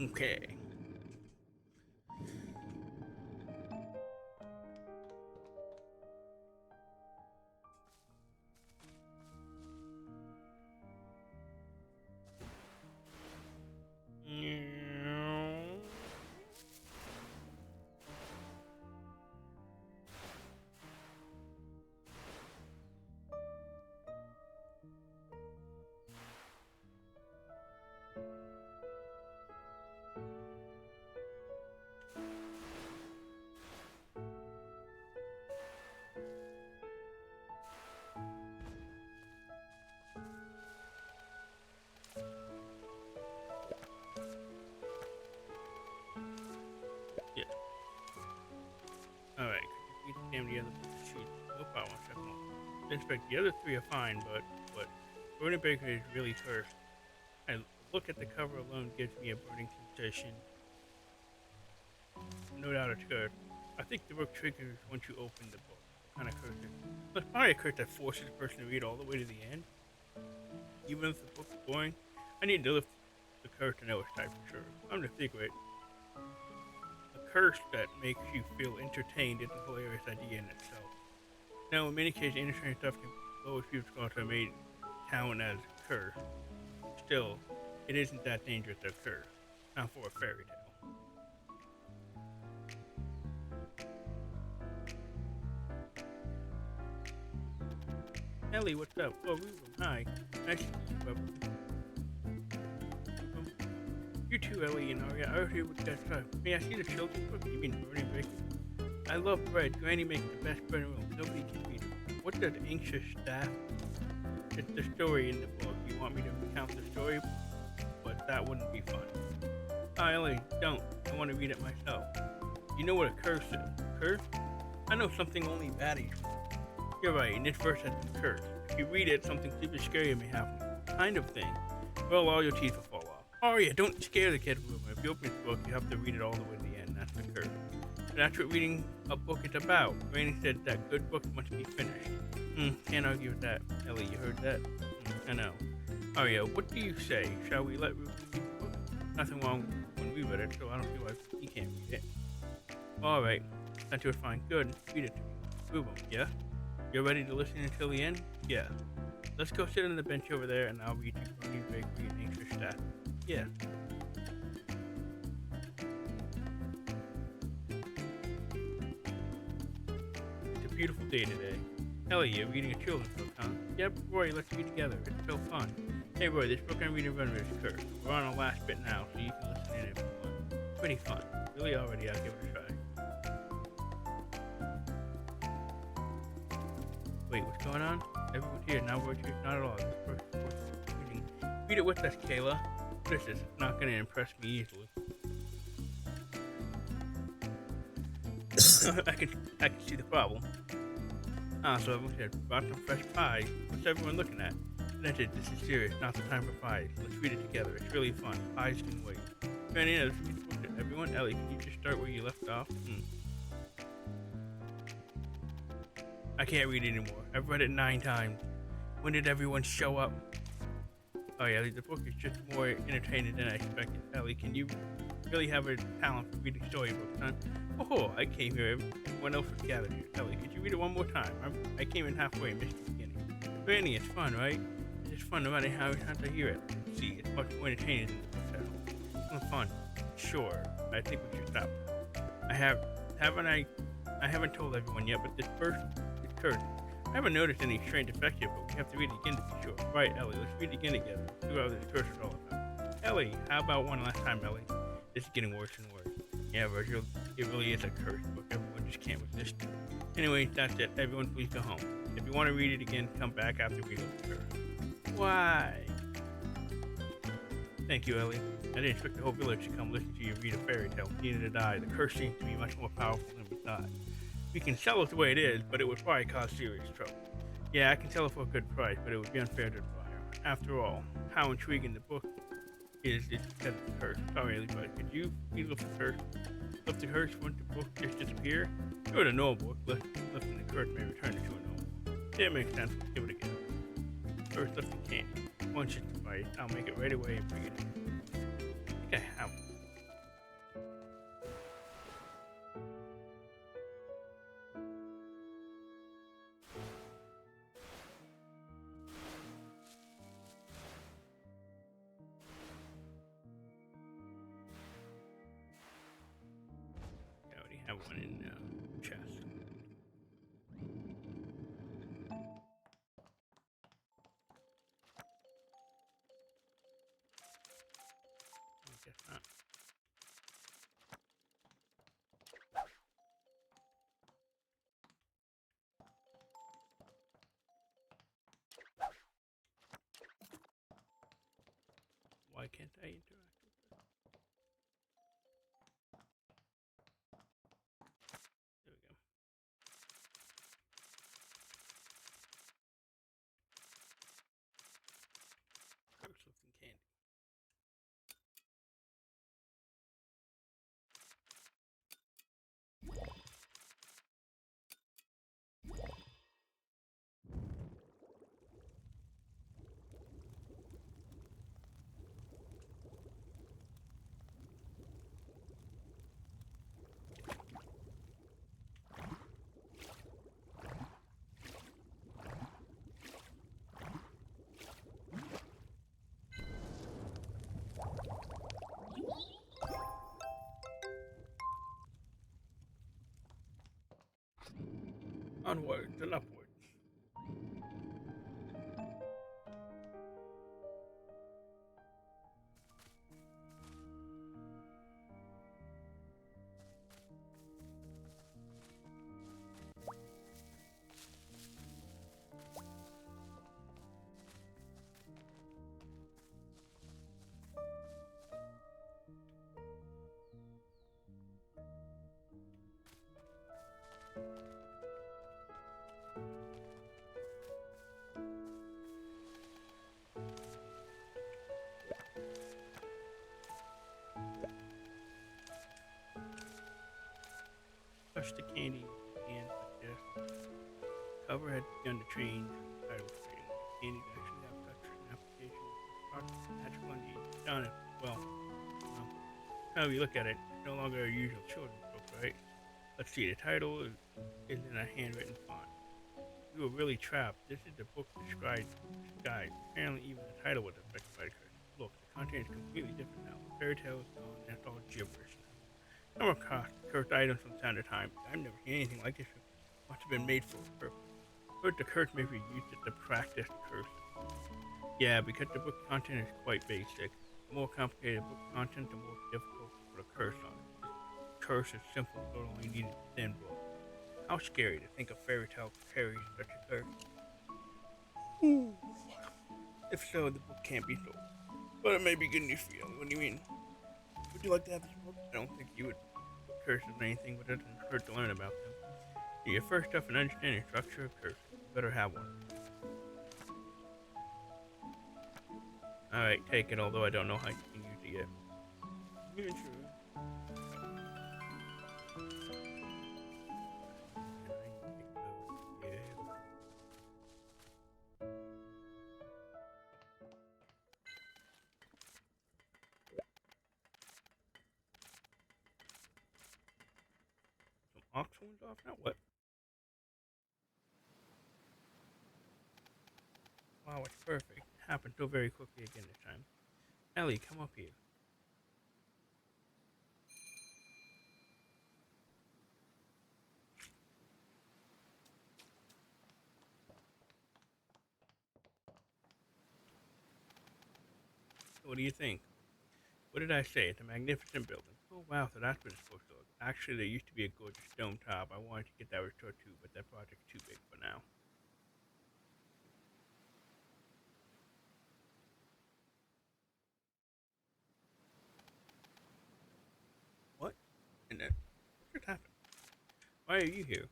Okay. Yeah. Alright, could you please examine the other sheets? No problem, I'll check them all. Inspect the other three are fine, but Burning Baker is really cursed. I look at the cover alone gives me a burning sensation. No doubt it's good. I think the book triggers once you open the book. What kind of curse is it? It's probably a curse that forces a person to read all the way to the end. Even if the book is boring, I need to lift the curse to know it's time for sure. I'm the secret. A curse that makes you feel entertained is a hilarious idea in itself. Now, in many cases, entertaining stuff can lower people's thoughts are made count as a curse. Still, it isn't that dangerous a curse. Not for a fairy tale. Ellie, what's up? Oh, Ruben, hi. Nice to see you, bub. You too, Ellie and Aria. I was here with that stuff. May I see the children's book? You mean Burning Bacon? I love bread. Granny makes the best bread in the world. Nobody can beat it. What's that anxious staff? It's the story in the book. You want me to recount the story? But that wouldn't be fun. Ah, Ellie, don't. I want to read it myself. You know what a curse is? Curse? I know something only baddies. You're right, in this verse has a curse. If you read it, something super scary may happen. Kind of thing. Well, all your teeth will fall off. Aria, don't scare the kid, Ruben. If you open this book, you have to read it all the way to the end. That's the curse. That's what reading a book is about. Granny said that good books must be finished. Can't argue with that. Ellie, you heard that? I know. Aria, what do you say? Shall we let Ruben read the book? Nothing wrong when we read it, so I don't see why he can't read it. Alright. That was fine. Good. Read it to me. Ruben, yeah? You're ready to listen until the end? Yeah. Let's go sit on the bench over there and I'll read you Burning Bakery and Anxious Staff. Yeah. It's a beautiful day today. Ellie, you're reading a children's book, huh? Yep, Roy, let's read together. It's so fun. Hey, Roy, this book I'm reading is cursed. We're on our last bit now, so you can listen in if you want. Pretty fun. Really already, I'll give it a try. Wait, what's going on? Everyone's here, now we're here. Not at all. Read it with us, Kayla. This is not going to impress me easily. I can see the problem. So everyone said, brought some fresh pie. What's everyone looking at? That's it, this is serious, not the time for pies. Let's read it together, it's really fun. Pies can wait. Granny, let's read the book to everyone. Ellie, can you just start where you left off? I can't read it anymore. I've read it 9 times. When did everyone show up? Oh yeah, the book is just more entertaining than I expected. Ellie, can you really have a talent for reading storybooks, huh? Oh, I came here. Everyone else was gathered here. Ellie, could you read it one more time? I came in halfway and missed the beginning. Granny, it's fun, right? It's fun no matter how hard to hear it. See, it's much more entertaining than the book sounds. Fun. Sure. I think we should stop. I haven't told everyone yet, but this first is cursed. I haven't noticed any strange effects here, but we have to read it again to be sure. Right, Ellie, let's read it again together. See what this curse is all about. Ellie, how about one last time, Ellie? This is getting worse and worse. Yeah, Virgil, it really is a curse book. Everyone just can't resist it. Anyway, that's it. Everyone please go home. If you want to read it again, come back after we look the curse. Why? Thank you, Ellie. I didn't expect the whole village to come listen to you read a fairy tale. Neither did I. The curse seems to be much more powerful than we thought. We can sell it the way it is, but it would probably cause serious trouble. Yeah, I can sell it for a good price, but it would be unfair to the buyer. After all, how intriguing the book is because of the curse. Sorry, everybody, could you please lift the curse? Lift the curse, wouldn't the book just disappear? If it were a normal book, lifting the curse may return it to a normal. Yeah, it makes sense. Let's give it a go. First, lift the candy. Once it's suffice, I'll make it right away and bring it in. I think I have one in chest. I guess not. Why can't I interact with it? There we go. Curse looking candy. Onwards and upwards. Touch the candy and like this. Cover had begun to change title screen. Candy to actually have touch an application. Magical indeed. Done it. Well, however you look at it, it's no longer a usual children's book, right? Let's see, the title is in a handwritten font. You were really trapped. This is the book described guide. Apparently even the title was affected by the curse. Look, the content is completely different now. The fairy tale is gone and it's all gibberish now. Come across cursed items from time to time. I've never seen anything like this. Must have been made for a purpose. Heard the curse may be used to practice the curse. Yeah, because the book content is quite basic. The more complicated book content, the more difficult to put a curse on it. The curse is simple, so it only needed a thin book. How scary to think a fairy tale carries such a curse. If so, the book can't be sold. But it may be good news for you. What do you mean? Would you like to have this book? I don't think you would put curses on anything, but it doesn't hurt to learn about them. Do you first off and understand the structure of curses? You better have one. Alright, take it, although I don't know how you can use it yet. Yeah, sure. Some ox horns off now? What? Wow, it's perfect. It happened so very quickly again this time. Ellie, come up here. What do you think? What did I say? It's a magnificent building. Oh wow, so that's what it's supposed to look. Actually, there used to be a gorgeous dome top. I wanted to get that restored too, but that project's too big for now. What? And then, what just happened? Why are you here?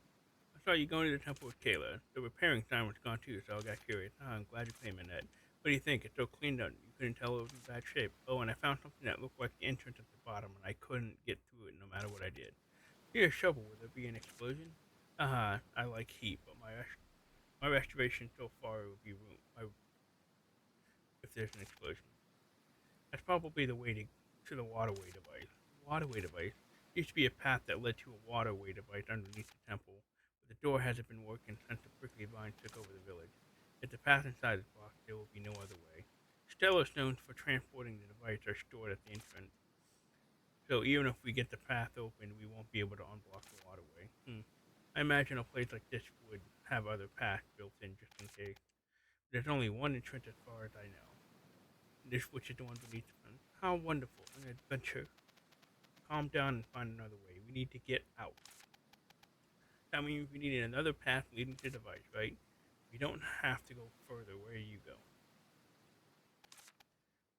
I saw you going to the temple with Kayla. The repairing sign was gone too, so I got curious. Oh, I'm glad you came in, Ed. What do you think? It's so cleaned up. You couldn't tell it was in bad shape. Oh, and I found something that looked like the entrance at the bottom, and I couldn't get through it no matter what I did. See a shovel. Would there be an explosion? I like heat, but my restoration so far would be if there's an explosion. That's probably the way to the waterway device. Waterway device used to be a path that led to a waterway device underneath the temple, but the door hasn't been working since the prickly vines took over the village. If the path inside is blocked, there will be no other way. Stellar stones for transporting the device are stored at the entrance. So even if we get the path open, we won't be able to unblock the waterway. I imagine a place like this would have other paths built in just in case. There's only one entrance as far as I know. This which is the one beneath the fence. How wonderful. An adventure. Calm down and find another way. We need to get out. That means we need another path leading to the device, right? We don't have to go further. Where you go?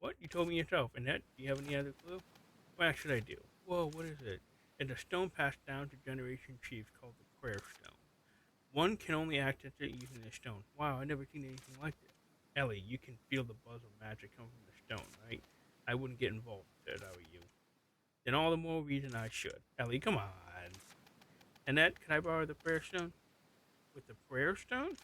What? You told me yourself. Annette, do you have any other clue? What should I do? Whoa, what is it? It's a stone passed down to generation chiefs called the prayer stone. One can only access it using the stone. Wow, I never seen anything like this. Ellie, you can feel the buzz of magic coming from the stone, right? I wouldn't get involved if I were you. Then all the more reason I should. Ellie, come on. Annette, can I borrow the prayer stone? With the prayer stone?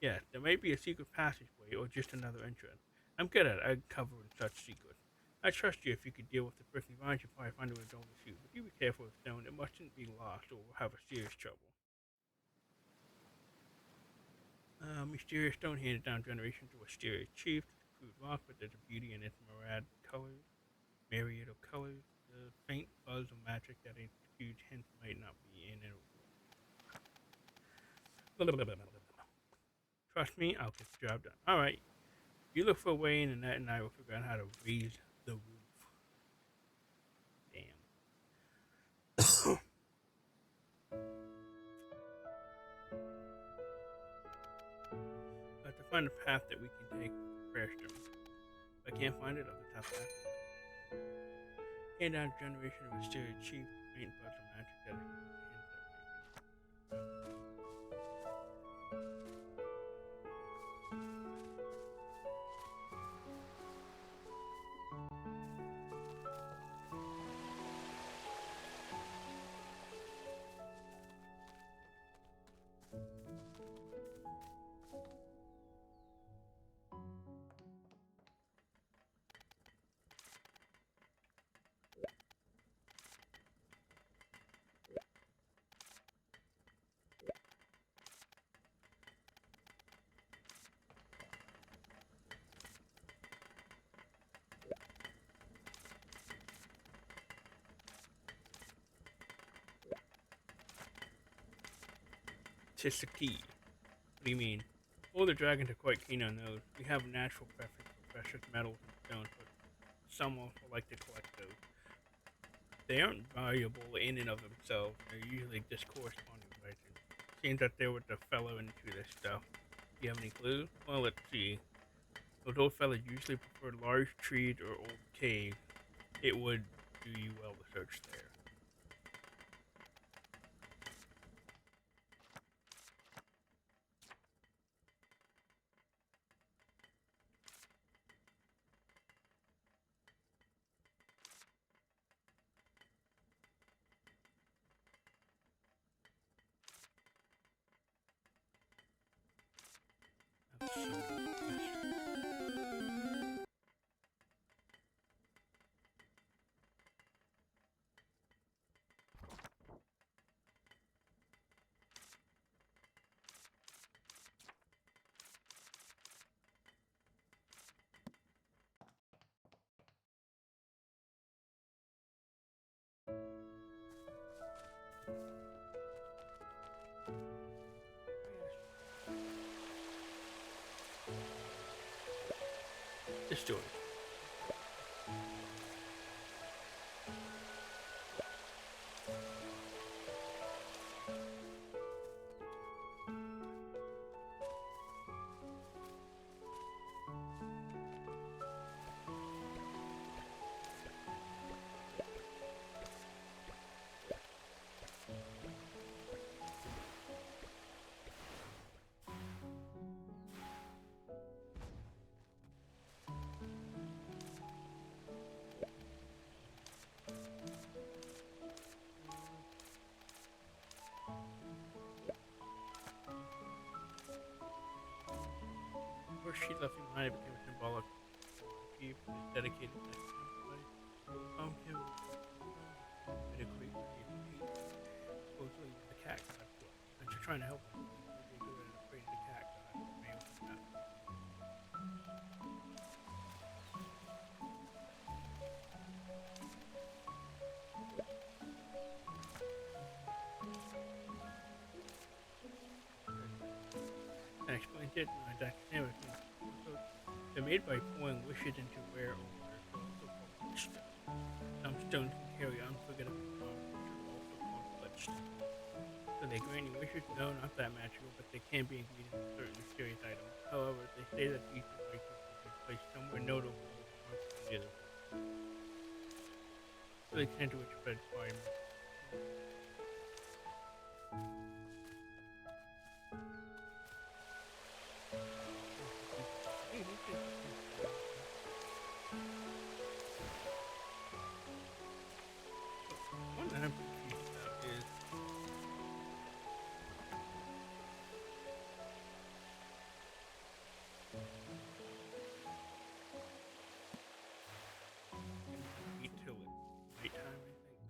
Yes, there may be a secret passageway or just another entrance. I'm good at it. I cover in such secrets. I trust you if you could deal with the prickly vines. You'll probably find a way to don't shoot. But you be careful with the stone. It mustn't be lost or we'll have a serious trouble. Mysterious stone handed down generation to a mysterious chief. Crude rock, but there's a beauty in its myriad of colors. The faint buzz of magic that a huge hint might not be in it. Trust me, I'll get the job done. Alright, you look for a way in and that and I will figure out how to raise the roof. Damn. I have to find a path that we can take with the prayer stone. If I can't find it, I'll just have to hand down a generation of mysterious chief, faint buzz of magic that is tis the key. What do you mean? All the dragons are quite keen on those. We have a natural preference for precious metals and stones, but some also like to collect those. They aren't valuable in and of themselves. They're usually just corresponding legends. Seems that there was a fellow into this stuff. Do you have any clues? Well, let's see. Those old fellas usually prefer large trees or old caves. It would do you well to search there. The story. Where she left behind became a symbolic keep dedicated to that temple. Him made a great read. Supposedly the cat god. And she's trying to help him. They do it and afraid of the cat god. Man with the cat. did know exactly the same as me. So they're made by pouring wishes into rare ore, also called bloodstone. Some stones can carry unforgettable powers, which are also called bloodstone. So they grant you wishes? No, not that magical, but they can be ingredients in certain mysterious items. However, they say that these devices will be placed somewhere notable or remarkable near the world. To the extent to which Fred Prime. One that I'm confused about is gonna wait till it's nighttime, I think.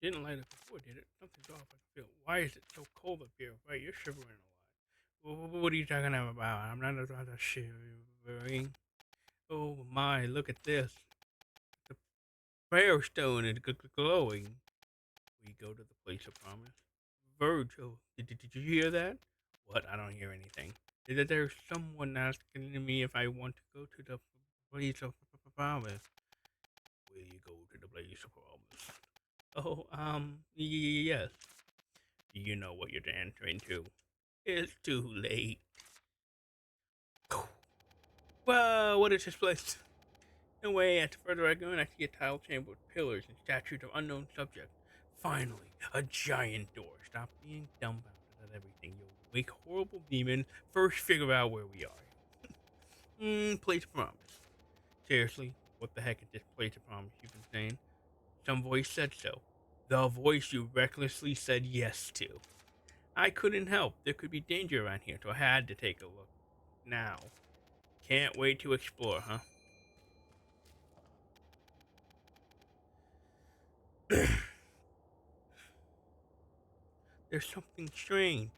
Didn't light up before, did it? Something's off. I can feel it. Why is it so cold up here? Right, you're shivering a lot. What are you talking about? I'm not about to shivering. Oh my, look at this. The prayer stone is glowing. We go to the place of promise. Virgil, did you hear that? What? I don't hear anything. Is that there's someone asking me if I want to go to the place of promise? Will you go to the place of promise? Oh, yes. You know what you're entering into. It's too late. Whoa, what is this place? No way, at further I go, and I see a tile chamber with pillars and statues of unknown subjects. Finally, a giant door. Stop being dumbfounded at everything, you weak, horrible demon. First, figure out where we are. Place of promise. Seriously, what the heck is this place of promise you've been saying? Some voice said so. The voice you recklessly said yes to. I couldn't help. There could be danger around here, so I had to take a look. Now. Can't wait to explore, huh? There's something strange.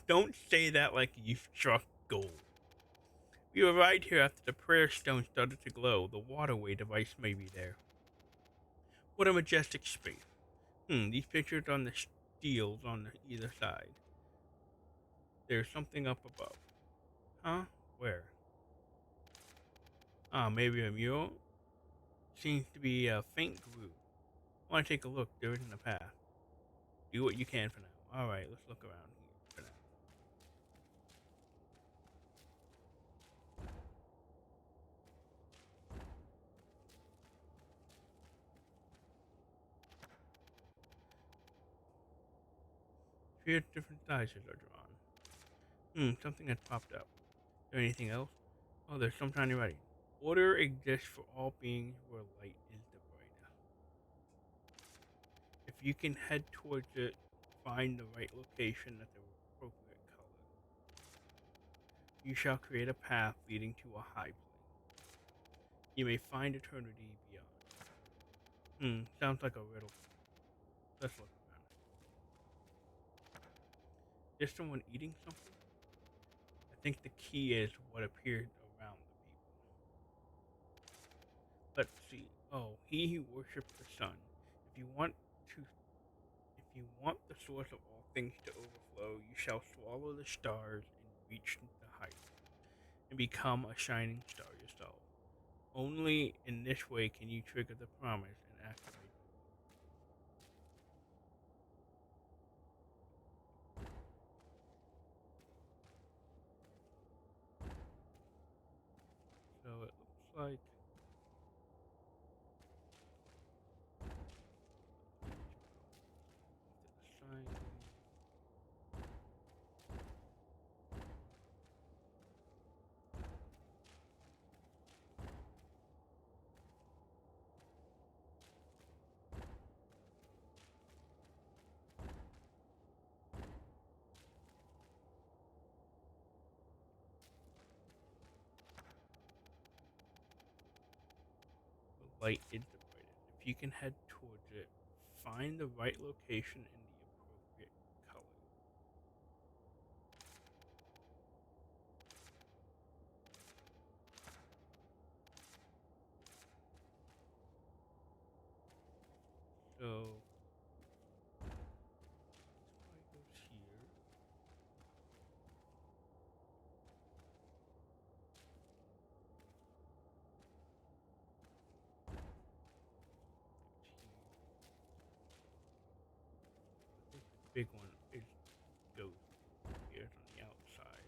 Don't say that like you've struck gold. We arrived here after the prayer stone started to glow. The waterway device may be there. What a majestic space. These pictures on the steels on either side. There's something up above. Huh? Where? Maybe a mural? Seems to be a faint groove. Want to take a look? There isn't a path. Do what you can for now. Alright, let's look around here for now. Three different sizes are drawn. Something had popped up. Is there anything else? Oh, there's some tiny writing. Order exists for all beings where light is the brightest. If If you can head towards it, find the right location at the appropriate color. You shall create a path leading to a high plane. You may find eternity beyond. Sounds like a riddle. Let's look around. Is someone eating something? I think the key is what appeared around the people. Let's see. Oh, he who worships the sun. If you want the source of all things to overflow, you shall swallow the stars and reach the heights, and become a shining star yourself. Only in this way can you trigger the promise and activate. So it looks like the sign. The light is the brightest. If you can head towards it, find the right location in the appropriate color. So this probably goes here. I think the big one is goes here on the outside.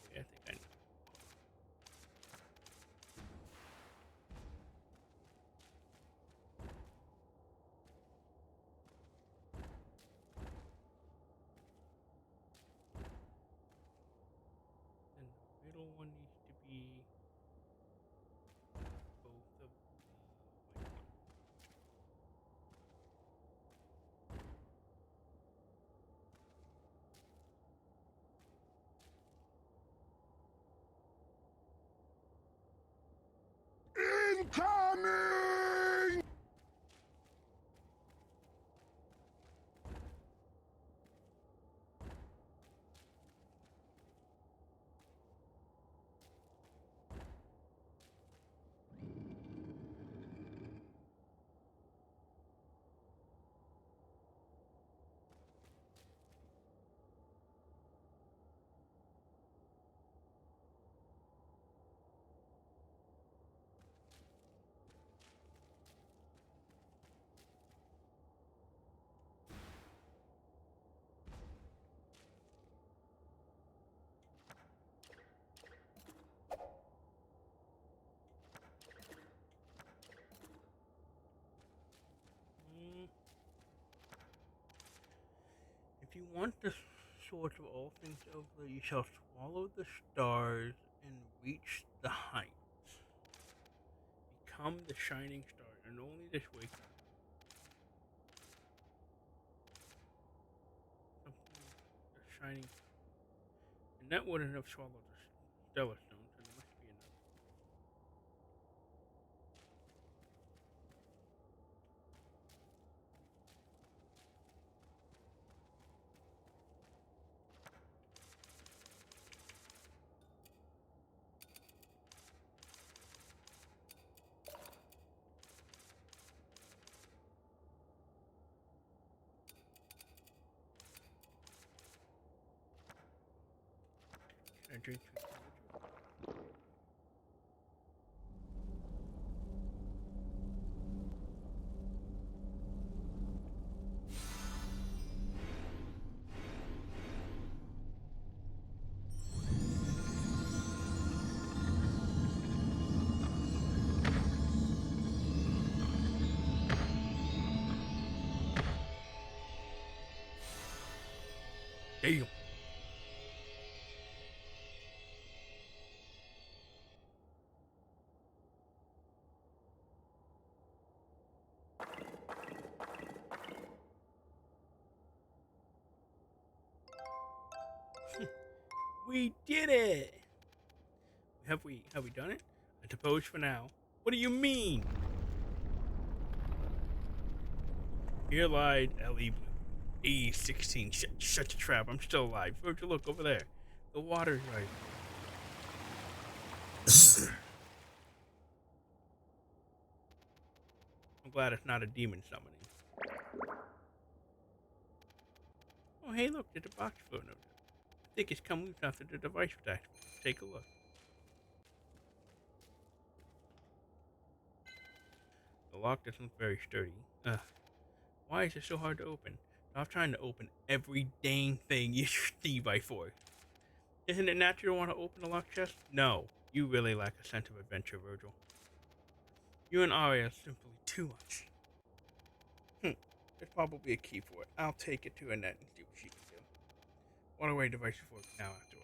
Okay, I think I know. And the middle one needs to be both of the white ones. Incoming! Mm, If you want the source of all things over, you shall swallow the stars and reach the heights. Become the shining star, and only this way can something the shining star. And that wouldn't have swallowed the stellar stones, and it must be enough. And drink through the ritual. Damn. We did it! Have we done it? I suppose for now. What do you mean? Here lied Ellie Blue. E16, shut the trap, I'm still alive. Virgil, look over there. The water's right. I'm glad it's not a demon summoning. Oh, hey, look, there's a box floating over there. I think it's come loose after the device was activated. Take a look. The lock doesn't look very sturdy. Why is it so hard to open? Stop trying to open every dang thing you see by force. Isn't it natural to want to open a locked chest? No, you really lack a sense of adventure, Virgil. You and Arya are simply too much. There's probably a key for it. I'll take it to Annette and see what she can do. What away device for it now after all.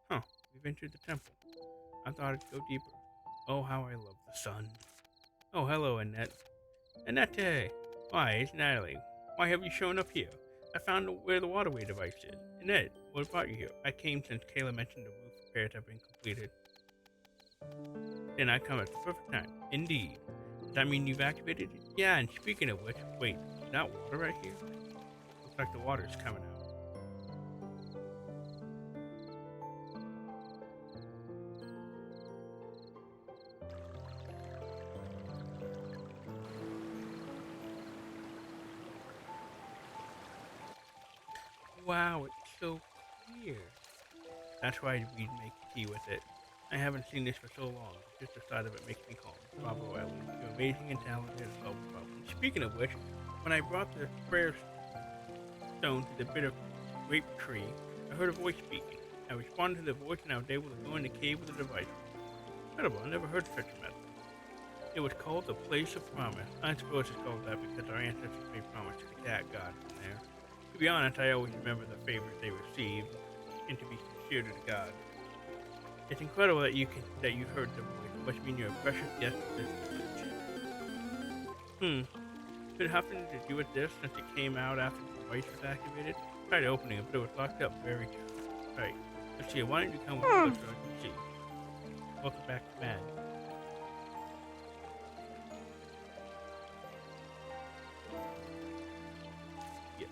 Huh, we've entered the temple. I thought it'd go deeper. Oh, how I love the sun. Oh, hello, Annette. Annette! Why, it's Natalie. Why have you shown up here? I found where the waterway device is. Annette, what brought you here? I came since Kayla mentioned the roof repairs have been completed. Then I come at the perfect time. Indeed. Does that mean you've activated it? Yeah, and speaking of which, wait, is that water right here? Looks like the water's coming out. Wow, it's so clear. That's why we'd make tea with it. I haven't seen this for so long. Just the sight of it makes me calm. Bravo, Ellie. You're amazing and talented at solving problems. Speaking of which, when I brought the prayer stone to the bitter grape tree, I heard a voice speaking. I responded to the voice and I was able to go in the cave with the device. Incredible, I never heard such a method. It was called the Place of Promise. I suppose it's called that because our ancestors made promise to the cat god from there. To be honest, I always remember the favors they received and to be sincere to the god. It's incredible that you heard the voice. It must mean you're a precious guest of this village. Could it have something to do with this since it came out after the device was activated? I tried opening it, but it was locked up very carefully. Right. Let's see, why don't you come with us so I can see? Welcome back to Man. Yes.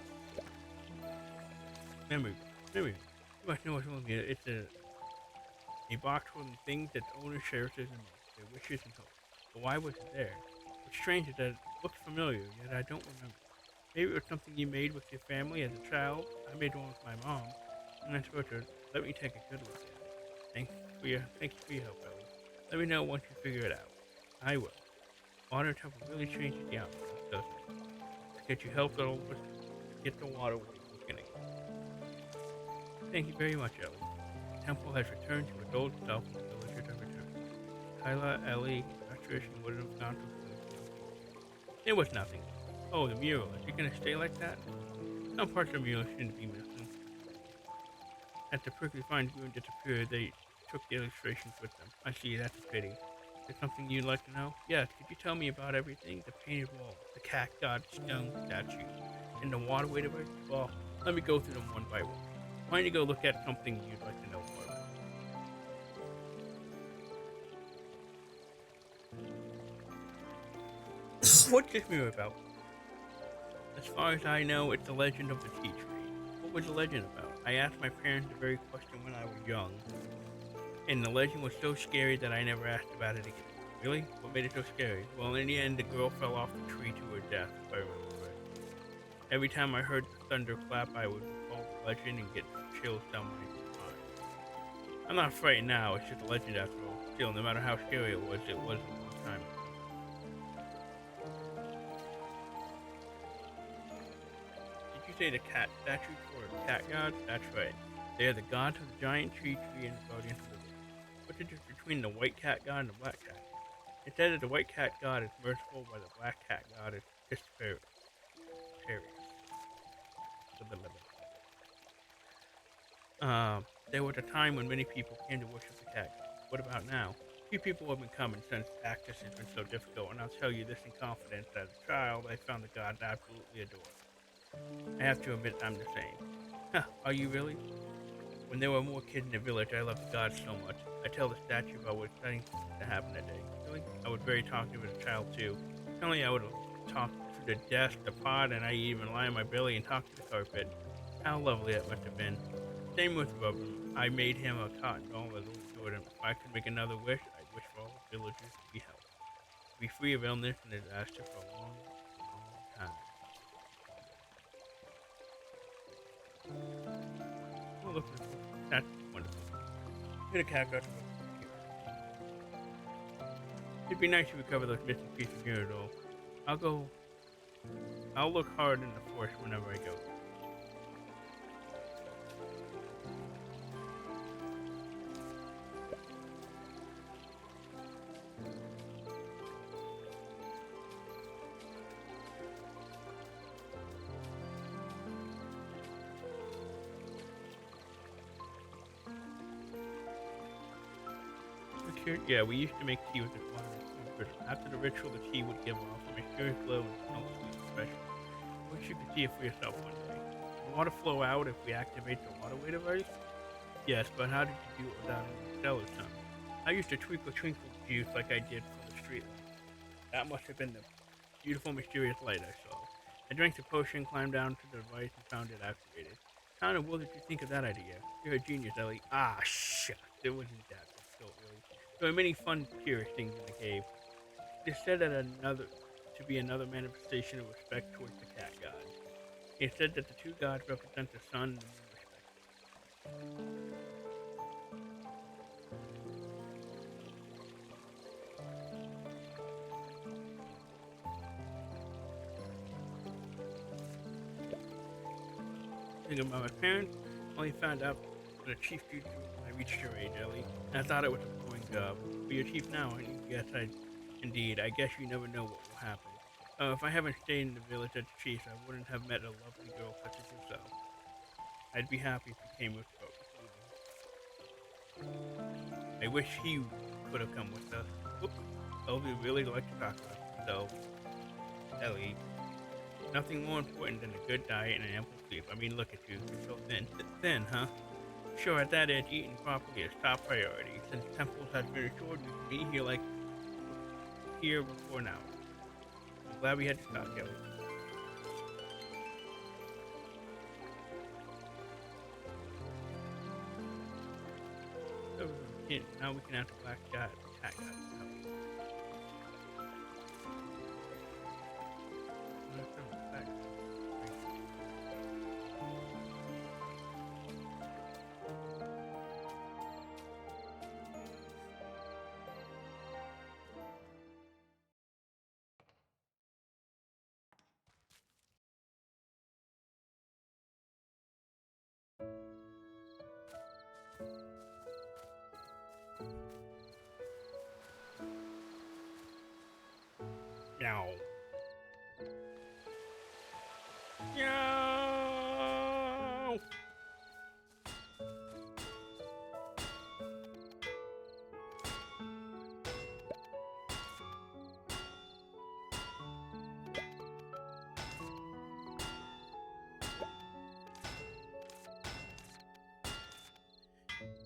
Memory. You must know what's wrong here. It's a box full of things that the owner cherishes and most, their wishes and hopes. But why was it there? What's strange is that it looks familiar, yet I don't remember. Maybe it was something you made with your family as a child. I made one with my mom. And I spoke to her. Let me take a good look at it. Thank you for your help, Ellie. Let me know once you figure it out. I will. Water temple really changes the outlook, doesn't it? To get you help, it'll get the water working again. Thank you very much, Ellie. The temple has returned to its old self and the villagers have returned. Kyla, Ellie, Patricia would have gone to It was nothing. Oh, the mural. Is it gonna stay like that? Some parts of the mural shouldn't be missing. As the prickly vines grew and disappeared, they took the illustrations with them. I see, that's a pity. Is there something you'd like to know? Yes, could you tell me about everything? The painted walls, the cat god stone statues, and the waterway device? Well, let me go through them one by one. Why don't you go look at something you'd like to know more about? What's this mirror about? As far as I know, it's the legend of the tea tree. What was the legend about? I asked my parents the very question when I was young. And the legend was so scary that I never asked about it again. Really? What made it so scary? Well, in the end, the girl fell off the tree to her death, if I remember right. Every time I heard the thunder clap, I would recall the legend and get chills down my spine. I'm not afraid now, it's just a legend after all. Still, no matter how scary it was a long time ago. Did you say the cat statues were cat gods? That's right. They are the gods of the giant tree and the guardians of the wood. What's the difference between the white cat god and the black cat god? It said that the white cat god is merciful, while the black cat god is mysterious. There was a time when many people came to worship the cat god. What about now? Few people have been coming since access has been so difficult, and I'll tell you this in confidence, as a child I found the god absolutely adorable. I have to admit I'm the same. Huh, are you really? When there were more kids in the village, I loved the gods so much. I tell the statue about what exciting things to happen that day. Really? I was very talkative as a child too. Suddenly I would talk to the desk, the pot, and I even lie on my belly and talk to the carpet. How lovely that must have been. Same with Rubber. I made him a cotton doll that little Jordan. If I could make another wish, I'd wish for all the villagers to be healthy. To be free of illness and disaster for a long, long time. Oh, look, that's wonderful. Hit a cat got It'd be nice to recover those missing pieces here, though. I'll look hard in the forest whenever I go. Yeah, we used to make tea with the water. After the ritual, the tea would give off a mysterious glow and smell sweet and special. I wish you could see it for yourself one day. Will water flow out if we activate the waterway device? Yes, but how did you do it without any stellar sun? I used to twinkle juice like I did for the street light. That must have been the beautiful mysterious light I saw. I drank the potion, climbed down to the device, and found it activated. How in the world did you think of that idea? You're a genius, Ellie. Ah, shucks. It wasn't that difficult, really. There were many fun, curious things in the cave. It is said that to be another manifestation of respect towards the cat god. It said that the two gods represent the sun and the moon respectively. Thinking about my parents, only found out that a chief duty when I reached your age, Ellie. And I thought it was a boring job. But you're chief now, and yes, indeed, I guess you never know what will happen. If I haven't stayed in the village as chief, I wouldn't have met a lovely girl such as yourself. I'd be happy if you came with me. I wish he could have come with us. Whoop. Ellie really like to talk about himself. Ellie. Nothing more important than a good diet and an ample sleep. I mean, look at you. You're so thin. Thin, huh? Sure, at that age, eating properly is top priority. Since temples have been restored, we can be here before now. I'm glad we had to stop, Kelly. So, now we can have the black cat cat. Meow. Meow.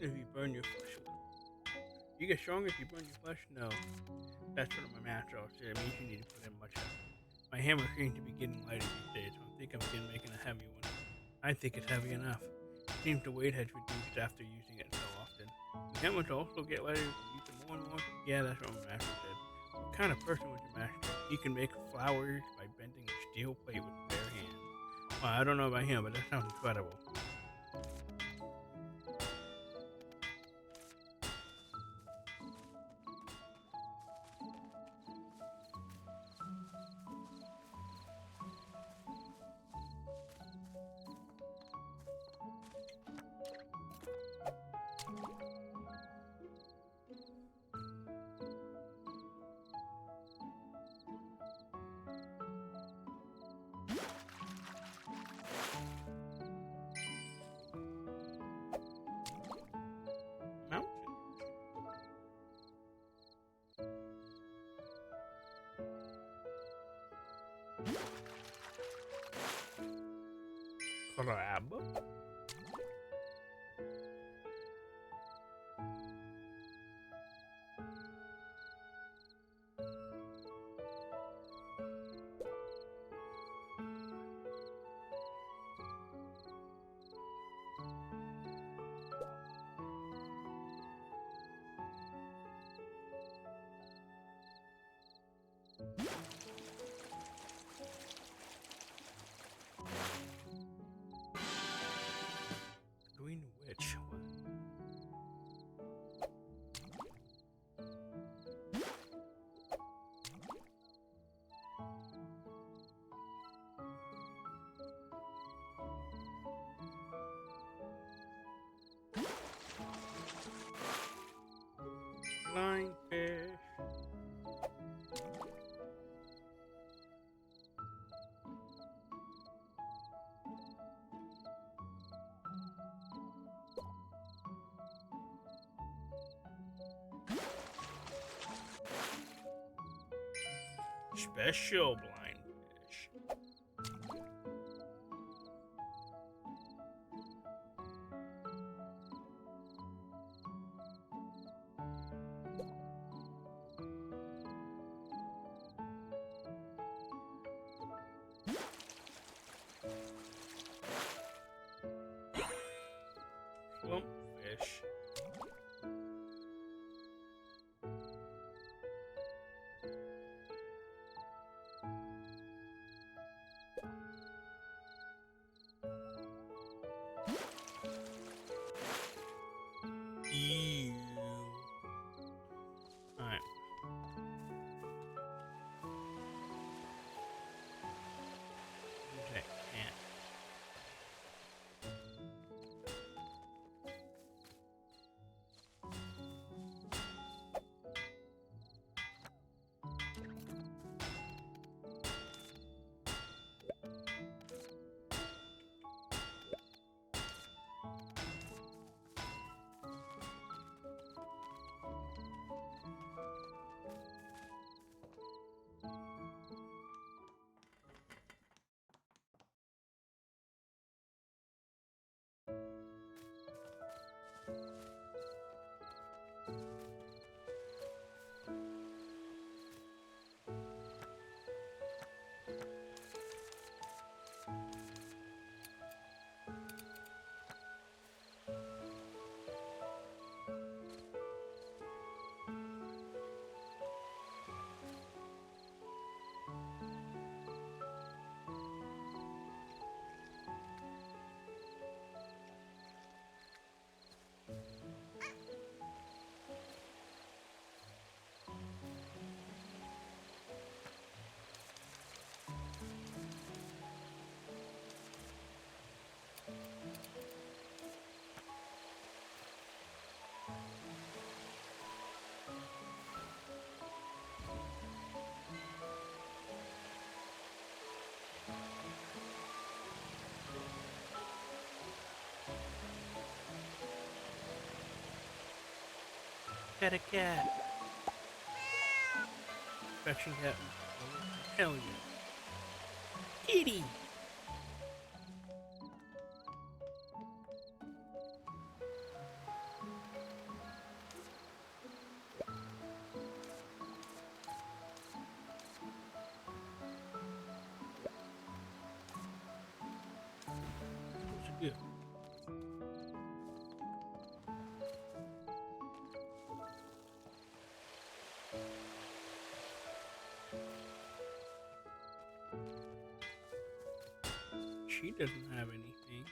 If you burn your flesh a little. You get stronger if you burn your flesh? No. That's what my master always said. It means you need to put in much effort. My hammer seems to be getting lighter these days, so I think I'm making a heavy one. I think it's heavy enough. It seems the weight has reduced after using it so often. The camels also get letters and use them more and more. Yeah, that's what my master said. What kind of person was your master? He can make flowers by bending a steel plate with bare hands. Well, I don't know about him, but that sounds incredible. Mountain. Crab. Green witch. Flying fish. Special blind fish. Slumpfish. Ew. Alright. Okay, can't. Cat a cat. Fetching cat. Hell yeah. Kitty! What's it do? she doesn't have anything.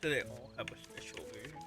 Do they all have a special version?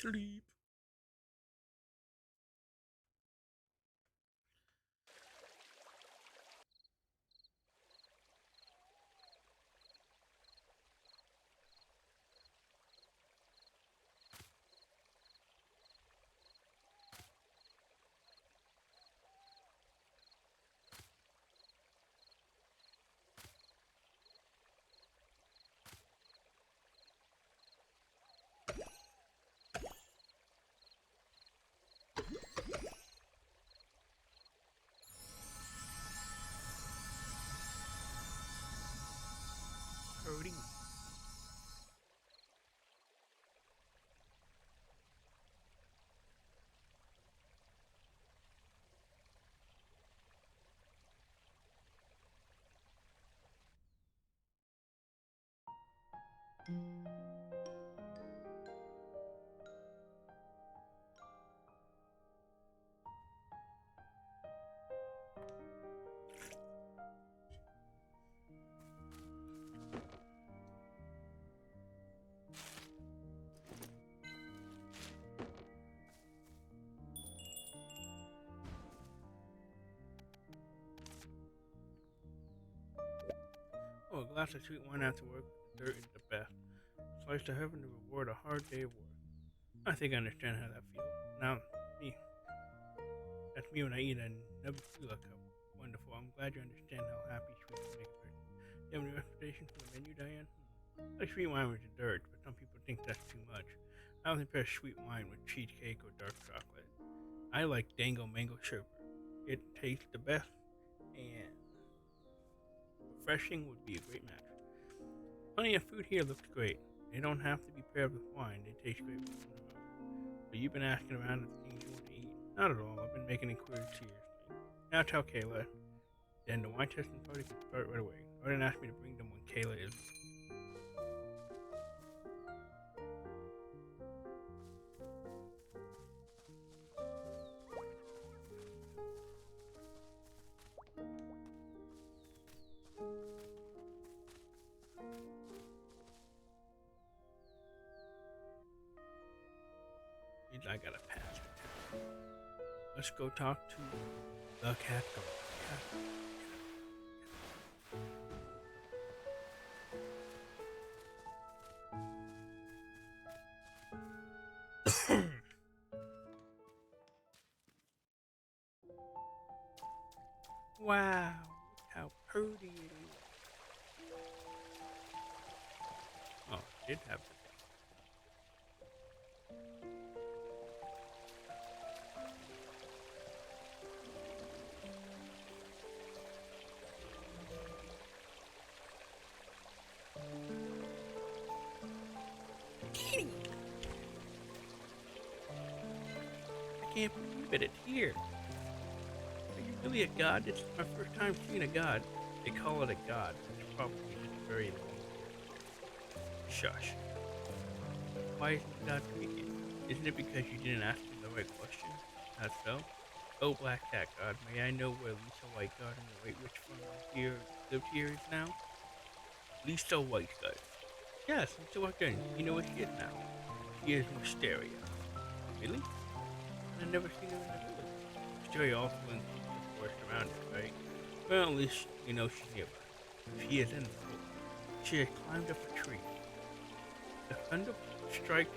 Sleep. Cody. Oh, a glass of sweet wine after work with the dirt is the best. Slice to heaven to reward a hard day of work. I think I understand how that feels. Now, me, that's me when I eat and never feel like how wonderful. I'm glad you understand how happy sweet can make a person. Do you have any recommendations for the menu, Diane? Like sweet wine with dessert, but some people think that's too much. I don't compare sweet wine with cheesecake or dark chocolate. I like Dango Mango Sherbet. It tastes the best, and refreshing would be a great match. Plenty of food here looks great. They don't have to be paired with wine. They taste great with one another. But you've been asking around at the things you want to eat. Not at all. I've been making inquiries seriously. Now tell Kayla. Then the wine testing party can start right away. Arden asked me to bring them when Kayla is. I gotta pass. Let's go talk to the cat girl. Wow, look how pretty it is. Oh, it did have Kitty! I can't believe it, it's here. Are you really a god? It's my first time seeing a god. They call it a god, which probably is very long. Shush. Why isn't God speaking? Isn't it because you didn't ask him the right question? Not so? Oh, Black Cat God, may I know where Lisa White God and the White Witch from here lived here is now? Lisa White God. Yes, Lisa White God. You know where she is now? She is Wisteria. Really? I've never seen her in the village. Wisteria also includes the forest around it, right? Well, at least you know she's nearby. She is in the village. She has climbed up a tree. The thunder strikes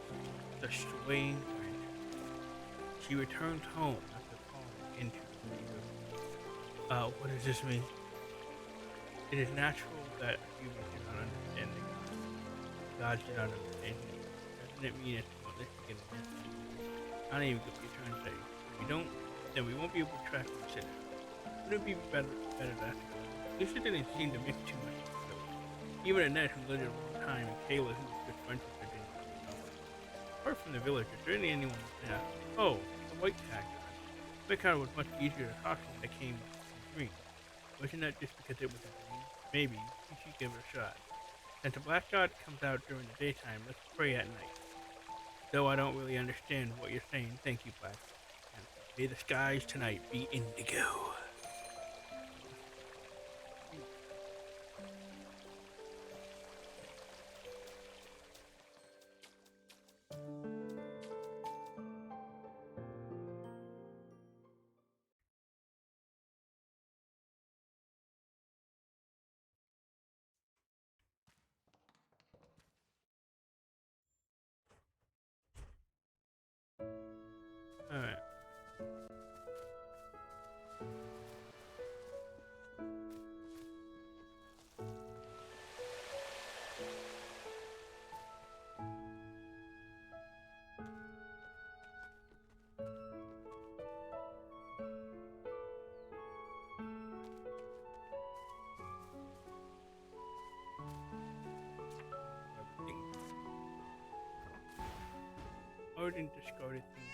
the swaying branches. She returns home after falling into the river. What does this mean? It is natural that humans do not understand the gods. Gods do not understand humans. Doesn't it mean it's pointless to get against them? I don't even get what you're trying to say. If we don't, then we won't be able to track the city. Wouldn't it be better that? Lisa didn't seem to mix too much with the village. Even Annette, who lived a long time, and Kayla, who was good friends with her, didn't really know her. Apart from the village, is there really anyone there? Oh, the white cat guy. That cat was much easier to talk to when they came in dreams. Wasn't that just because it was a dream? Maybe we should give it a shot. Since the black god comes out during the daytime, let's pray at night. Though I don't really understand what you're saying, thank you, Black. And may the skies tonight be indigo. Odin discarded things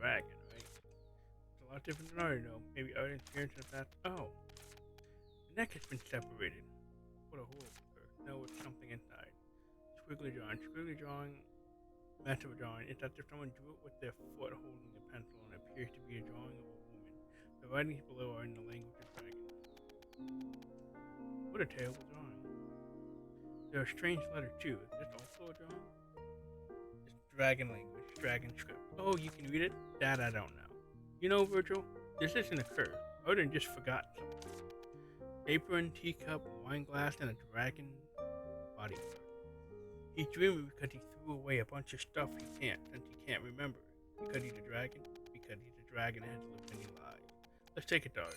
dragon, right? It's a lot different than Odin, though. Maybe Odin's parents in the past. Oh, the neck has been separated. What a hole. No, it's something inside. Squiggly drawing, massive drawing. It's as if someone drew it with their foot holding a pencil and appears to be a drawing of a woman. The writings below are in the language of dragons. What a terrible drawing. There's a strange letter too. Is this also a drawing? It's dragon language, dragon script. Oh, you can read it? That I don't know. You know, Virgil, this isn't a curse. Odin just forgot something. Apron, teacup, wine glass, and a dragon body part. He's dreaming because he threw away a bunch of stuff since he can't remember it. Because he's a dragon? Because he's a dragon and has lived many lives. Let's take it, dart.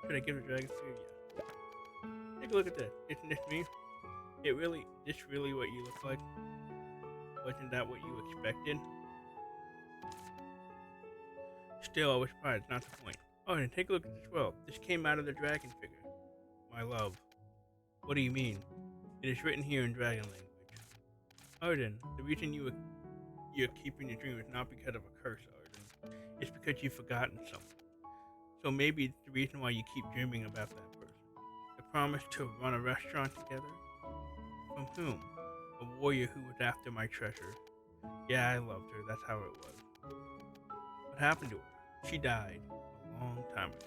Should I give the dragon food? Yeah. Take a look at this. Isn't this me? This really what you look like? Wasn't that what you expected? Still, I was surprised, not the point. Oh, and take a look at this world. This came out of the dragon figure. My love. What do you mean? It is written here in dragon language. Odin, the reason you're keeping your dream is not because of a curse, Odin. It's because you've forgotten something. So maybe it's the reason why you keep dreaming about that person. The promise to run a restaurant together? From whom? A warrior who was after my treasure. Yeah, I loved her. That's how it was. What happened to her? She died a long time ago.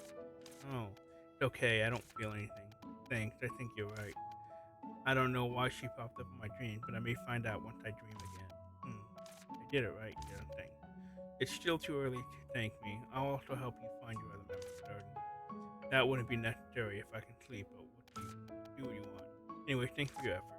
Oh, it's okay. I don't feel anything. Thanks. I think you're right. I don't know why she popped up in my dreams, but I may find out once I dream again. I did it right, you don't think? It's still too early to thank me. I'll also help you find your other memories, Arden. That wouldn't be necessary if I can sleep, but do what you want. Anyway, thanks for your effort.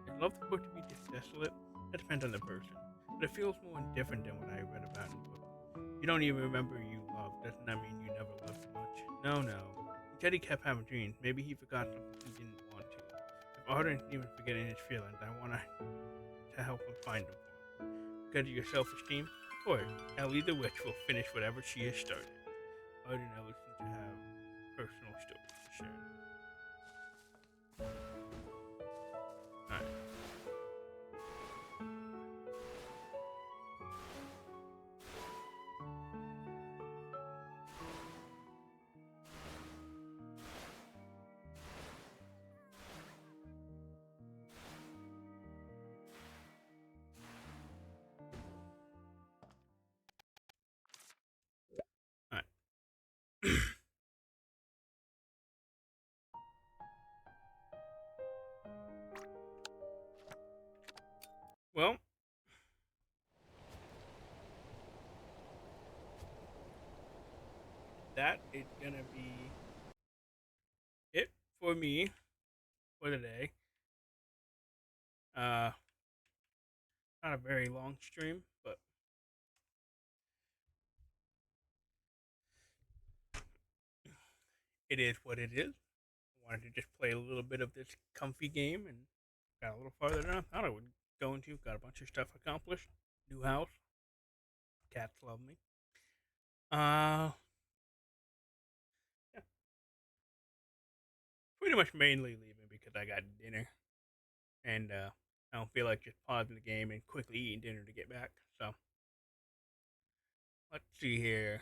Is love the book to be just desolate? That depends on the person, but it feels more indifferent than what I read about in the book. You don't even remember you loved. Doesn't that mean you never loved much? No. He said he kept having dreams. Maybe he forgot something he didn't want to. If Arden isn't even forgetting his feelings, I want to help him find them. Because of your self-esteem? Of course, Ellie the witch will finish whatever she has started. Odin and Ellie seem to have personal stories to share. Alright. Alright. Well, that is gonna be it for me for today. Uh, Not a very long stream, but it is what it is. I wanted to just play a little bit of this comfy game and got a little farther than I thought I would going to. Got a bunch of stuff accomplished. New house. Cats love me. Yeah, pretty much mainly leaving because I got dinner, and I don't feel like just pausing the game and quickly eating dinner to get back. So let's see here.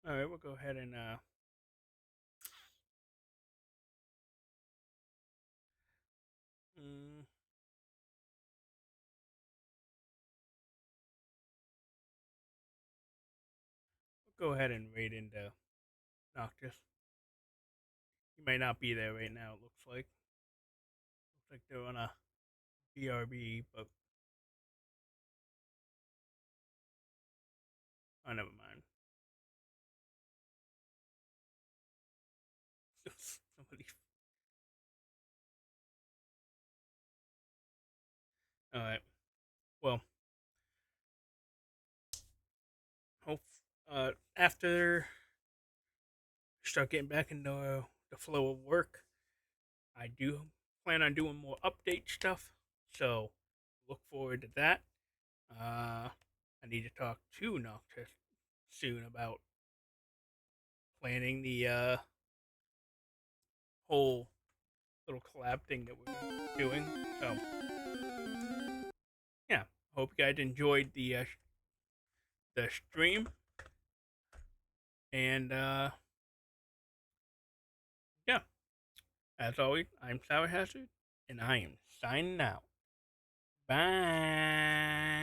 All right, we'll go ahead and mm, we'll go ahead and raid into Noctis. He may not be there right now. It looks like they're on a BRB, but oh, never mind. Somebody. All right. Well, hope after start getting back into the flow of work, I do plan on doing more update stuff. So look forward to that. I need to talk to Noctis soon about planning the whole little collab thing that we're doing. So yeah, hope you guys enjoyed the stream, and yeah, as always, I'm Sour Hazard, and I am signing out. Bye.